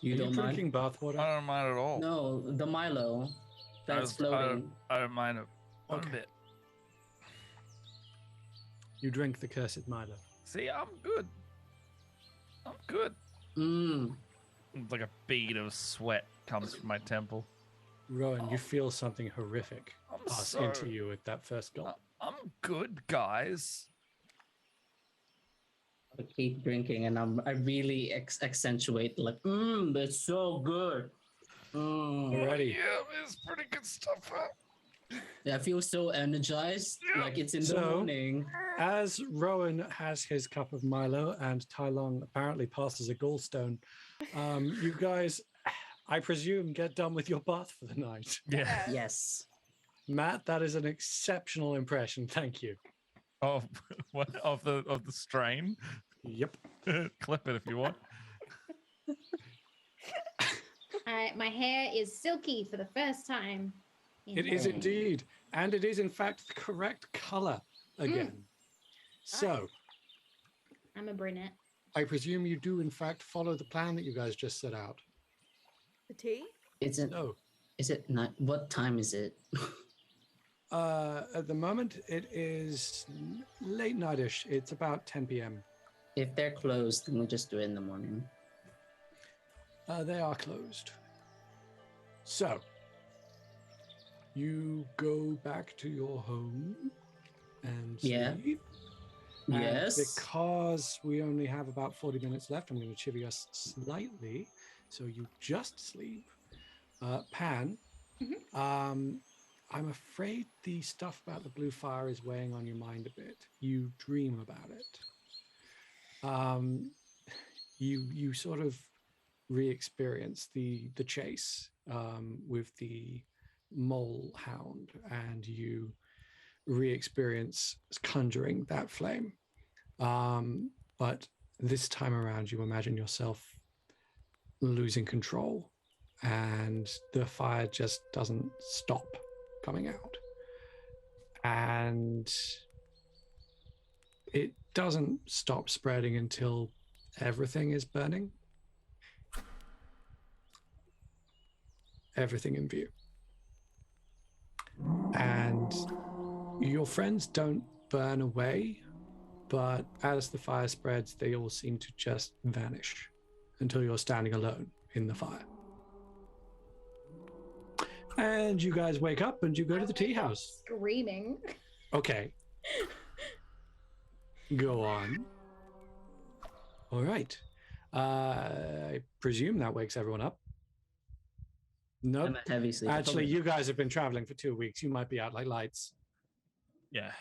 You Are don't you mind? drinking bathwater? I don't mind at all. No, the Milo. That's floating. I don't mind it one Okay. bit. You drink the cursed Milo. See, I'm good. I'm good. Mmm. Like a bead of sweat comes from my temple. Rowan, you feel something horrific I'm pass so- into you at that first gulp. I'm good, guys. I keep drinking, and I really accentuate like, that's so good. Alrighty. Yeah, it's pretty good stuff. Huh? I feel so energized, like it's in the So- morning. As Rowan has his cup of Milo and Tai-Lung apparently passes a gallstone, you guys, I presume, get done with your bath for the night. Yeah. Yes. Matt, that is an exceptional impression. Thank you. Of what? Of the strain. Yep. Clip it if you want. My hair is silky for the first time. It is indeed. And it is, in fact, the correct color again. So, I'm a brunette. I presume you do, in fact, follow the plan that you guys just set out. The tea? Is it? So, Is it night? What time is it? at the moment, it is late nightish. It's about 10 p.m. If they're closed, then we'll just do it in the morning. They are closed. So, you go back to your home and Yeah. sleep. And Yes. because we only have about 40 minutes left, I'm going to chivvy us slightly. So you just sleep. Pan, I'm afraid the stuff about the blue fire is weighing on your mind a bit. You dream about it. You sort of re-experience the chase with the mole hound, and you re-experience conjuring that flame. But this time around, you imagine yourself losing control, and the fire just doesn't stop coming out. And it doesn't stop spreading until everything is burning. Everything in view. And your friends don't burn away, but as the fire spreads, they all seem to just vanish until you're standing alone in the fire. And you guys wake up and you go to the tea house. Screaming. Okay. Go on. All right. I presume that wakes everyone up. Nope. I'm a heavy sleeper. Actually, you guys have been traveling for 2 weeks. You might be out like lights. Yeah.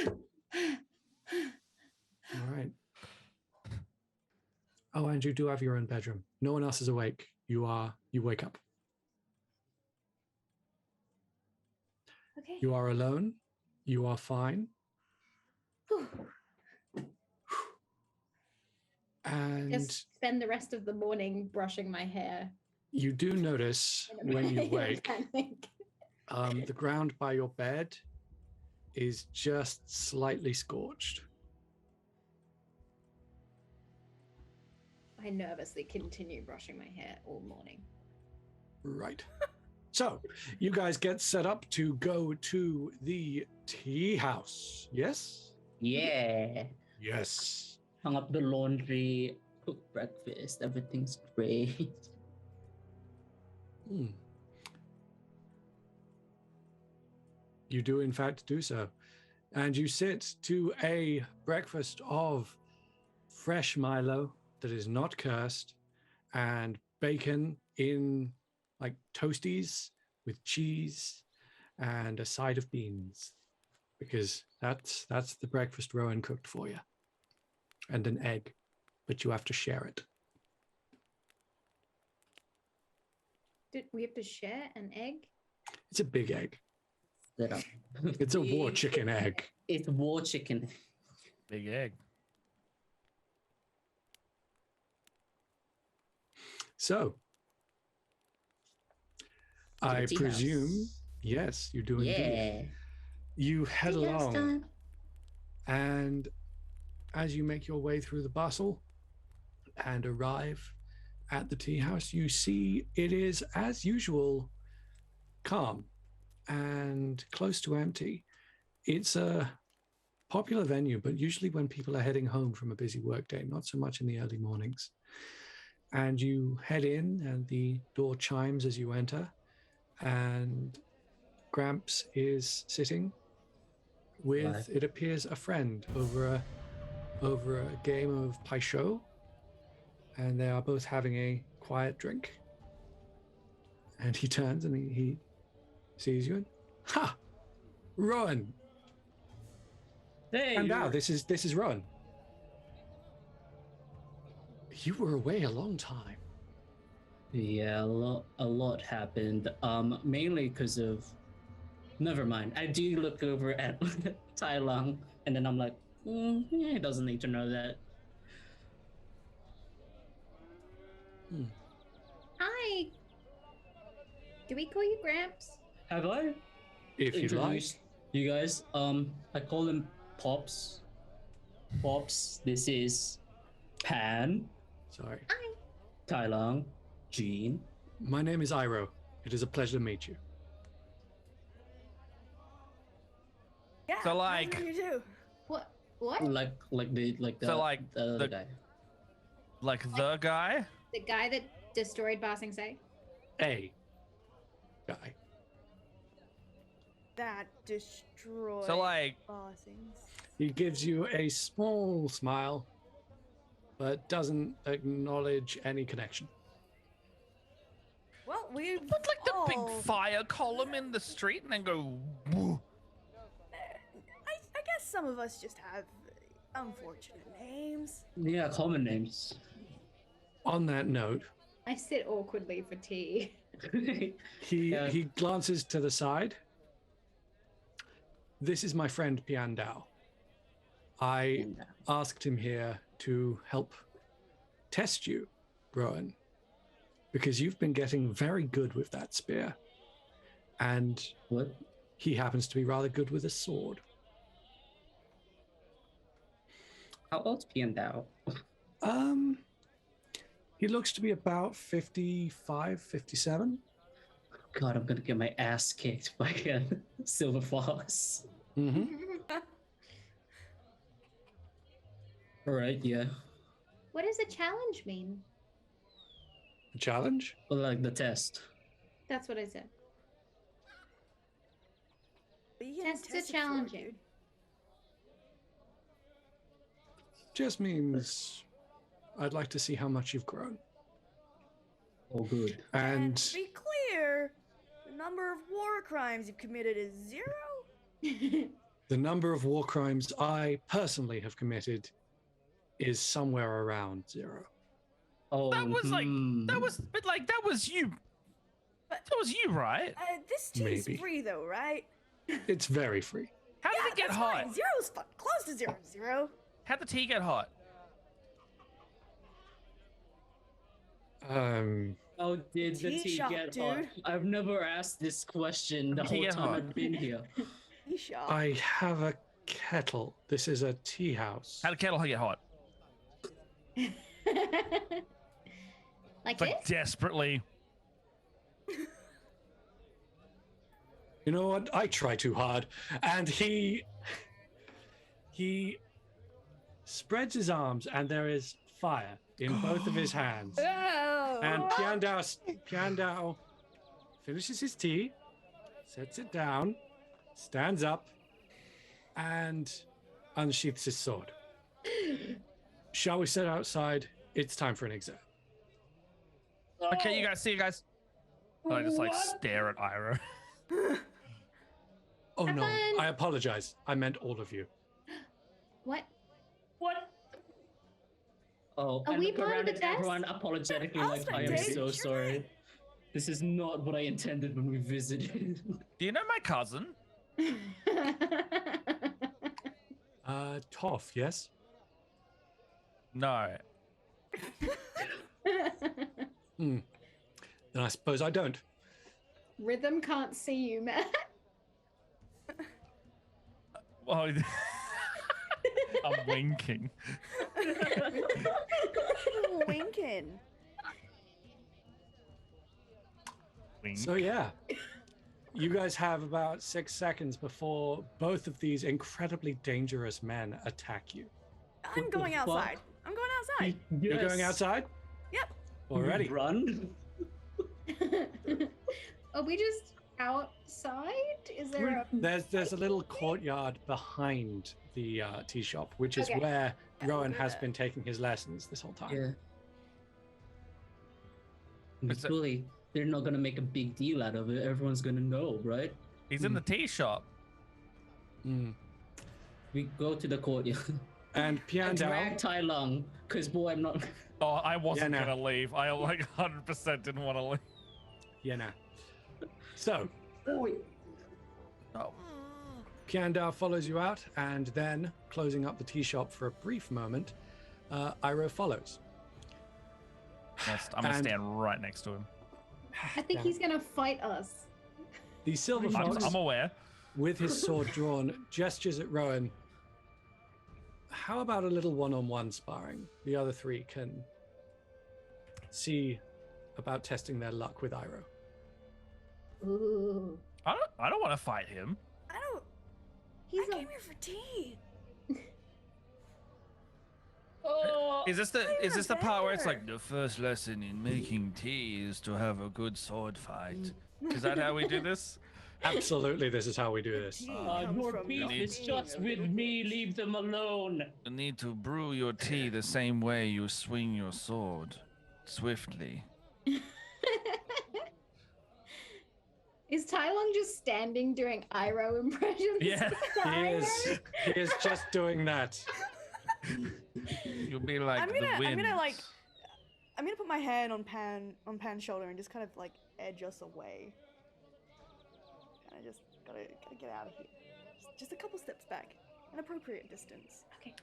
All right. Oh, and you do have your own bedroom. No one else is awake. You wake up. Okay. You are alone. You are fine. Whew. And Just spend the rest of the morning brushing my hair. you do notice when you wake, Panic. the ground by your bed is just slightly scorched. I nervously continue brushing my hair all morning. Right. So you guys get set up to go to the tea house. Yes? Yeah. Yes. Hung up the laundry, cook breakfast, everything's great. Hmm. You do, in fact, do so. And you sit to a breakfast of fresh Milo that is not cursed, and bacon in like toasties with cheese and a side of beans, because that's the breakfast Rowan cooked for you, and an egg, but you have to share it. Did we have to share an egg? It's a big egg. Set up. It's a war chicken egg. It's war chicken. Big egg. So, To the I tea presume, house. yes, you do indeed. Yeah. You head Tea house along, time. and as you make your way through the bustle and arrive at the tea house, you see it is, as usual, calm and close to empty. It's a popular venue, but usually when people are heading home from a busy workday, not so much in the early mornings. And you head in, and the door chimes as you enter, and Gramps is sitting with, Right. it appears, a friend over a game of Paisho, and they are both having a quiet drink. And he turns and he sees you and, ha! Rowan! Hey, And now you're- this is Rowan. You were away a long time. Yeah, a lot happened. Mainly because of. Never mind. I do look over at Tai-Lung, and then I'm like, he doesn't need to know that. Hi. Do we call you Gramps? Have I If you like. introduced you guys? I call him Pops. Pops. This is Pan, Sorry. Hi. Tai-Lung, Jean. My name is Iro. It is a pleasure to meet you. Yeah. So, nice like- to meet you too. What? What? Like the So, like, the other the- guy. Like the guy? The guy that destroyed Basing Say? A guy. That destroyed So, like, Bossings. He gives you a small smile, but doesn't acknowledge any connection. Well, we put like the all... big fire column in the street and then go. "Woo." I guess some of us just have unfortunate names. Yeah, common names. On that note, I sit awkwardly for tea. Yeah. he glances to the side. This is my friend Piandao. I asked him here to help test you, Rowan, because you've been getting very good with that spear. And What? he happens to be rather good with a sword. How old's Piandao? He looks to be about 55, 57. God, I'm gonna get my ass kicked by a silver fox. Mm-hmm. All right, yeah. What does a challenge mean? A challenge? Well, like the test. That's what I said. But you can Tests test are it for it, challenging. dude. Just means I'd like to see how much you've grown. Oh, good. And to be clear, the number of war crimes you've committed is 0. the number of war crimes I personally have committed is somewhere around 0. Oh, That was like. hmm. That was. But like, that was you. But- That was you, right? This tea's Maybe. free though, right? It's very free. How did Yeah, it get that's hot? fine. 0's fun. Close to 0. 0. How'd the tea get hot? How did the Tea tea shop, get hot? dude. I've never asked this question the Tea whole get time hot. I've been here. Tea shop. I have a kettle. This is a tea house. How'd the kettle get hot? Like Like this? desperately. You know what? I try too hard. And he spreads his arms, and there is fire in both of his hands. Oh. And Piandao finishes his tea, sets it down, stands up, and unsheaths his sword. Shall we sit outside? It's time for an exam. Okay, you guys. See you guys. And I just like stare at Ira. Oh Have no, fun. I apologize. I meant all of you. What? What? Oh, Are I we look part of around the at test? everyone apologetically I'll like, I am spectate, so sure. sorry. This is not what I intended when we visited. Do you know my cousin? Toff, yes? No. Hmm. Then I suppose I don't. Rhythm can't see you, Matt. Oh, I'm winking. Winking. Wink. So yeah, you guys have about 6 seconds before both of these incredibly dangerous men attack you. I'm What the going fuck? outside. I'm going outside. You're going outside? Yep. Already. Run. Are we just outside? Is there a There's a little courtyard behind the tea shop, which is Okay. where Rowan has Yeah. been taking his lessons this whole time. Yeah. Is it- Surely they're not gonna make a big deal out of it. Everyone's gonna know, right? He's in the tea shop. Mm. We go to the courtyard. And I Piandao, drag Tai-Lung, cause boy, I'm not. Oh, I wasn't Yeah, no. gonna leave. I like 100% didn't want to leave. yeah, nah. So Oh, Oh. Piandao follows you out, and then closing up the tea shop for a brief moment, Iroh follows. I'm gonna And- stand right next to him. I think he's gonna fight us. The silver I'm, fox, I'm aware. with his sword drawn, gestures at Rowan. How about a little one-on-one sparring? The other three can see about testing their luck with Iroh. Ooh. I don't want to fight him. I don't. He's I a came here for tea. oh. Is this the part where it's there. like the first lesson in making tea is to have a good sword fight? Is that how we do this? Absolutely, this is how we do this. Tea Uh, comes Your from beef nothing. is just with me. Leave them alone. You need to brew your tea the same way you swing your sword, swiftly. Is Tai-Lung just standing doing Iroh impressions? Yeah, He is just doing that. You'll be like I'm the gonna wind. put my hand on Pan's shoulder and just kind of like edge us away. And I just gotta get out of here. Just a couple steps back, an appropriate distance. Okay.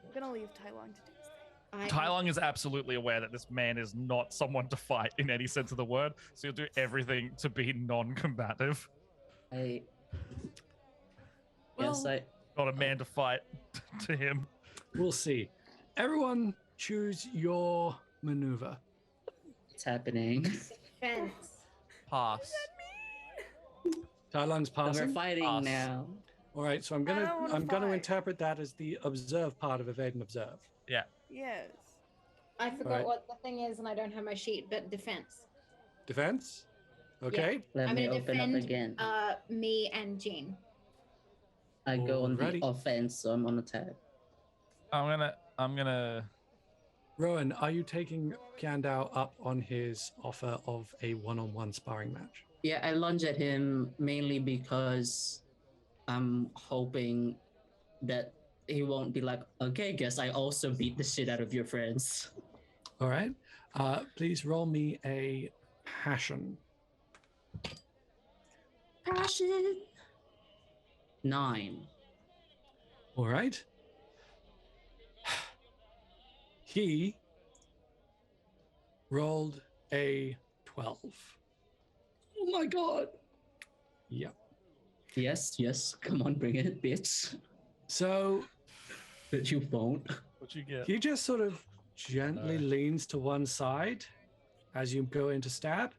I'm gonna leave Tai-Lung to do his thing. Tai-Lung is absolutely aware that this man is not someone to fight in any sense of the word, so he'll do everything to be non-combative. I guess I. Not a man to fight to him. We'll see. Everyone choose your maneuver. What's happening? Fence. Pass. Tai-Lung's We're passing. fighting Us. now. All right, so I'm I don't wanna gonna fight. interpret that as the observe part of evade and observe. Yes. I forgot Alright. what the thing is, and I don't have my sheet. But defense. Defense. Okay. Let I'm me gonna open defend. up again. Me and Jean. I go on the Alrighty. offense, so I'm on attack. I'm gonna. Rowan, are you taking Piandao up on his offer of a one-on-one sparring match? Yeah, I lunge at him mainly because I'm hoping that he won't be like, okay, guess I also beat the shit out of your friends. All right. Please roll me a passion. Passion. 9. All right. He rolled a 12. Oh my god. Yep. Yes, come on, bring it, bitch. So But you won't. What you get? he just sort of gently leans to one side as you go into stab,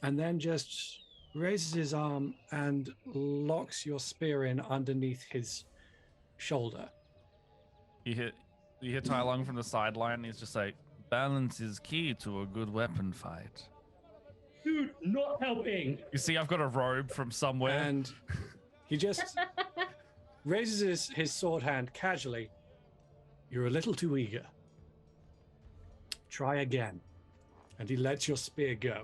and then just raises his arm and locks your spear in underneath his shoulder. You hear Tai-Lung from the sideline. And he's just like, balance is key to a good weapon fight. Dude, not helping. You see, I've got a robe from somewhere. And he just raises his sword hand casually. You're a little too eager. Try again. And he lets your spear go.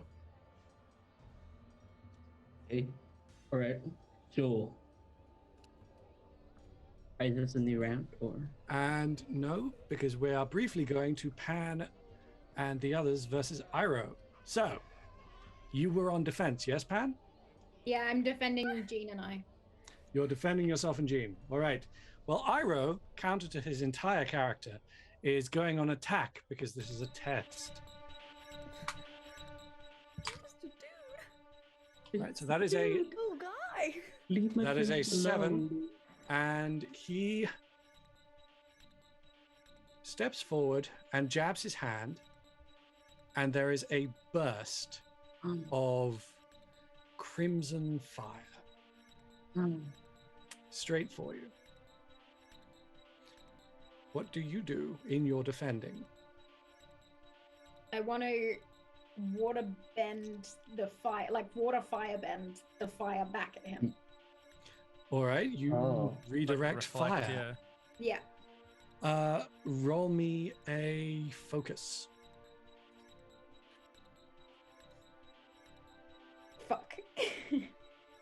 Okay. All right. So, is this a new round or? And no, because we are briefly going to Pan and the others versus Iroh. So, you were on defense, yes, Pan? Yeah, I'm defending Jean and I. You're defending yourself and Jean. All right. Well, Iroh, counter to his entire character, is going on attack because this is a test. Just a dude. Right, so that is a Cool guy. Leave my that is a friends 7, alone. and he steps forward and jabs his hand, and there is a burst of crimson fire straight for you. What do you do in your defending? I want to water bend the fire, like water fire bend the fire back at him. All right, you Oh. redirect Reflect, fire. Yeah. Roll me a focus. Fuck.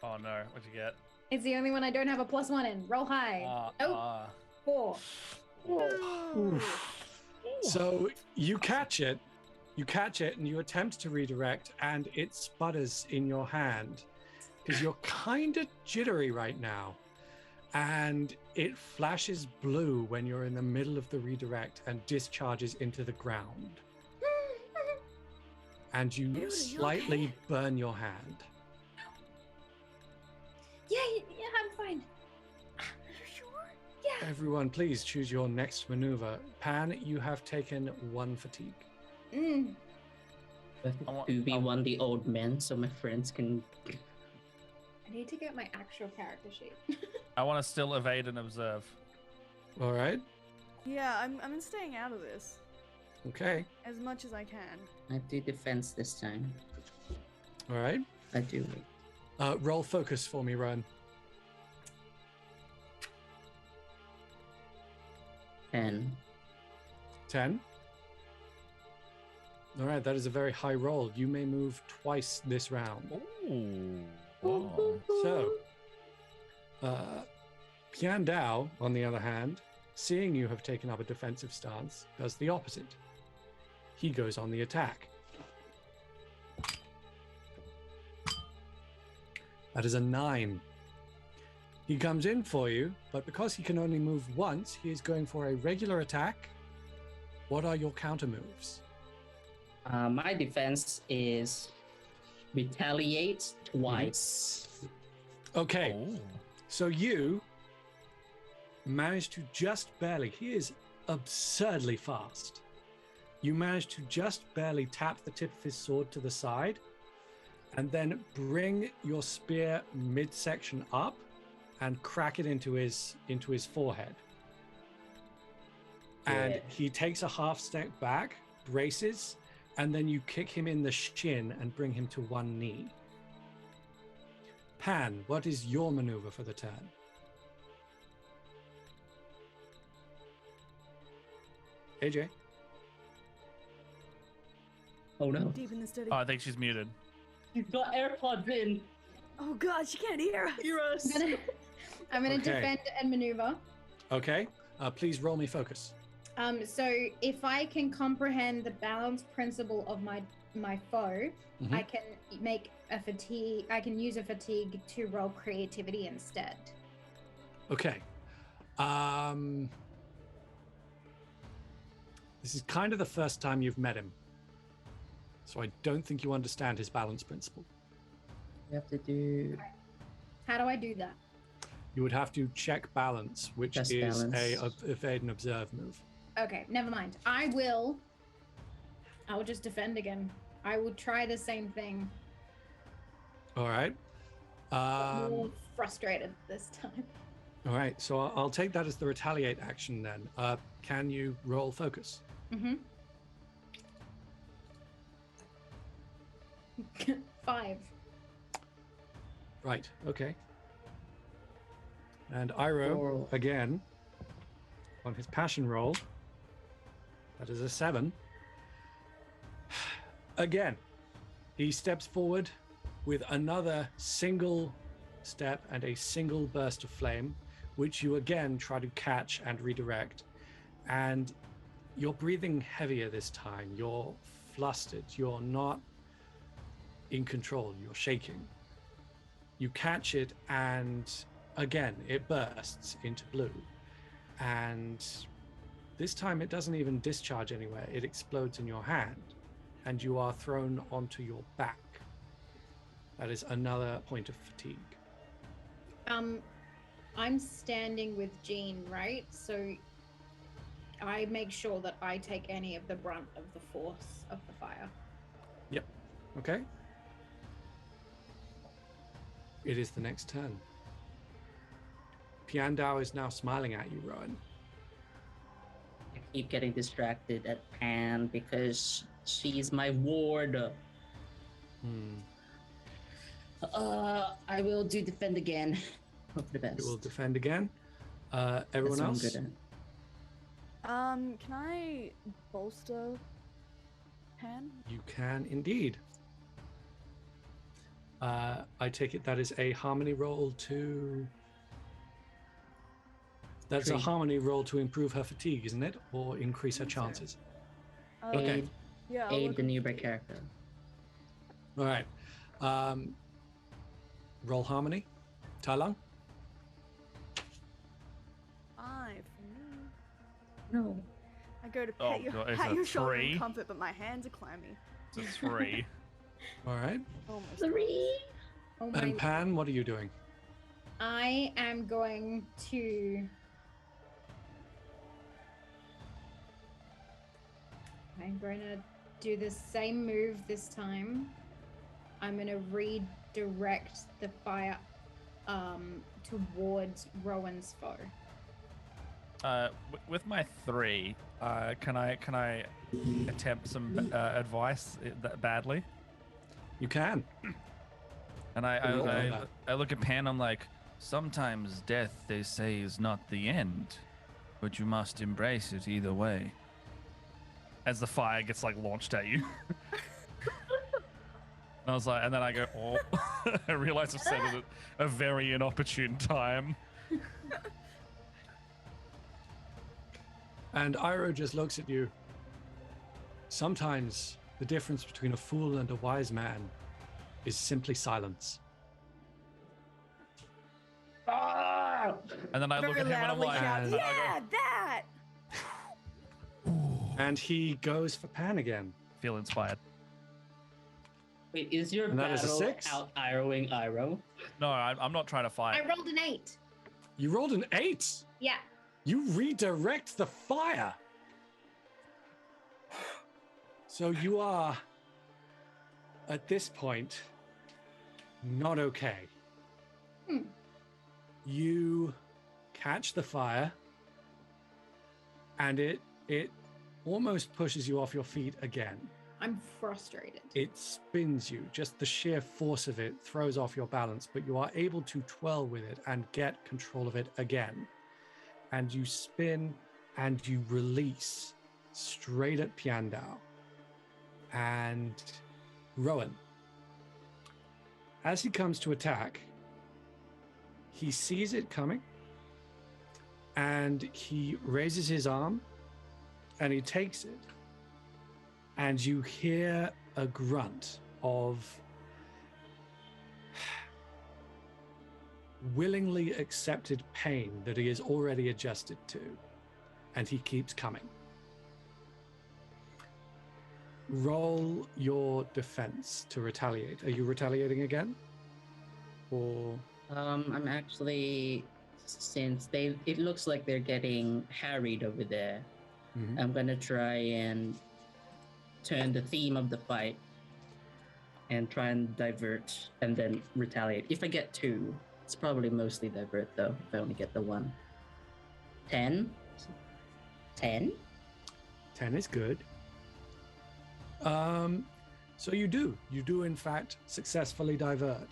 Oh no, what'd you get? It's the only one I don't have a +1 in. Roll high. Oh, 4. So you catch it, and you attempt to redirect, and it sputters in your hand because you're kind of jittery right now. And it flashes blue when you're in the middle of the redirect and discharges into the ground. And you Dude, are you slightly okay? burn your hand. Yeah, I'm fine. Are you sure? Yeah. Everyone, please choose your next maneuver. Pan, you have taken 1 fatigue. Mm. I want- 2v1 the old man so my friends can. I need to get my actual character sheet. I want to still evade and observe. All right. Yeah, I'm staying out of this Okay. as much as I can. I do defense this time. All right. I do. Roll focus for me, Ryan. 10. 10. All right, that is a very high roll. You may move twice this round. Ooh. Whoa. So, Pian Dao, on the other hand, seeing you have taken up a defensive stance, does the opposite. He goes on the attack. That is a 9. He comes in for you, but because he can only move once, he is going for a regular attack. What are your counter moves? My defense is retaliate twice. Okay, Oh. so you managed to just barely, he is absurdly fast. You managed to just barely tap the tip of his sword to the side and then bring your spear midsection up and crack it into his forehead. And Good. he takes a half step back, braces, and then you kick him in the shin and bring him to one knee. Pan, what is your maneuver for the turn? AJ? Oh no. Deep in the study. Oh, I think she's muted. You've got AirPods in. Oh god, she can't hear us. Hear us. I'm gonna Okay. defend and maneuver. Okay, please roll me focus. So if I can comprehend the balance principle of my foe, Mhm. I can make a fatigue. I can use a fatigue to roll creativity instead. Okay. This is kind of the first time you've met him. So I don't think you understand his balance principle. You have to do. How do I do that? You would have to check balance, which Just is balance. a evade and observe move. Okay, never mind. I will just defend again. I will try the same thing. All right. But more frustrated this time. All right. So I'll take that as the retaliate action then. Can you roll focus? Mm-hmm. 5. Right. Okay. And Iroh, Four. again, on his passion roll, that is a 7. Again, he steps forward with another single step and a single burst of flame, which you again try to catch and redirect. And you're breathing heavier this time. You're flustered. You're not in control. You're shaking. You catch it, and again, it bursts into blue. And this time, it doesn't even discharge anywhere. It explodes in your hand, and you are thrown onto your back. That is another point of fatigue. I'm standing with Jean, right? So I make sure that I take any of the brunt of the force of the fire. Yep. Okay. It is the next turn. Piandao is now smiling at you, Rowan. I keep getting distracted at Pan because she's my ward. I will do defend again. Hope for the best. It will defend again. Everyone That's what I'm else? good at. Can I bolster Pan? You can indeed. I take it that is a harmony roll to... That's a Three. harmony roll to improve her fatigue, isn't it? Or increase her chances. Okay. Aid, Yeah. I'll aid look the at newbie the- character. All right. Roll harmony. Tai-Lung? 5 for me. No. I go to Oh, pat your, God, is pat it your shoulder in 3? comfort, but my hands are clammy. It's 3. All right. Almost. 3. Oh my! And Pan, what are you doing? I am going to. I'm going to do the same move this time. I'm going to redirect the fire towards Rowan's foe. With my 3, can I attempt some advice badly? You can. And Roll I that. look at Pan. I'm like, sometimes death, they say, is not the end, but you must embrace it either way. As the fire gets like launched at you. And I was like, and then I go, oh, I realize I've said it at a very inopportune time. And Iro just looks at you. Sometimes the difference between a fool and a wise man is simply silence. Ah! And then I look Very at him and I'm loudly like, shout, and I yeah, go, that! And he goes for Pan again. feel inspired. Wait, is your And that is a battle 6? out-iroing Iro? No, I'm not trying to fight. I rolled an 8. You rolled an 8. Yeah. You redirect the fire. So you are, at this point, not okay. You catch the fire, and it almost pushes you off your feet again. I'm frustrated. It spins you. Just the sheer force of it throws off your balance, but you are able to twirl with it and get control of it again. And you spin and you release straight at Piandao. And Rowan, as he comes to attack, he sees it coming and he raises his arm and he takes it. And you hear a grunt of willingly accepted pain that he is already adjusted to. And he keeps coming. Roll your defense to retaliate. Are you retaliating again? Or I'm actually, since it looks like they're getting harried over there, Mhm. I'm gonna try and turn the theme of the fight and try and divert and then retaliate. If I get 2, it's probably mostly divert though, if I only get the 1. 10? 10? 10 is good. So you do in fact successfully divert.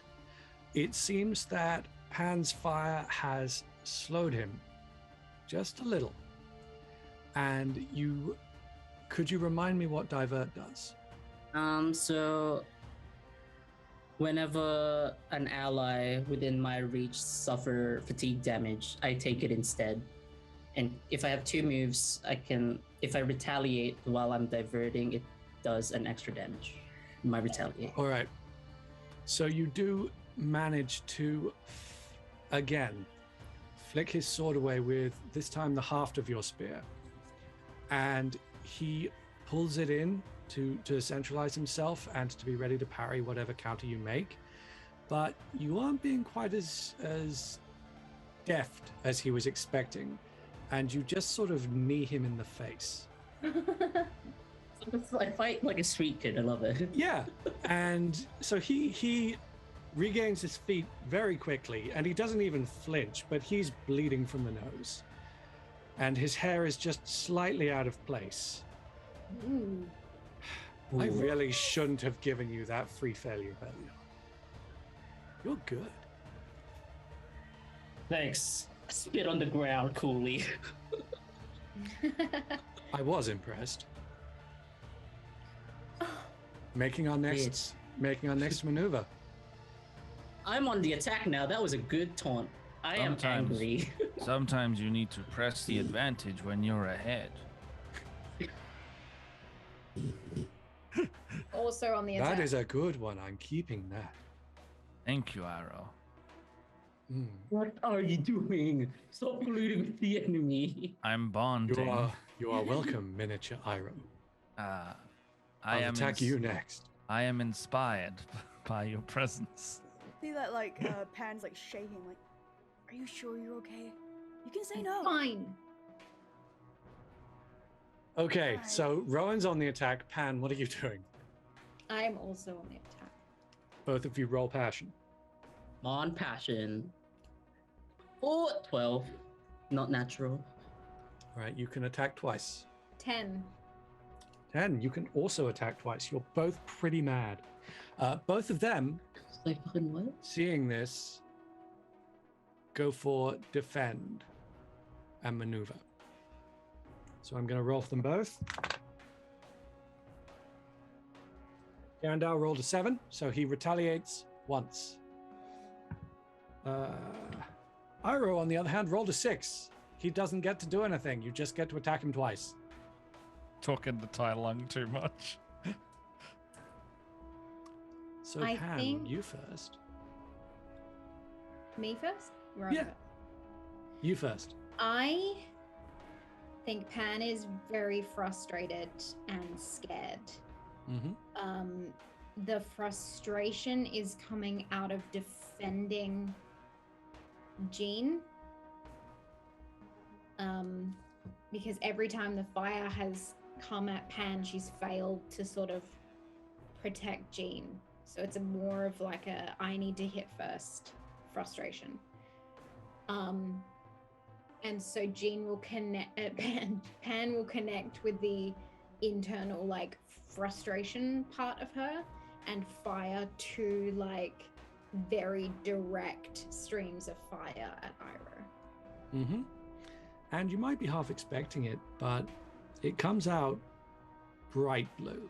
It seems that Pan's fire has slowed him just a little. And could you remind me what divert does? So Whenever an ally within my reach suffer fatigue damage, I take it instead. And if I have 2 moves, if I retaliate while I'm diverting, it does an extra damage. My retaliate. All right. So you do manage to, again, flick his sword away with, this time, the haft of your spear. And he pulls it in to centralize himself and to be ready to parry whatever counter you make. But you aren't being quite as deft as he was expecting. And you just sort of knee him in the face. I fight like a street kid. I love it. Yeah. And so he regains his feet very quickly, and he doesn't even flinch, but he's bleeding from the nose. And his hair is just slightly out of place. Ooh. I really shouldn't have given you that free failure value. You're good. Thanks. Spit on the ground coolly. I was impressed. Making our next maneuver. I'm on the attack now. That was a good taunt. I am angry. Sometimes you need to press the advantage when you're ahead. Also on the attack. That is a good one. I'm keeping that. Thank you, Arrow. What are you doing? Stop colluding with the enemy. I'm bonding. You are welcome, miniature Iroh. I'll attack you next. I am inspired by your presence. See that Pan's like shaking, like, are you sure you're okay? You can say no. Fine. Okay, Fine. so Rowan's on the attack. Pan, what are you doing? I am also on the attack. Both of you roll passion. On passion. Oh, 12. Not natural. All right, you can attack twice. 10. 10, you can also attack twice. You're both pretty mad. Both of them, Like fucking what? seeing this, go for defend and maneuver. So I'm going to roll for them both. Garandal rolled a 7, so he retaliates once. Iroh, on the other hand, rolled a 6. He doesn't get to do anything. You just get to attack him twice. Talking to Tai-Lung too much. So I Pan, think- you first. Me first? Yeah. You first. I think Pan is very frustrated and scared. Mm-hmm. The frustration is coming out of defending Jean. Because every time the fire has come at Pan, she's failed to sort of protect Jean. So it's more of like a I need to hit first frustration. And so Jean will connect, Pan will connect with the internal like frustration part of her and fire 2 like very direct streams of fire at Iroh. Mm-hmm. And you might be half expecting it, but it comes out bright blue.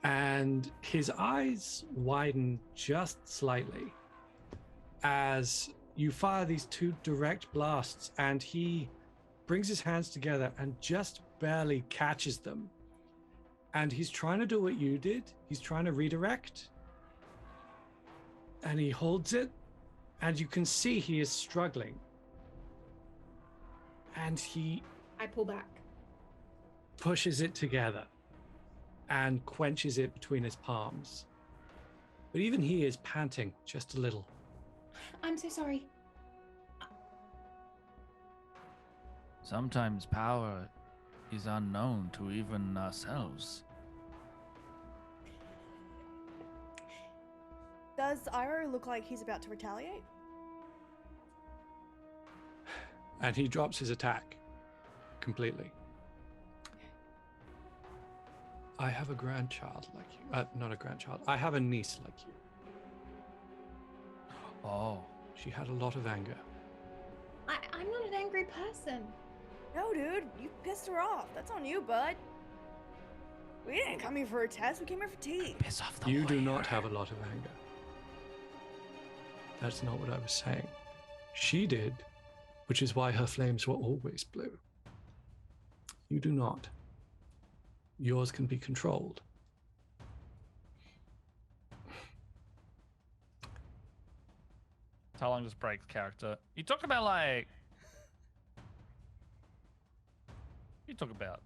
And his eyes widen just slightly as you fire these 2 direct blasts, and he brings his hands together and just barely catches them. And he's trying to do what you did. He's trying to redirect. And he holds it, and you can see he is struggling. And he I pull back. pushes it together and quenches it between his palms. But even he is panting just a little. I'm so sorry. Sometimes power is unknown to even ourselves. Does Iroh look like he's about to retaliate? And he drops his attack completely. I have a grandchild like you. Not a grandchild. I have a niece like you. Oh, She had a lot of anger. I'm not an angry person. No, dude, you pissed her off. That's on you, bud. We didn't come here for a test. We came here for tea. Piss off the You do lawyer. not have a lot of anger. That's not what I was saying. She did, which is why her flames were always blue. You do not. Yours can be controlled. Tai-Lung just breaks character. You talk about like. You talk about.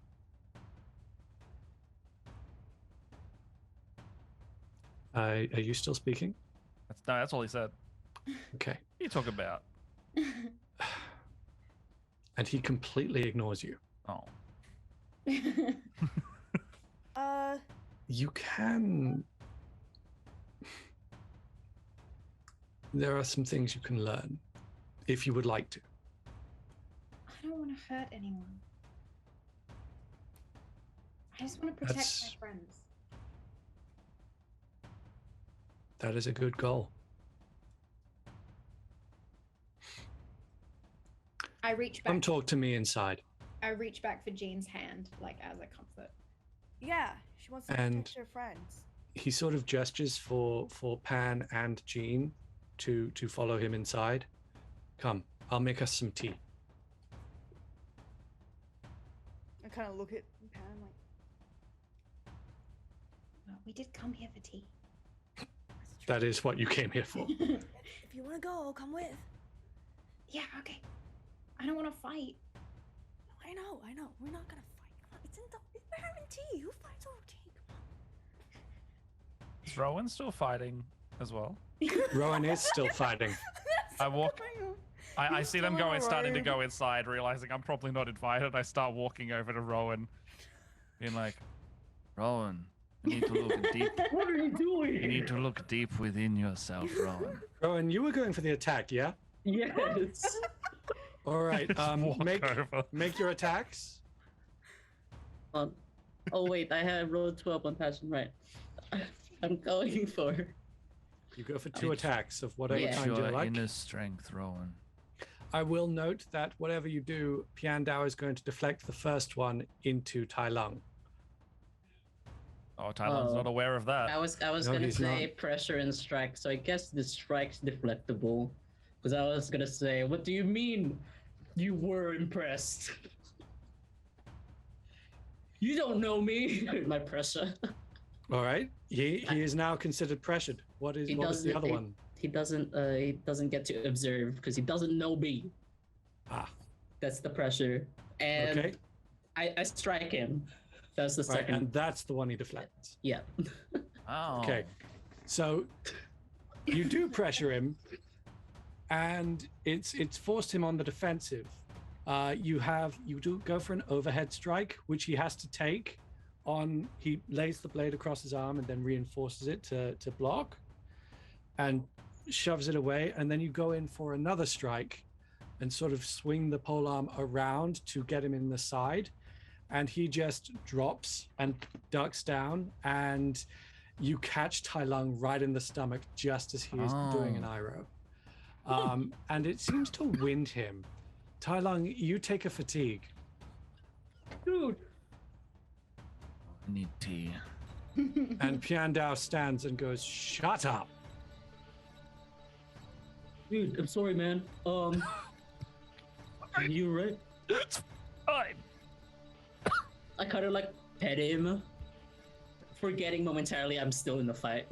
Are you still speaking? That's all he said. Okay. You talk about. And he completely ignores you. Oh. You can. There are some things you can learn if you would like to. I don't want to hurt anyone. I just want to protect That's- my friends. That is a good goal. I reach Come back. talk to me inside. I reach back for Jean's hand, like as a comfort. Yeah, she wants to And- protect her friends. He sort of gestures for Pan and Jean to follow him inside. Come, I'll make us some tea. I kind of look at Pan like, Well, we did come here for tea. that's true. That is what you came here for. If you want to go, I'll come with. Yeah, okay. I don't want to fight. I know. We're not gonna fight. Come on, we're having tea. Who fights over tea? Is Rowan still fighting as well? Rowan is still fighting. I walk. I He's see them still going, starting to alive. go inside, realizing I'm probably not invited. I start walking over to Rowan, being like, Rowan, you need to look deep. What are you doing? You need to look deep within yourself, Rowan. Rowan, you were going for the attack, yeah? Yes. All right. Just walk over. Make your attacks. Oh wait, I have rolled 12 on passion, right? I'm going for. You go for two Reach- attacks of whatever Yeah. kind you your like. inner strength, Rowan. I will note that whatever you do, Piandao is going to deflect the first one into Tai-Lung. Oh, Tai-Lung's Oh. not aware of that. I was No, gonna he's say not. pressure and strike, so I guess the strike's deflectable. Because I was gonna say, what do you mean you were impressed? You don't know me. My pressure. All right. He is now considered pressured. What was the doesn't- other one? He doesn't get to observe because he doesn't know me. Ah, That's the pressure. And okay. I strike him. That's the Right, second. and that's the one he deflects. Yeah. Oh. Okay. So you do pressure him, and it's forced him on the defensive. You do go for an overhead strike, which he has to take on. He lays the blade across his arm and then reinforces it to block, and shoves it away. And then you go in for another strike, and sort of swing the polearm around to get him in the side, and he just drops and ducks down, and you catch Tai-Lung right in the stomach just as he is doing an IRO. And it seems to wind him. Tai-Lung, you take a fatigue. Dude. I need tea. And Piandao stands and goes, "Shut up." Dude, I'm sorry, man. You right? It's fine. I kind of like pet him, forgetting momentarily I'm still in the fight.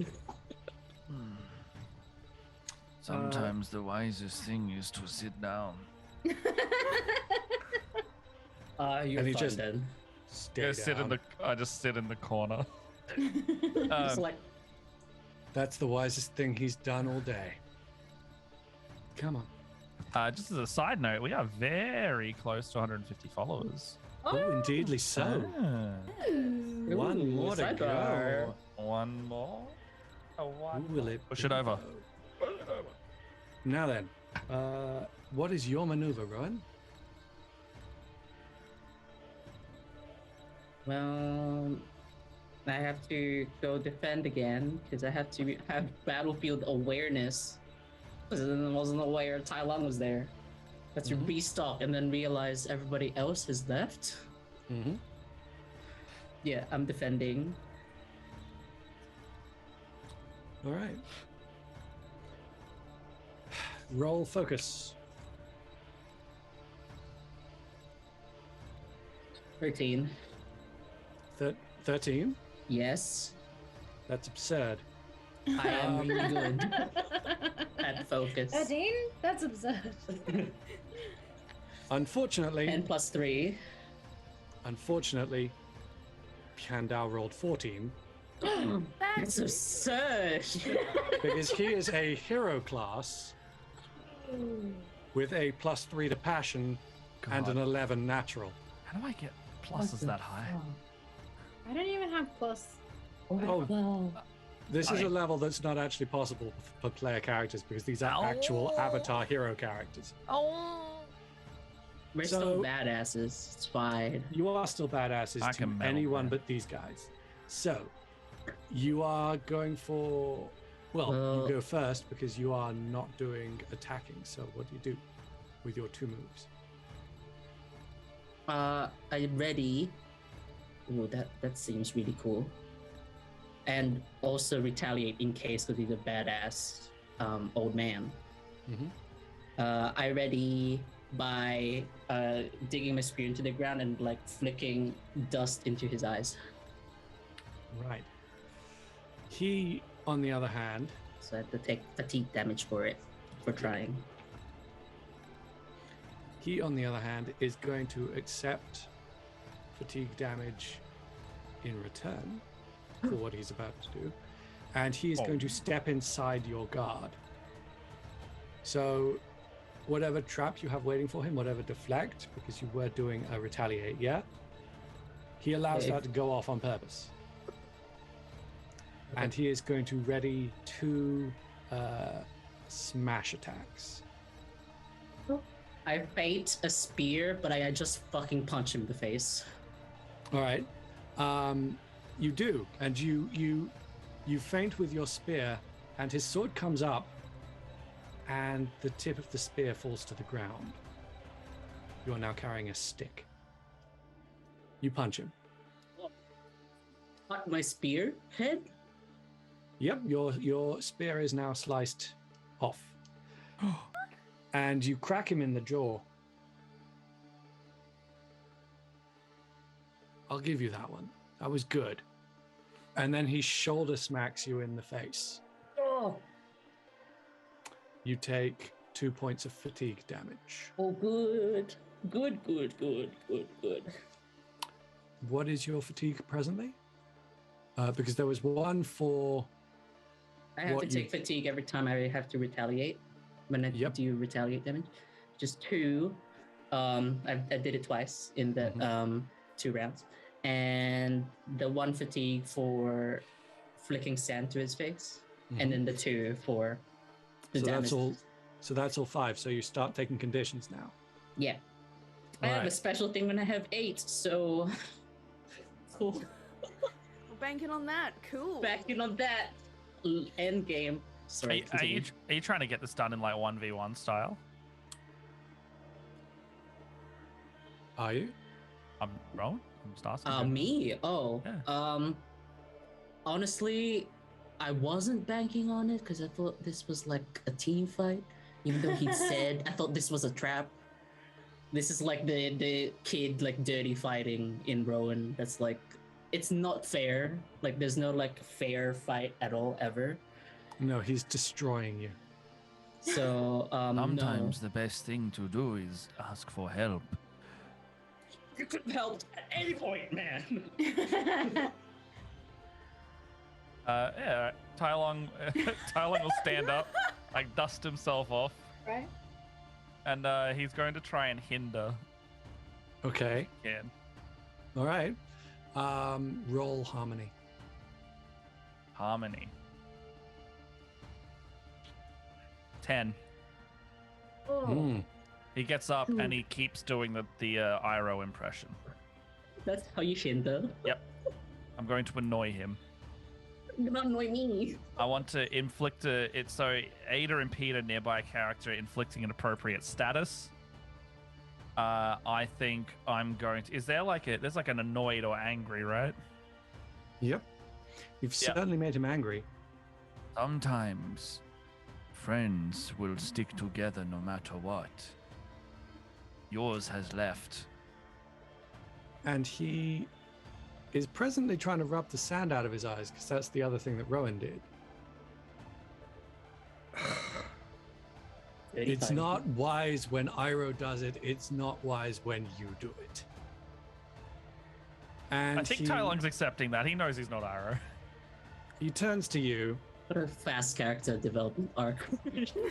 Sometimes the wisest thing is to sit down. You're And he fine just- then. Stay I just sit in the corner. It's like, That's the wisest thing he's done all day. Come on. Just as a side note, we are very close to 150 followers. Oh, indeedly so. Ah. One ooh, more to sidebar. go. One more. Oh, one. Who will it Push it be, over. though? Now then, what is your maneuver, Rowan? Well, I have to go defend again because I have to have battlefield awareness. Because I wasn't aware Tai-Lung was there. I have to Mhm. restock and then realize everybody else has left. Mm-hmm. Yeah, I'm defending. All right. Roll focus. 13. 13. Yes, That's absurd. I am really good at focus. 13? That's absurd. Unfortunately, 10 plus 3. Piandao rolled 14 That's absurd. because he is a hero class with a +3 to passion and God. an 11 natural. How do I get pluses that high? I don't even have plus. Oh, Wow. this is Sorry. a level that's not actually possible for player characters because these are actual Oh. avatar hero characters. Oh. We're So- still badasses. It's fine. You are still badasses I to can meddle, anyone man. but these guys. So, you are going for... Well, Well- you go first because you are not doing attacking. So what do you do with your 2 moves? I'm ready. Ooh, that seems really cool. And also retaliate in case because he's a badass old man. Mhm. I ready by digging my spear into the ground and like flicking dust into his eyes. Right. He, on the other hand, So I have to take fatigue damage for it, for trying. is going to accept fatigue damage in return for what he's about to do. And he is Oh. going to step inside your guard. So, whatever trap you have waiting for him, whatever deflect, because you were doing a retaliate, yeah? He allows Okay. that to go off on purpose. And he is going to ready 2 smash attacks. I feint a spear, but I just fucking punch him in the face. All right. You do, and you feint with your spear, and his sword comes up, and the tip of the spear falls to the ground. You are now carrying a stick. You punch him. Cut my spear head? Yep, your spear is now sliced off, and you crack him in the jaw. I'll give you that one. That was good. And then he shoulder smacks you in the face. Oh, You take 2 points of fatigue damage. oh, good. Good. What is your fatigue presently? Because there was one for... I have What to you- take fatigue every time I have to retaliate. When I Yep. do retaliate damage, just 2. I did it twice in the Mhm. 2 rounds, and the 1 fatigue for flicking sand to his face, and then the 2 for the So damage. that's all. So that's all 5. So you start taking conditions now. Yeah, I have a Alright. special thing when I have 8. So cool. We're banking on that. Cool. Back in on that end game. Are Sorry. you, are, continue. you, are you trying to get this done in like 1v1 style? Are you? I'm rolling. I'm just asking. Me? Oh, Yeah. honestly, I wasn't banking on it because I thought this was like a team fight. Even though he said, I thought this was a trap. This is like the kid like dirty fighting in Rowan. That's like, it's not fair. Like there's no like fair fight at all ever. No, he's destroying you. So Sometimes the best thing to do is ask for help. you could have helped at any point, man. Yeah, Tai-Lung, Tai-Lung will stand up, like dust himself off, Right? and he's going to try and hinder Okay. again. All right. Roll harmony. Harmony. 10. Oh. Mm. He gets up and he keeps doing the Iroh impression. That's how you shindo. I'm going to annoy him. Do not annoy me. I want to inflict it's so aid or impede a nearby character inflicting an appropriate status. I think I'm going to. Is there like there's like an annoyed or angry, right? Yep. You've certainly made him angry. Sometimes friends will stick together no matter what. Yours has left. And he is presently trying to rub the sand out of his eyes because that's the other thing that Rowan did. It's not wise when Iroh does it. It's not wise when you do it. And I think Tai-Lung's accepting that. He knows he's not Iroh. He turns to you. What a fast character development arc.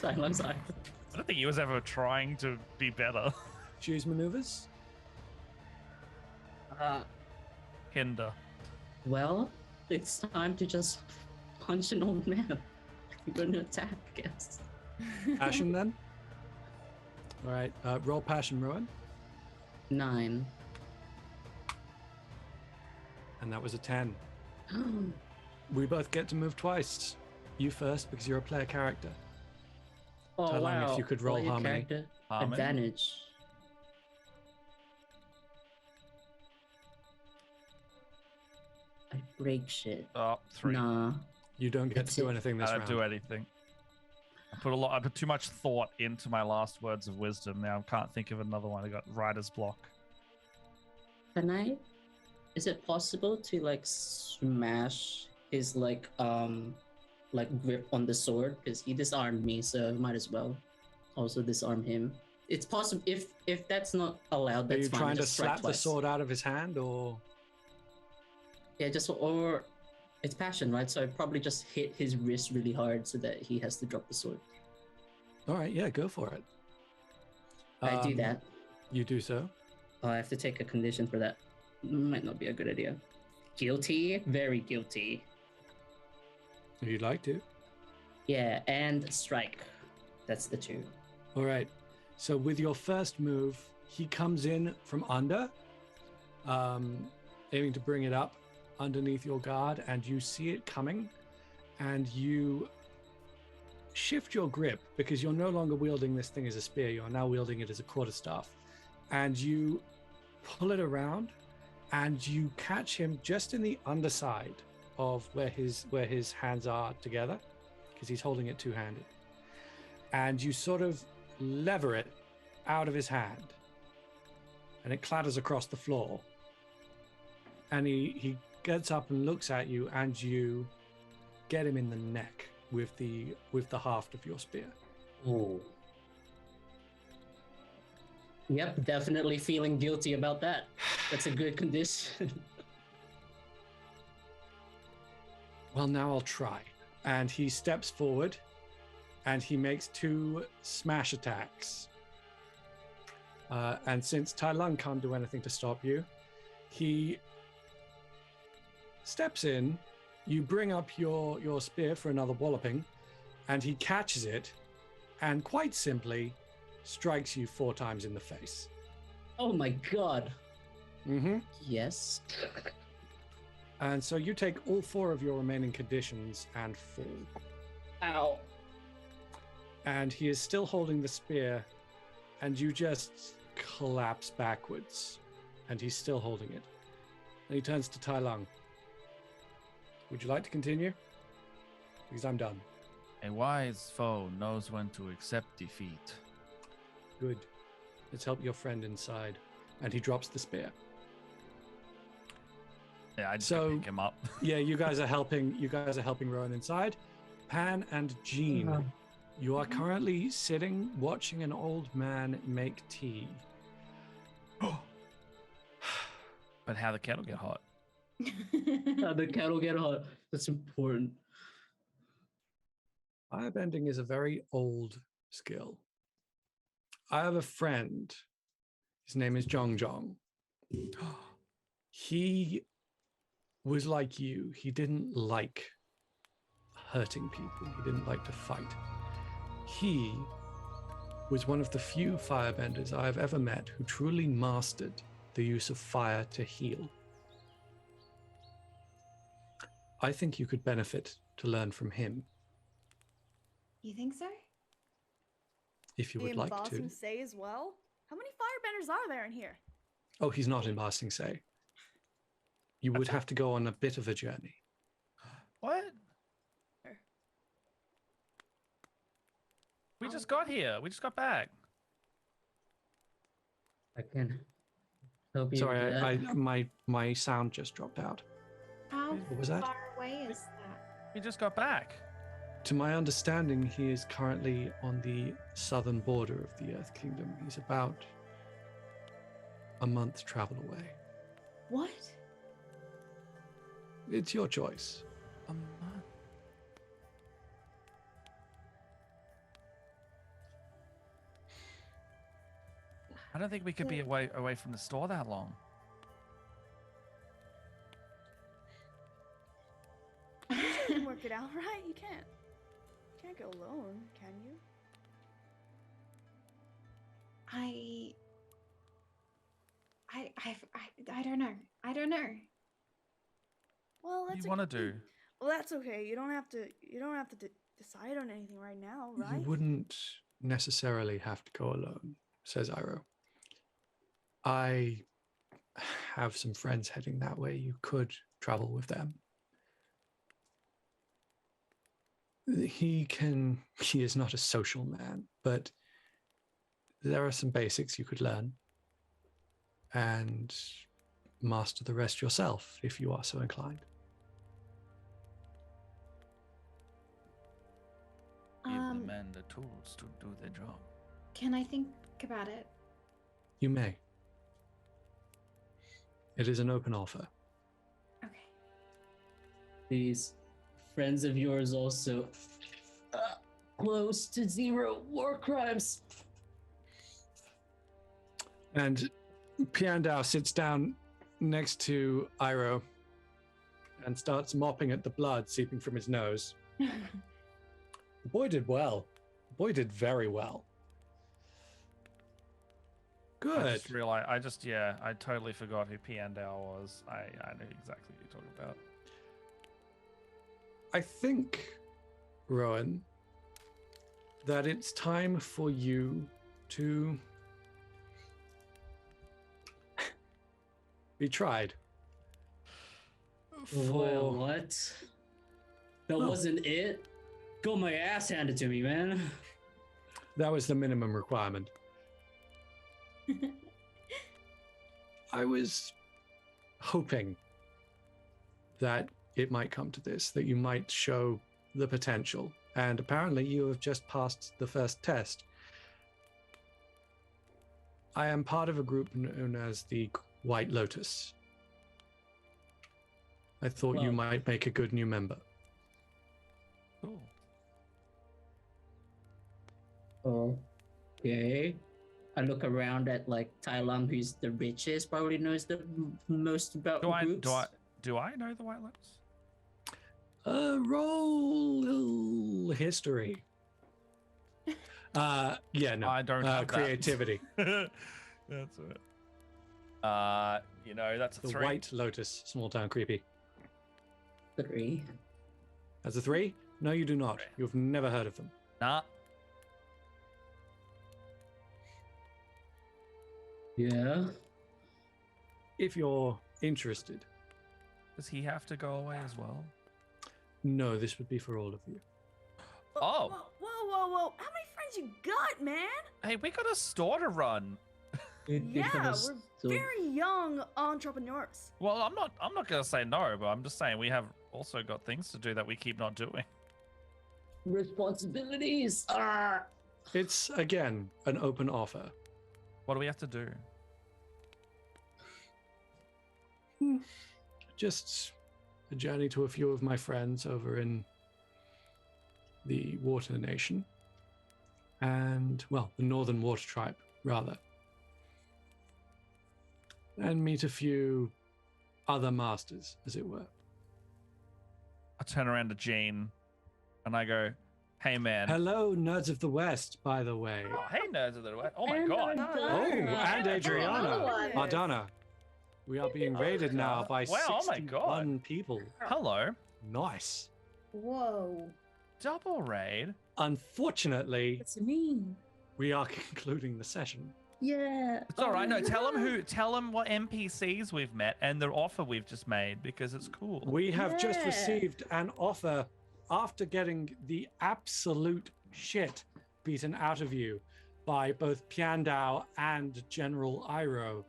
Tai-Lung's arc. I don't think he was ever trying to be better. Choose maneuvers. Hinder. Well, it's time to just punch an old man. I'm going to attack, I guess. Passion then. All right. Roll passion, Rowan. 9. And that was a 10. We both get to move twice. You first because you're a player character. Oh, Tai-Lung, wow. if you could roll Player harmony. character Harmony? Advantage. I break shit. Oh, 3. Nah. You don't get to do anything this I don't round. do anything. I put too much thought into my last words of wisdom. Now I can't think of another one. I got writer's block. Can I? Is it possible to like smash his like grip on the sword? Because he disarmed me, so might as well also disarm him. It's possible if that's not allowed. Are That's you fine. trying to just strike slap the twice. sword out of his hand, or Yeah, just or it's passion, right? So I probably just hit his wrist really hard so that he has to drop the sword. all right? Yeah, go for it. I do that. You do so. I have to take a condition for that. Might not be a good idea. Guilty, very guilty. If you'd like to. Yeah, and strike. That's the 2. All right. So with your first move, he comes in from under, aiming to bring it up underneath your guard, and you see it coming, and you shift your grip because you're no longer wielding this thing as a spear. You're now wielding it as a quarterstaff, and you pull it around, and you catch him just in the underside of where his hands are together, because he's holding it two-handed, and you sort of lever it out of his hand, and it clatters across the floor, and he gets up and looks at you, and you get him in the neck with the haft of your spear. Oh. Yep, definitely feeling guilty about that. That's a good condition. Well, now I'll try. And he steps forward, and he makes 2 smash attacks. And since Tai-Lung can't do anything to stop you, he steps in. You bring up your spear for another walloping, and he catches it, and quite simply strikes you 4 times in the face. Oh my god. Mm-hmm. Yes. And so you take all 4 of your remaining conditions and fall. Ow. And he is still holding the spear, and you just collapse backwards, and he's still holding it. And he turns to Tai-Lung. Would you like to continue? Because I'm done. A wise foe knows when to accept defeat. Good. Let's help your friend inside. And he drops the spear. Yeah, I just gotta pick him up. Yeah, you guys are helping Rowan inside. Pan and Jean, you are currently sitting watching an old man make tea. But how the kettle get hot? The kettle get hot. That's important. Firebending is a very old skill. I have a friend. His name is Jong Jong. He was like you. He didn't like hurting people. He didn't like to fight. He was one of the few firebenders I have ever met who truly mastered the use of fire to heal. I think you could benefit to learn from him You think so? if you would like to. Say as well. How many firebenders are there in here? Oh, he's not in Basing Say. You would have to go on a bit of a journey. What? We just got here. We just got back. I can help you. Sorry, with that. my sound just dropped out. How What was that? far away is that? We just got back. To my understanding, he is currently on the southern border of the Earth Kingdom. He's about a month travel away. What? It's your choice. A month. I don't think we could be away from the store that long. You can work it out, right? You can't go alone, can you? I don't know. I don't know. Well, What that's do you want to do? Well, that's okay. You don't have to. You don't have to decide on anything right now, right? You wouldn't necessarily have to go alone, says Iro. I have some friends heading that way. You could travel with them. He is not a social man, but there are some basics you could learn and master the rest yourself if you are so inclined. Give the men the tools to do their job. Can I think about it? You may. It is an open offer. Okay. These friends of yours also close to 0 war crimes. And Piandao sits down next to Iro and starts mopping at the blood seeping from his nose. The boy did well. The boy did very well. Good. I just realized. I totally forgot who Piandao was. I knew exactly what you're talking about. I think, Rowan, that it's time for you to be tried. Well, what? That Oh. wasn't it? Got my ass handed to me, man. That was the minimum requirement. I was hoping that it might come to this, that you might show the potential. And apparently you have just passed the first test. I am part of a group known as the White Lotus. I thought you Well- might make a good new member. Cool. Okay. I look around at like Tai-Lung, who's the richest, probably knows the most about groups. Do I know the White Lotus? Roll history. Yeah, no. I don't have that. Creativity. That's it. That's a The 3. White Lotus, small town creepy. 3. That's a 3? No, you do not. Three. You've never heard of them. Nah. Yeah. If you're interested, Does he have to go away as well? no, this would be for all of you. Oh. Whoa! How many friends you got, man? Hey, we got a store to run. Yeah, we're very young entrepreneurs. Well, I'm not gonna say no, but I'm just saying we have also got things to do that we keep not doing. responsibilities. Ah. It's, again, an open offer. What do we have to do? Just a journey to a few of my friends over in the Water Nation. And, well, the Northern Water Tribe, rather. And meet a few other masters, as it were. I turn around to Jean and I go, hey man. Hello, Nerds of the West, by the way. Oh, hey nerds of the West. Oh my And god. Oh, and Adriana. one. Ardana. We are being raided now by Wow, oh my 61 people. Hello. Nice. Whoa. Double raid. Unfortunately, What's it mean? we are concluding the session. Yeah. It's all right. No, tell them what NPCs we've met and the offer we've just made because it's cool. We have just Yeah. received an offer after getting the absolute shit beaten out of you by both Piandao and General Iroh.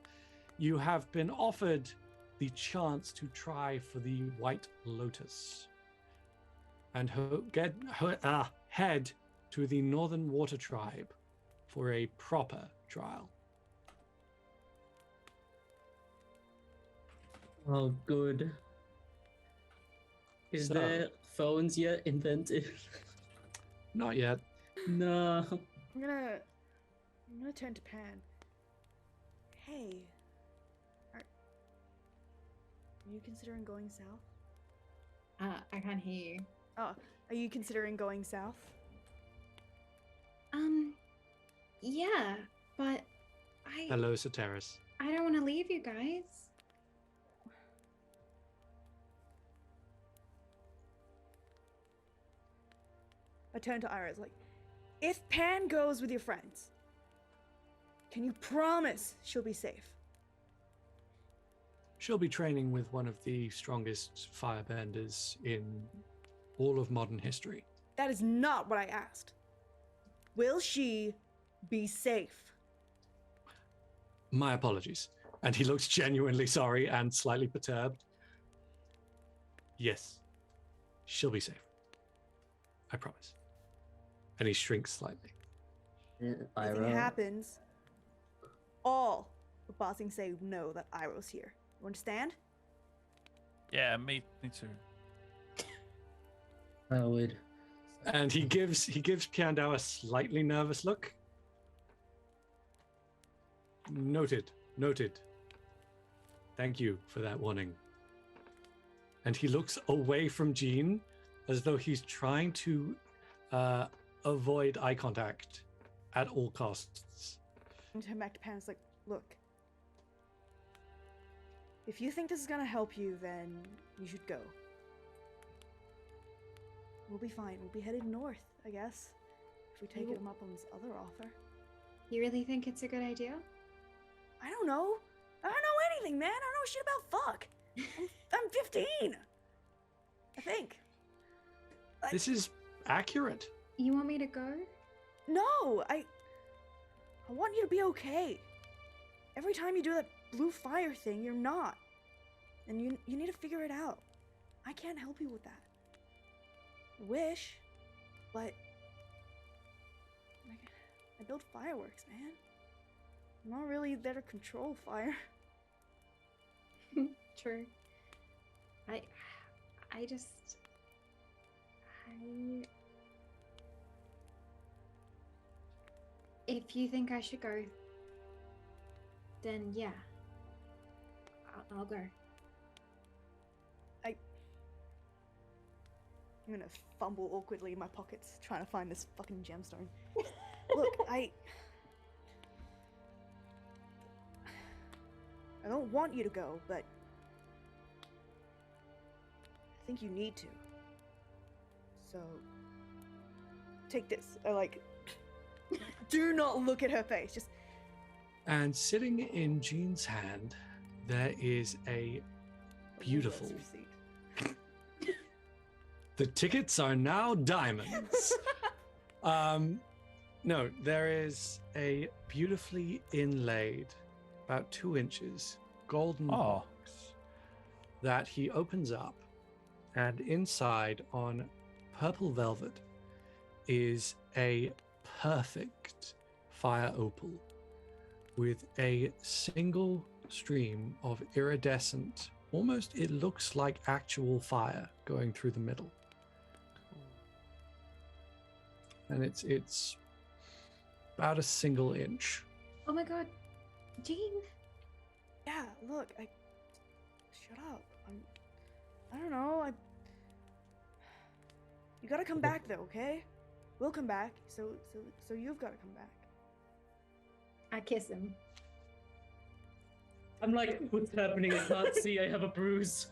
You have been offered the chance to try for the White Lotus and head to the Northern Water Tribe for a proper trial. Oh, good. Is So- there phones yet invented? Not yet. No. I'm gonna turn to Pan. Hey, are you considering going south? I can't hear you. Oh, are you considering going south? Yeah, but Hello, Soteris. I don't want to leave you guys. I turn to Iris like, if Pan goes with your friends, can you promise she'll be safe? She'll be training with one of the strongest firebenders in all of modern history. That is not what I asked. Will she be safe? My apologies. And he looks genuinely sorry and slightly perturbed. Yes, she'll be safe. I promise. And he shrinks slightly. If it happens, all the bossing say know that Iroh's here. You understand? Yeah, me too. I would. And he gives Piandao a slightly nervous look. Noted. Thank you for that warning. And he looks away from Jean as though he's trying to avoid eye contact at all costs. And her back to Pan's like, look, if you think this is gonna help you, then you should go. We'll be fine. We'll be headed north, I guess, if we take him up on this other offer. You really think it's a good idea? I don't know. I don't know anything, man. I don't know shit about fuck. I'm 15. I think. This is accurate. You want me to go? No, I want you to be okay. Every time you do that blue fire thing, you're not. And you need to figure it out. I can't help you with that. I wish, but I build fireworks, man. I'm not really there to control fire. True. I if you think I should go, then yeah, I'll go. I'm gonna fumble awkwardly in my pockets trying to find this fucking gemstone. Look, I don't want you to go, but I think you need to. So, take this. Do not look at her face. Just And sitting in Jean's hand, there is a beautiful. receipt. The tickets are now diamonds. No, there is a beautifully inlaid, about 2 inches, golden box that he opens up, and inside on purple velvet is a perfect fire opal with a single stream of iridescent, almost it looks like actual fire going through the middle. And it's about a single inch. Oh my god, Jean. Yeah, look, shut up. I don't know. You gotta come back though, okay? We'll come back. So you've gotta come back. I kiss him. I'm like, what's happening? I can't see. I have a bruise.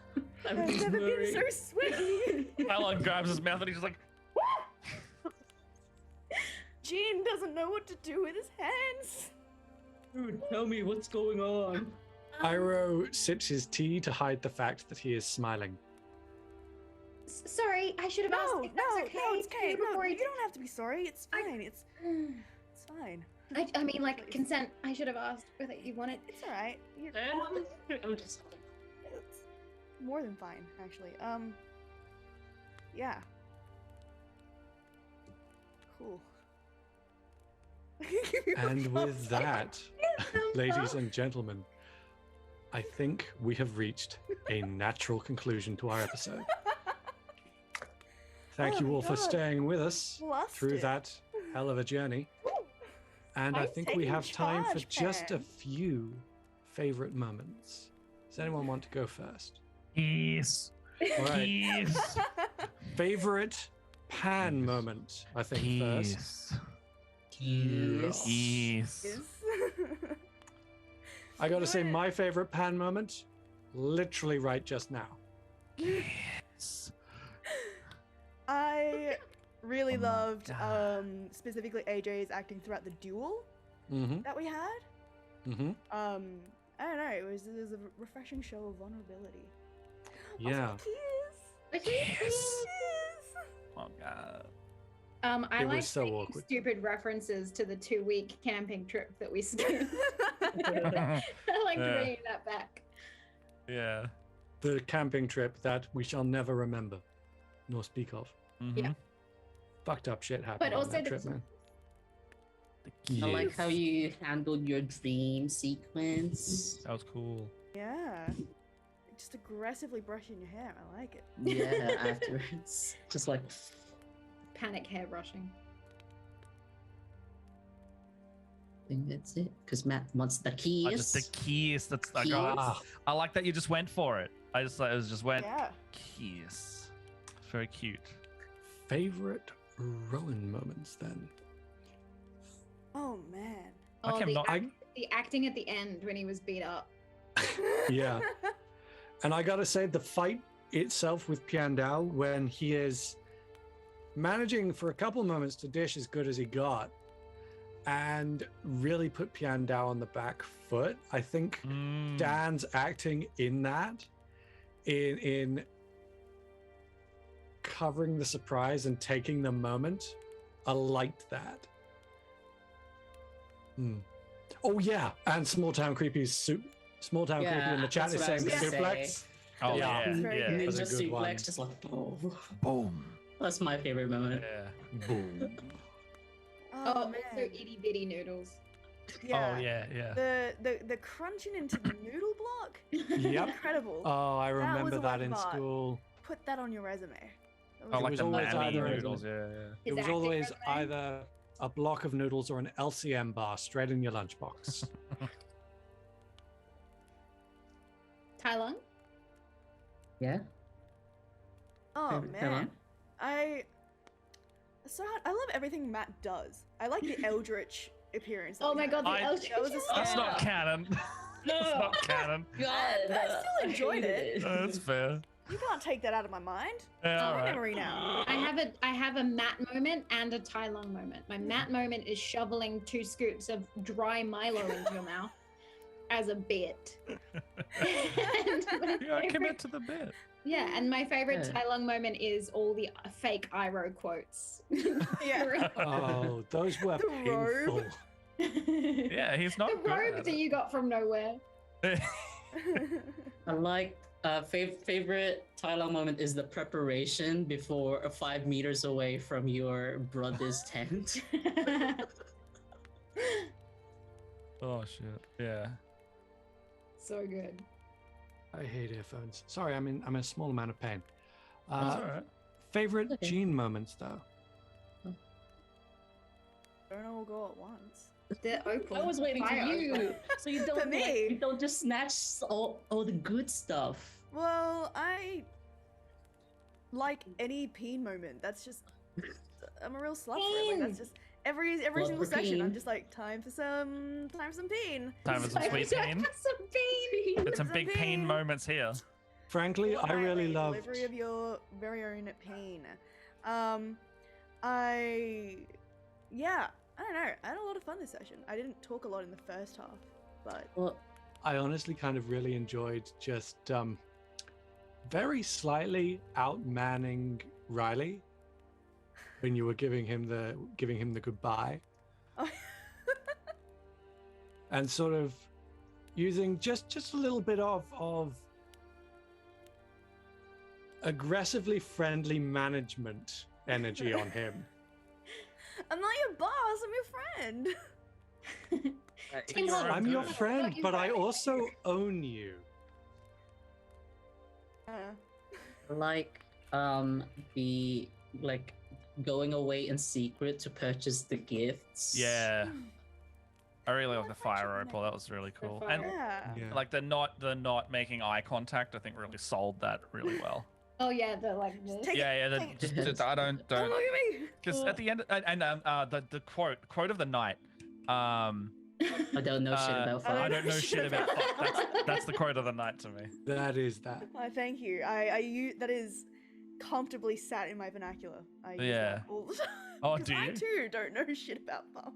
I'm I've just never been blurry. so sweaty. Tai-Lung grabs his mouth and he's just like, Gene doesn't know what to do with his hands. Dude, tell me what's going on. Iroh sips his tea to hide the fact that he is smiling. Sorry, I should have asked if that's okay. No, it's okay. No, before you he don't have to be sorry. It's fine. It's fine. I mean, like, consent. I should have asked whether you wanted. It's all right. You're, I'm just. it's more than fine, actually. Yeah. Cool. And with that, ladies and gentlemen, I think we have reached a natural conclusion to our episode. Thank Oh you my all for God. staying with us Lost through it. that hell of a journey. And I I'm think we taking have time for charge, just a Pan. few favorite moments. Does anyone want to go first? Yes. All right. Yes. Favorite Pan moment, I think, first. Yes. Yes. Yes. I got to Do say, it. my favorite Pan moment, literally right just now. Yes. I really Oh my loved God. specifically AJ's acting throughout the duel Mm-hmm. that we had. Mm-hmm. I don't know, it was a refreshing show of vulnerability. Yeah. Also, kiss. Yes. Kiss. Oh god. I It was like so making awkward. stupid references to the 2-week camping trip that we skipped. I like Yeah. bringing that back. Yeah. The camping trip that we shall never remember, nor speak of. Mhm. Yeah. Fucked up shit happened on also that the trip, key- man. I like Yes. how you handled your dream sequence. That was cool. Yeah. Just aggressively brushing your hair. I like it. Yeah, afterwards. Just like, Panic hair brushing. I think that's it. Because Matt wants the keys. I just the keys. That's I Keys. got. Ah, I like that you just went for it. I just like it was just went Yeah. keys. Very cute. favorite Rowan moments then. Oh man. I Oh, can not. the acting at the end when he was beat up. Yeah. And I gotta say, the fight itself with Piandao, when he is managing for a couple moments to dish as good as he got, and really put Piandao on the back foot. I think Mm. Dan's acting in that, in covering the surprise and taking the moment, I liked that. Hmm. Oh yeah, and Small Town Creepy in the chat that's is what I saying was the gonna suplex. say. Oh Yeah. yeah. Very Yeah. good. That's a Ninja good one. suplex, just like, oh. Boom. That's my favorite moment. Yeah. Boom. Oh, Oh, man. also itty bitty noodles. Yeah. Oh yeah. Yeah. The crunching into the noodle block. Yep. Incredible. Oh, I was remember a that wet in part. school. Put that on your resume. That Oh, It like was the always Mammy either- noodles. Yeah. Yeah. It His was acting always resume? either a block of noodles or an LCM bar straight in your lunchbox. Tai-Lung? Yeah. Oh Favorite man. villain? I love everything Matt does. I like the Eldritch appearance. that Oh we my had. god, the I- Eldritch. That was a That's Yeah. not canon. That's not canon. God, I still enjoyed it. That's fair. You can't take that out of my mind. Yeah. It's All my right. memory now. I have a Matt moment and a Tai-Lung moment. My Matt moment is shoveling 2 scoops of dry Milo into your mouth as a bit. And my Yeah, commit favorite- to the bit. yeah, and my favorite Yeah. Tai-Lung moment is all the fake Iroh quotes. Yeah. Oh, those were The robe. The Yeah, he's not good robe at that it. you got from nowhere. I like favorite Tai-Lung moment is the preparation before 5 meters away from your brother's tent. Oh shit. Yeah. So good. I hate earphones. Sorry, I'm in a small amount of pain. That's all right. Favorite Okay. Gene moments though. Don't all go at once. The opal. I was waiting for Fire you, opal. so you don't For me. like, you don't just snatch all the good stuff. Well, I like any peen moment. That's just I'm a real slut for it. Like, that's just every Love single for session. I'm peen. just like time for some peen. Time for some sweet pain. Some pain. There's some Some big pain pain. moments here. Frankly, I really loved. delivery of your very own pain. Yeah, I don't know. I had a lot of fun this session. I didn't talk a lot in the first half, but Well, I honestly kind of really enjoyed just very slightly outmanning Riley when you were giving him the goodbye, oh, and sort of using just a little bit of aggressively friendly management energy on him. I'm not your boss. I'm your friend. Team up. I'm your good. friend, but I also own you. like the like going away in secret to purchase the gifts. Yeah. I really Yeah, like the friendship fire and opal. That was really cool. fire. And Yeah. like the not making eye contact, I think really sold that really well. Oh yeah, the like this. Take it, Yeah, yeah. take it. Just, I don't Don't look at me. because at the end and the quote of the night. I don't know shit about I I fire. don't know shit about fuck. That's the quote of the night to me. That is that. Thank you. I use that is comfortably sat in my vernacular. I use Yeah. that all the time. Oh, 'Cause do I you? too don't know shit about fuck.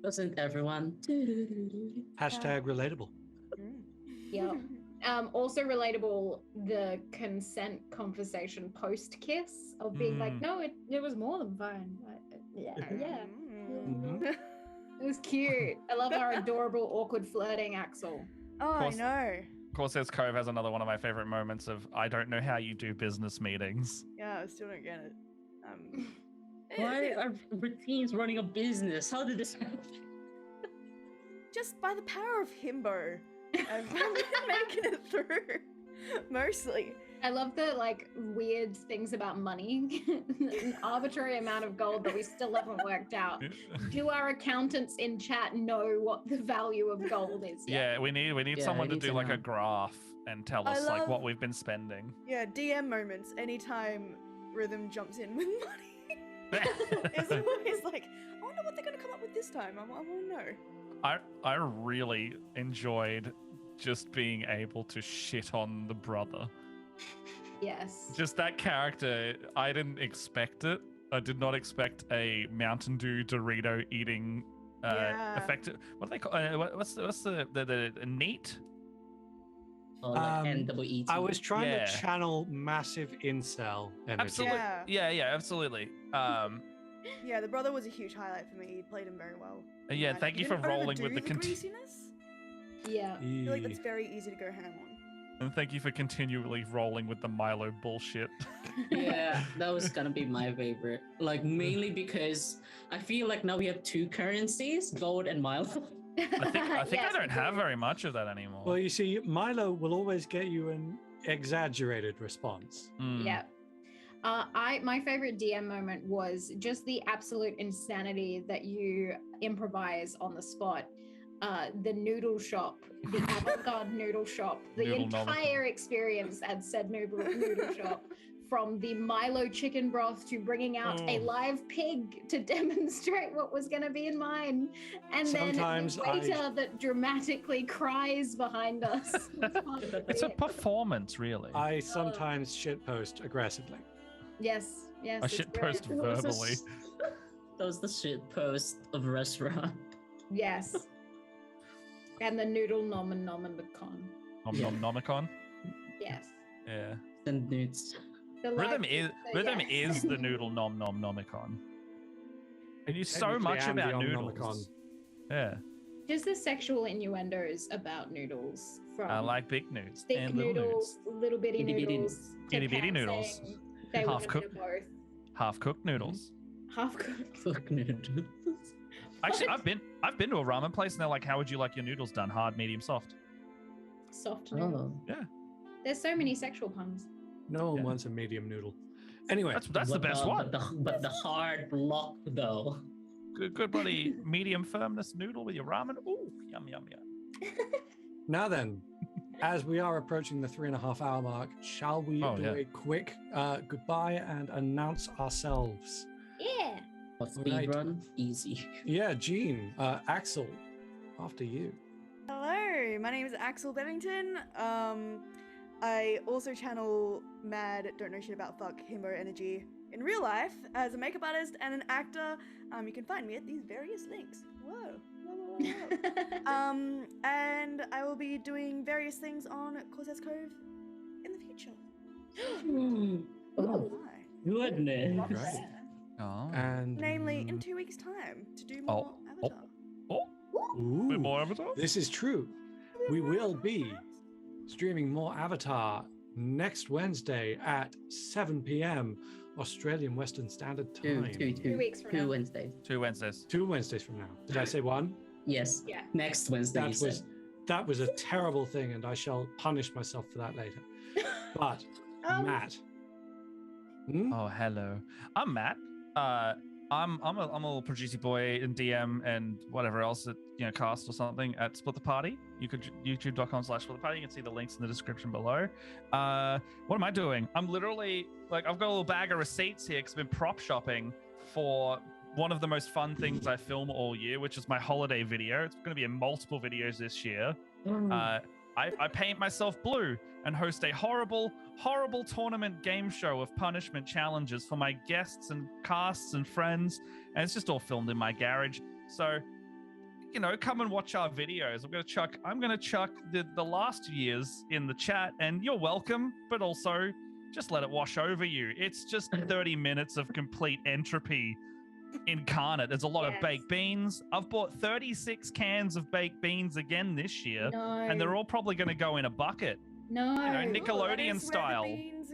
Doesn't everyone? Hashtag relatable. Yeah. Also relatable, the consent conversation post kiss of being like, no, it was more than fine. Yeah. Mhm. It was cute. I love our adorable, awkward flirting, Axel. Oh, I course. know. Corsair's Cove has another one of my favorite moments of I don't know how you do business meetings. Yeah, I still don't get it. Why are routines running a business? How did this happen? Just by the power of himbo, I've been making it through. Mostly. I love the like weird things about money, an arbitrary amount of gold that we still haven't worked out. Do our accountants in chat know what the value of gold is yet? Yeah, we need Yeah, someone I to need do to like know. a graph and tell I us like what love- we've been spending. Yeah, DM moments. Anytime Rhythm jumps in with money. It's always like, I wonder what they're gonna come up with this time. I want to know. I really enjoyed just being able to shit on the brother. Yes. Just that character, I didn't expect it. I did not expect a Mountain Dew Dorito eating Yeah. effective. What do they call? What's the neat? Oh, like Um, NWET. I was trying Yeah. to channel massive incel energy. Absolutely. Yeah. Yeah, absolutely. Yeah, the brother was a huge highlight for me. He played him very well. Yeah, And thank he you for didn't rolling with overdo the greasiness. Yeah. I feel like that's very easy to go ham on. and thank you for continually rolling with the Milo bullshit. Yeah, that was gonna be my favorite. Like mainly because I feel like now we have two currencies, gold and Milo. I think Yes, I don't we have do. very much of that anymore. Well, you see, Milo will always get you an exaggerated response. Mm. Yeah. My favorite DM moment was just the absolute insanity that you improvise on the spot. The noodle shop, the avant-garde noodle shop, the Noodle novel. entire experience at said noodle shop, from the Milo chicken broth to bringing out a Oh. live pig to demonstrate what was going to be in mine, and Sometimes then the waiter that dramatically cries behind us. It's a performance, really. I sometimes shitpost aggressively. Yes, yes. I it's shit brilliant. post verbally. That was the shit post of restaurant. Yes. And the noodle nomenomicon. Nom Yeah. nom nomicon. Yes. Yeah. And nudes. The Rhythm live- is so rhythm yes. is the noodle nom nom nomicon. And you so Technically, much I'm the about Omnomicon. noodles. Yeah. Just the sexual innuendos about noodles from I like big nudes thick and little noodles, nudes. little bitty Itty bitty noodles, to Itty bitty pantsing. noodles. They Half wanted cooked. both. Half cooked noodles. Half cooked. Fuck noodles. Actually, I've been to a ramen place and they're like, "How would you like your noodles done? Hard, medium, soft?" Soft noodles. Oh. There's so many sexual puns. No one Yeah. wants a medium noodle. Anyway, That's the best one. But the hard block though. Good buddy, medium firmness noodle with your ramen. Ooh, yum yum yum. now then, as we are approaching the 3.5 hour mark, shall we Oh, do yeah. a quick goodbye and announce ourselves? Yeah. A speed Right. run, easy. Yeah, Gene, Axel, after you. Hello, my name is Axel Bevington. I also channel Mad Don't Know Shit About Fuck Himbo Energy in real life as a makeup artist and an actor. You can find me at these various links. Whoa. And I will be doing various things on Corsair's Cove in the future. Oh, goodness. Right. Oh. And Namely, in 2 weeks' time to do more Avatar. Ooh, Bit more Avatar? this is true. We will be streaming more Avatar next Wednesday at 7 p.m. Australian Western Standard Time. 2 weeks from 2 now. Wednesdays. 2 Wednesdays. 2 Wednesdays from now. Did I say one? Yes. Yeah. Next Wednesday. That was a terrible thing, and I shall punish myself for that later. But Matt. Hmm? Oh, hello. I'm Matt. I'm a little producer boy and DM and whatever else at cast or something at Split the Party. You could youtube.com/Split the Party. You can see the links in the description below. What am I doing? I'm literally I've got a little bag of receipts here because I've been prop shopping for one of the most fun things I film all year, which is my holiday video. It's going to be in multiple videos this year. I paint myself blue and host a horrible tournament game show of punishment challenges for my guests and casts and friends, and it's just all filmed in my garage. So, come and watch our videos. I'm gonna chuck the last year's in the chat, and you're welcome, but also just let it wash over you. It's just 30 minutes of complete entropy incarnate. There's a lot of baked beans. I've bought 36 cans of baked beans again this year, and they're all probably going to go in a bucket. No. Oh, Nickelodeon style. Where the beans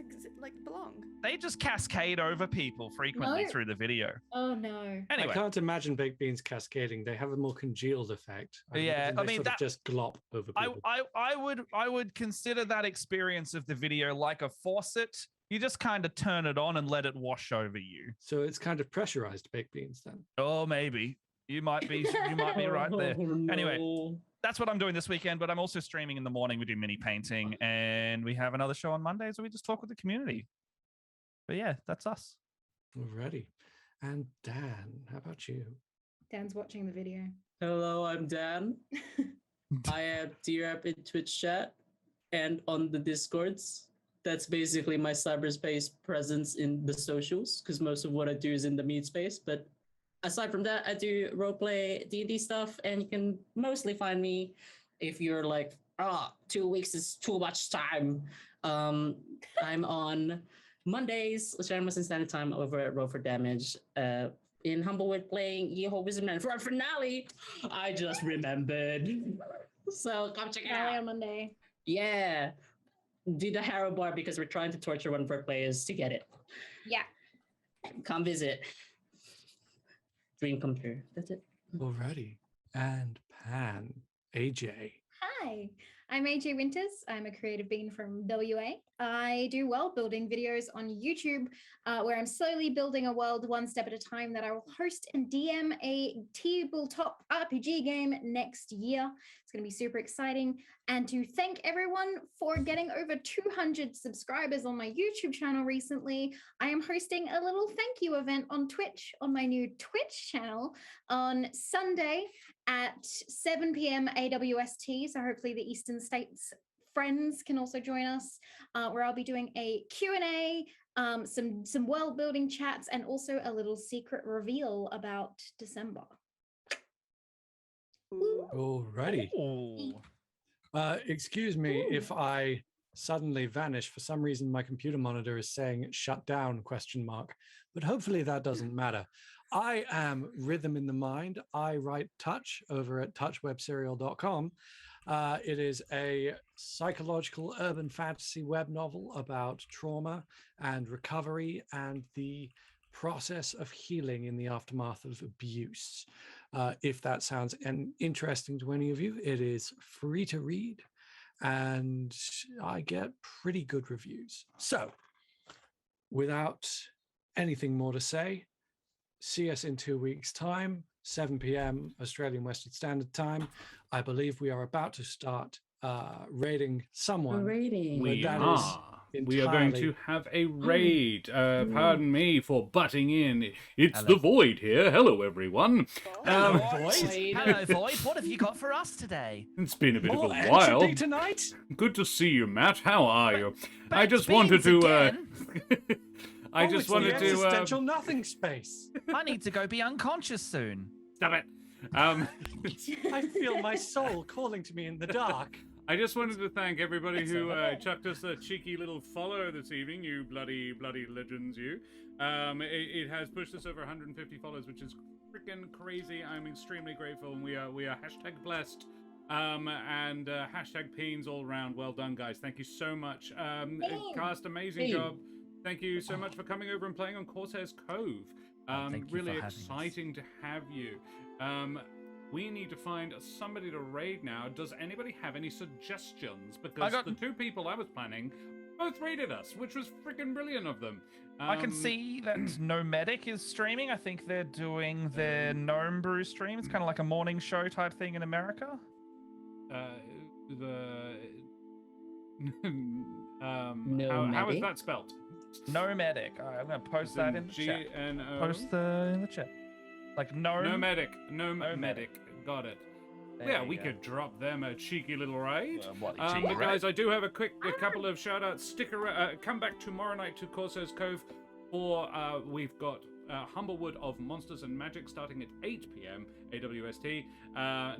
belong. They just cascade over people frequently through the video. Oh no. Anyway, I can't imagine baked beans cascading. They have a more congealed effect. Yeah, they sort of just glop over people. I would consider that experience of the video like a faucet. You just kind of turn it on and let it wash over you. So it's kind of pressurized baked beans then. Oh, maybe. You might be right there. No. Anyway, that's what I'm doing this weekend, but I'm also streaming in the morning. We do mini painting, and we have another show on Mondays where we just talk with the community. But yeah, that's us. Alrighty. And Dan, how about you? Dan's watching the video. Hello, I'm Dan. I am DRAP in Twitch chat and on the Discords. That's basically my cyberspace presence in the socials, because most of what I do is in the meat space. But aside from that, I do roleplay D&D stuff, and you can mostly find me if you're like, 2 weeks is too much time. I'm on Mondays, Australian Western Standard Time, over at Roll for Damage. In Humblewood playing Yeho Wizardman for our finale. I just remembered. So come check it out. On Monday. Yeah. Do the Harrow Bar because we're trying to torture one of our players to get it. Yeah. Come visit. Dream come true. That's it. Alrighty. And Pan, AJ. Hi, I'm AJ Winters. I'm a creative being from WA. I do world building videos on YouTube where I'm slowly building a world one step at a time that I will host and DM a tabletop RPG game next year. It's going to be super exciting. And to thank everyone for getting over 200 subscribers on my YouTube channel recently, I am hosting a little thank you event on Twitch, on my new Twitch channel on Sunday at 7 p.m. AWST. So hopefully the Eastern States friends can also join us, where I'll be doing a Q&A, some world building chats, and also a little secret reveal about December. Alrighty. Ooh. Excuse me if I suddenly vanish. For some reason, my computer monitor is saying shut down ? But hopefully that doesn't matter. I am Rhythm in the Mind. I write Touch over at touchwebserial.com. It is a psychological urban fantasy web novel about trauma and recovery and the process of healing in the aftermath of abuse. If that sounds interesting to any of you, it is free to read and I get pretty good reviews. So without anything more to say, see us in 2 weeks' time, 7 p.m. Australian Western Standard Time. I believe we are about to start raiding someone. Raiding. But We that are. is we are going to entirely. have a raid. Pardon me for butting in. It's Hello. the Void here. Hello, everyone. Hello, Um, Void. Hello, Void. What have you got for us today? It's been a bit More of a while. entropy tonight. Good to see you, Matt. How are you? I Baked just wanted beans to. again? I Oh, just it's wanted the to. existential nothing space. I need to go be unconscious soon. Stop it. I feel my soul calling to me in the dark. I just wanted to thank everybody who chucked us a cheeky little follow this evening, you bloody legends, you. It has pushed us over 150 followers, which is freaking crazy. I'm extremely grateful, and we are hashtag blessed. And hashtag peens all around. Well done, guys. Thank you so much. Cast, amazing job. Thank you so much for coming over and playing on Corsair's Cove. Thank you Really for having us. exciting to have you. We need to find somebody to raid now. Does anybody have any suggestions? Because the two people I was planning both raided us, which was freaking brilliant of them. I can see that Nomadic is streaming. I think they're doing their Gnome Brew stream. It's kind of like a morning show type thing in America. How is that spelled? Nomadic. All right, I'm going to post that in the chat. G-N-O? Post in the chat. Like gnome. Nomadic. Got it. There Yeah, you we go. could drop them a cheeky little raid. What, But cheeky guys, I do have a couple of shout outs. Stick around, come back tomorrow night to Corsair's Cove for we've got Humblewood of Monsters and Magic starting at 8 p.m. AWST.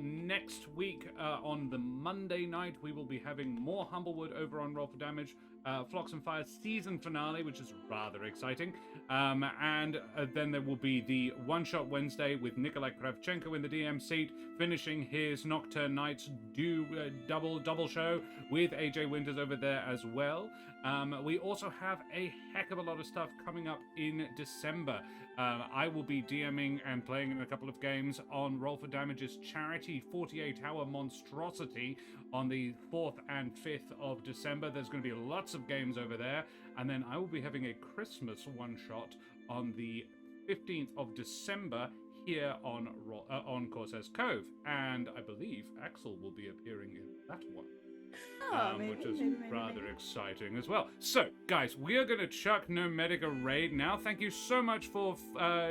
Next week on the Monday night, we will be having more Humblewood over on Roll for Damage. Flocks and Fire season finale, which is rather exciting. And then there will be the One-Shot Wednesday with Nikolai Kravchenko in the DM seat, finishing his Nocturne Nights double show with AJ Winters over there as well. We also have a heck of a lot of stuff coming up in December. I will be DMing and playing in a couple of games on Roll for Damage's charity 48-hour monstrosity on the 4th and 5th of December. There's going to be lots of games over there. And then I will be having a Christmas one-shot on the 15th of December here on Corsair's Cove. And I believe Axel will be appearing in that one. Which is rather exciting as well. So, guys, we are going to chuck Nomadic a raid now. Thank you so much for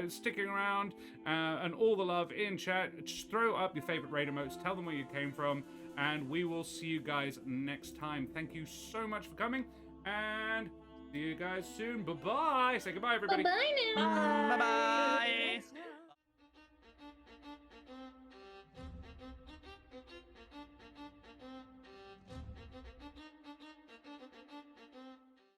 sticking around and all the love in chat. Just throw up your favorite raid emotes. Tell them where you came from. And we will see you guys next time. Thank you so much for coming. And see you guys soon. Bye-bye. Say goodbye, everybody. Bye-bye now. Bye-bye.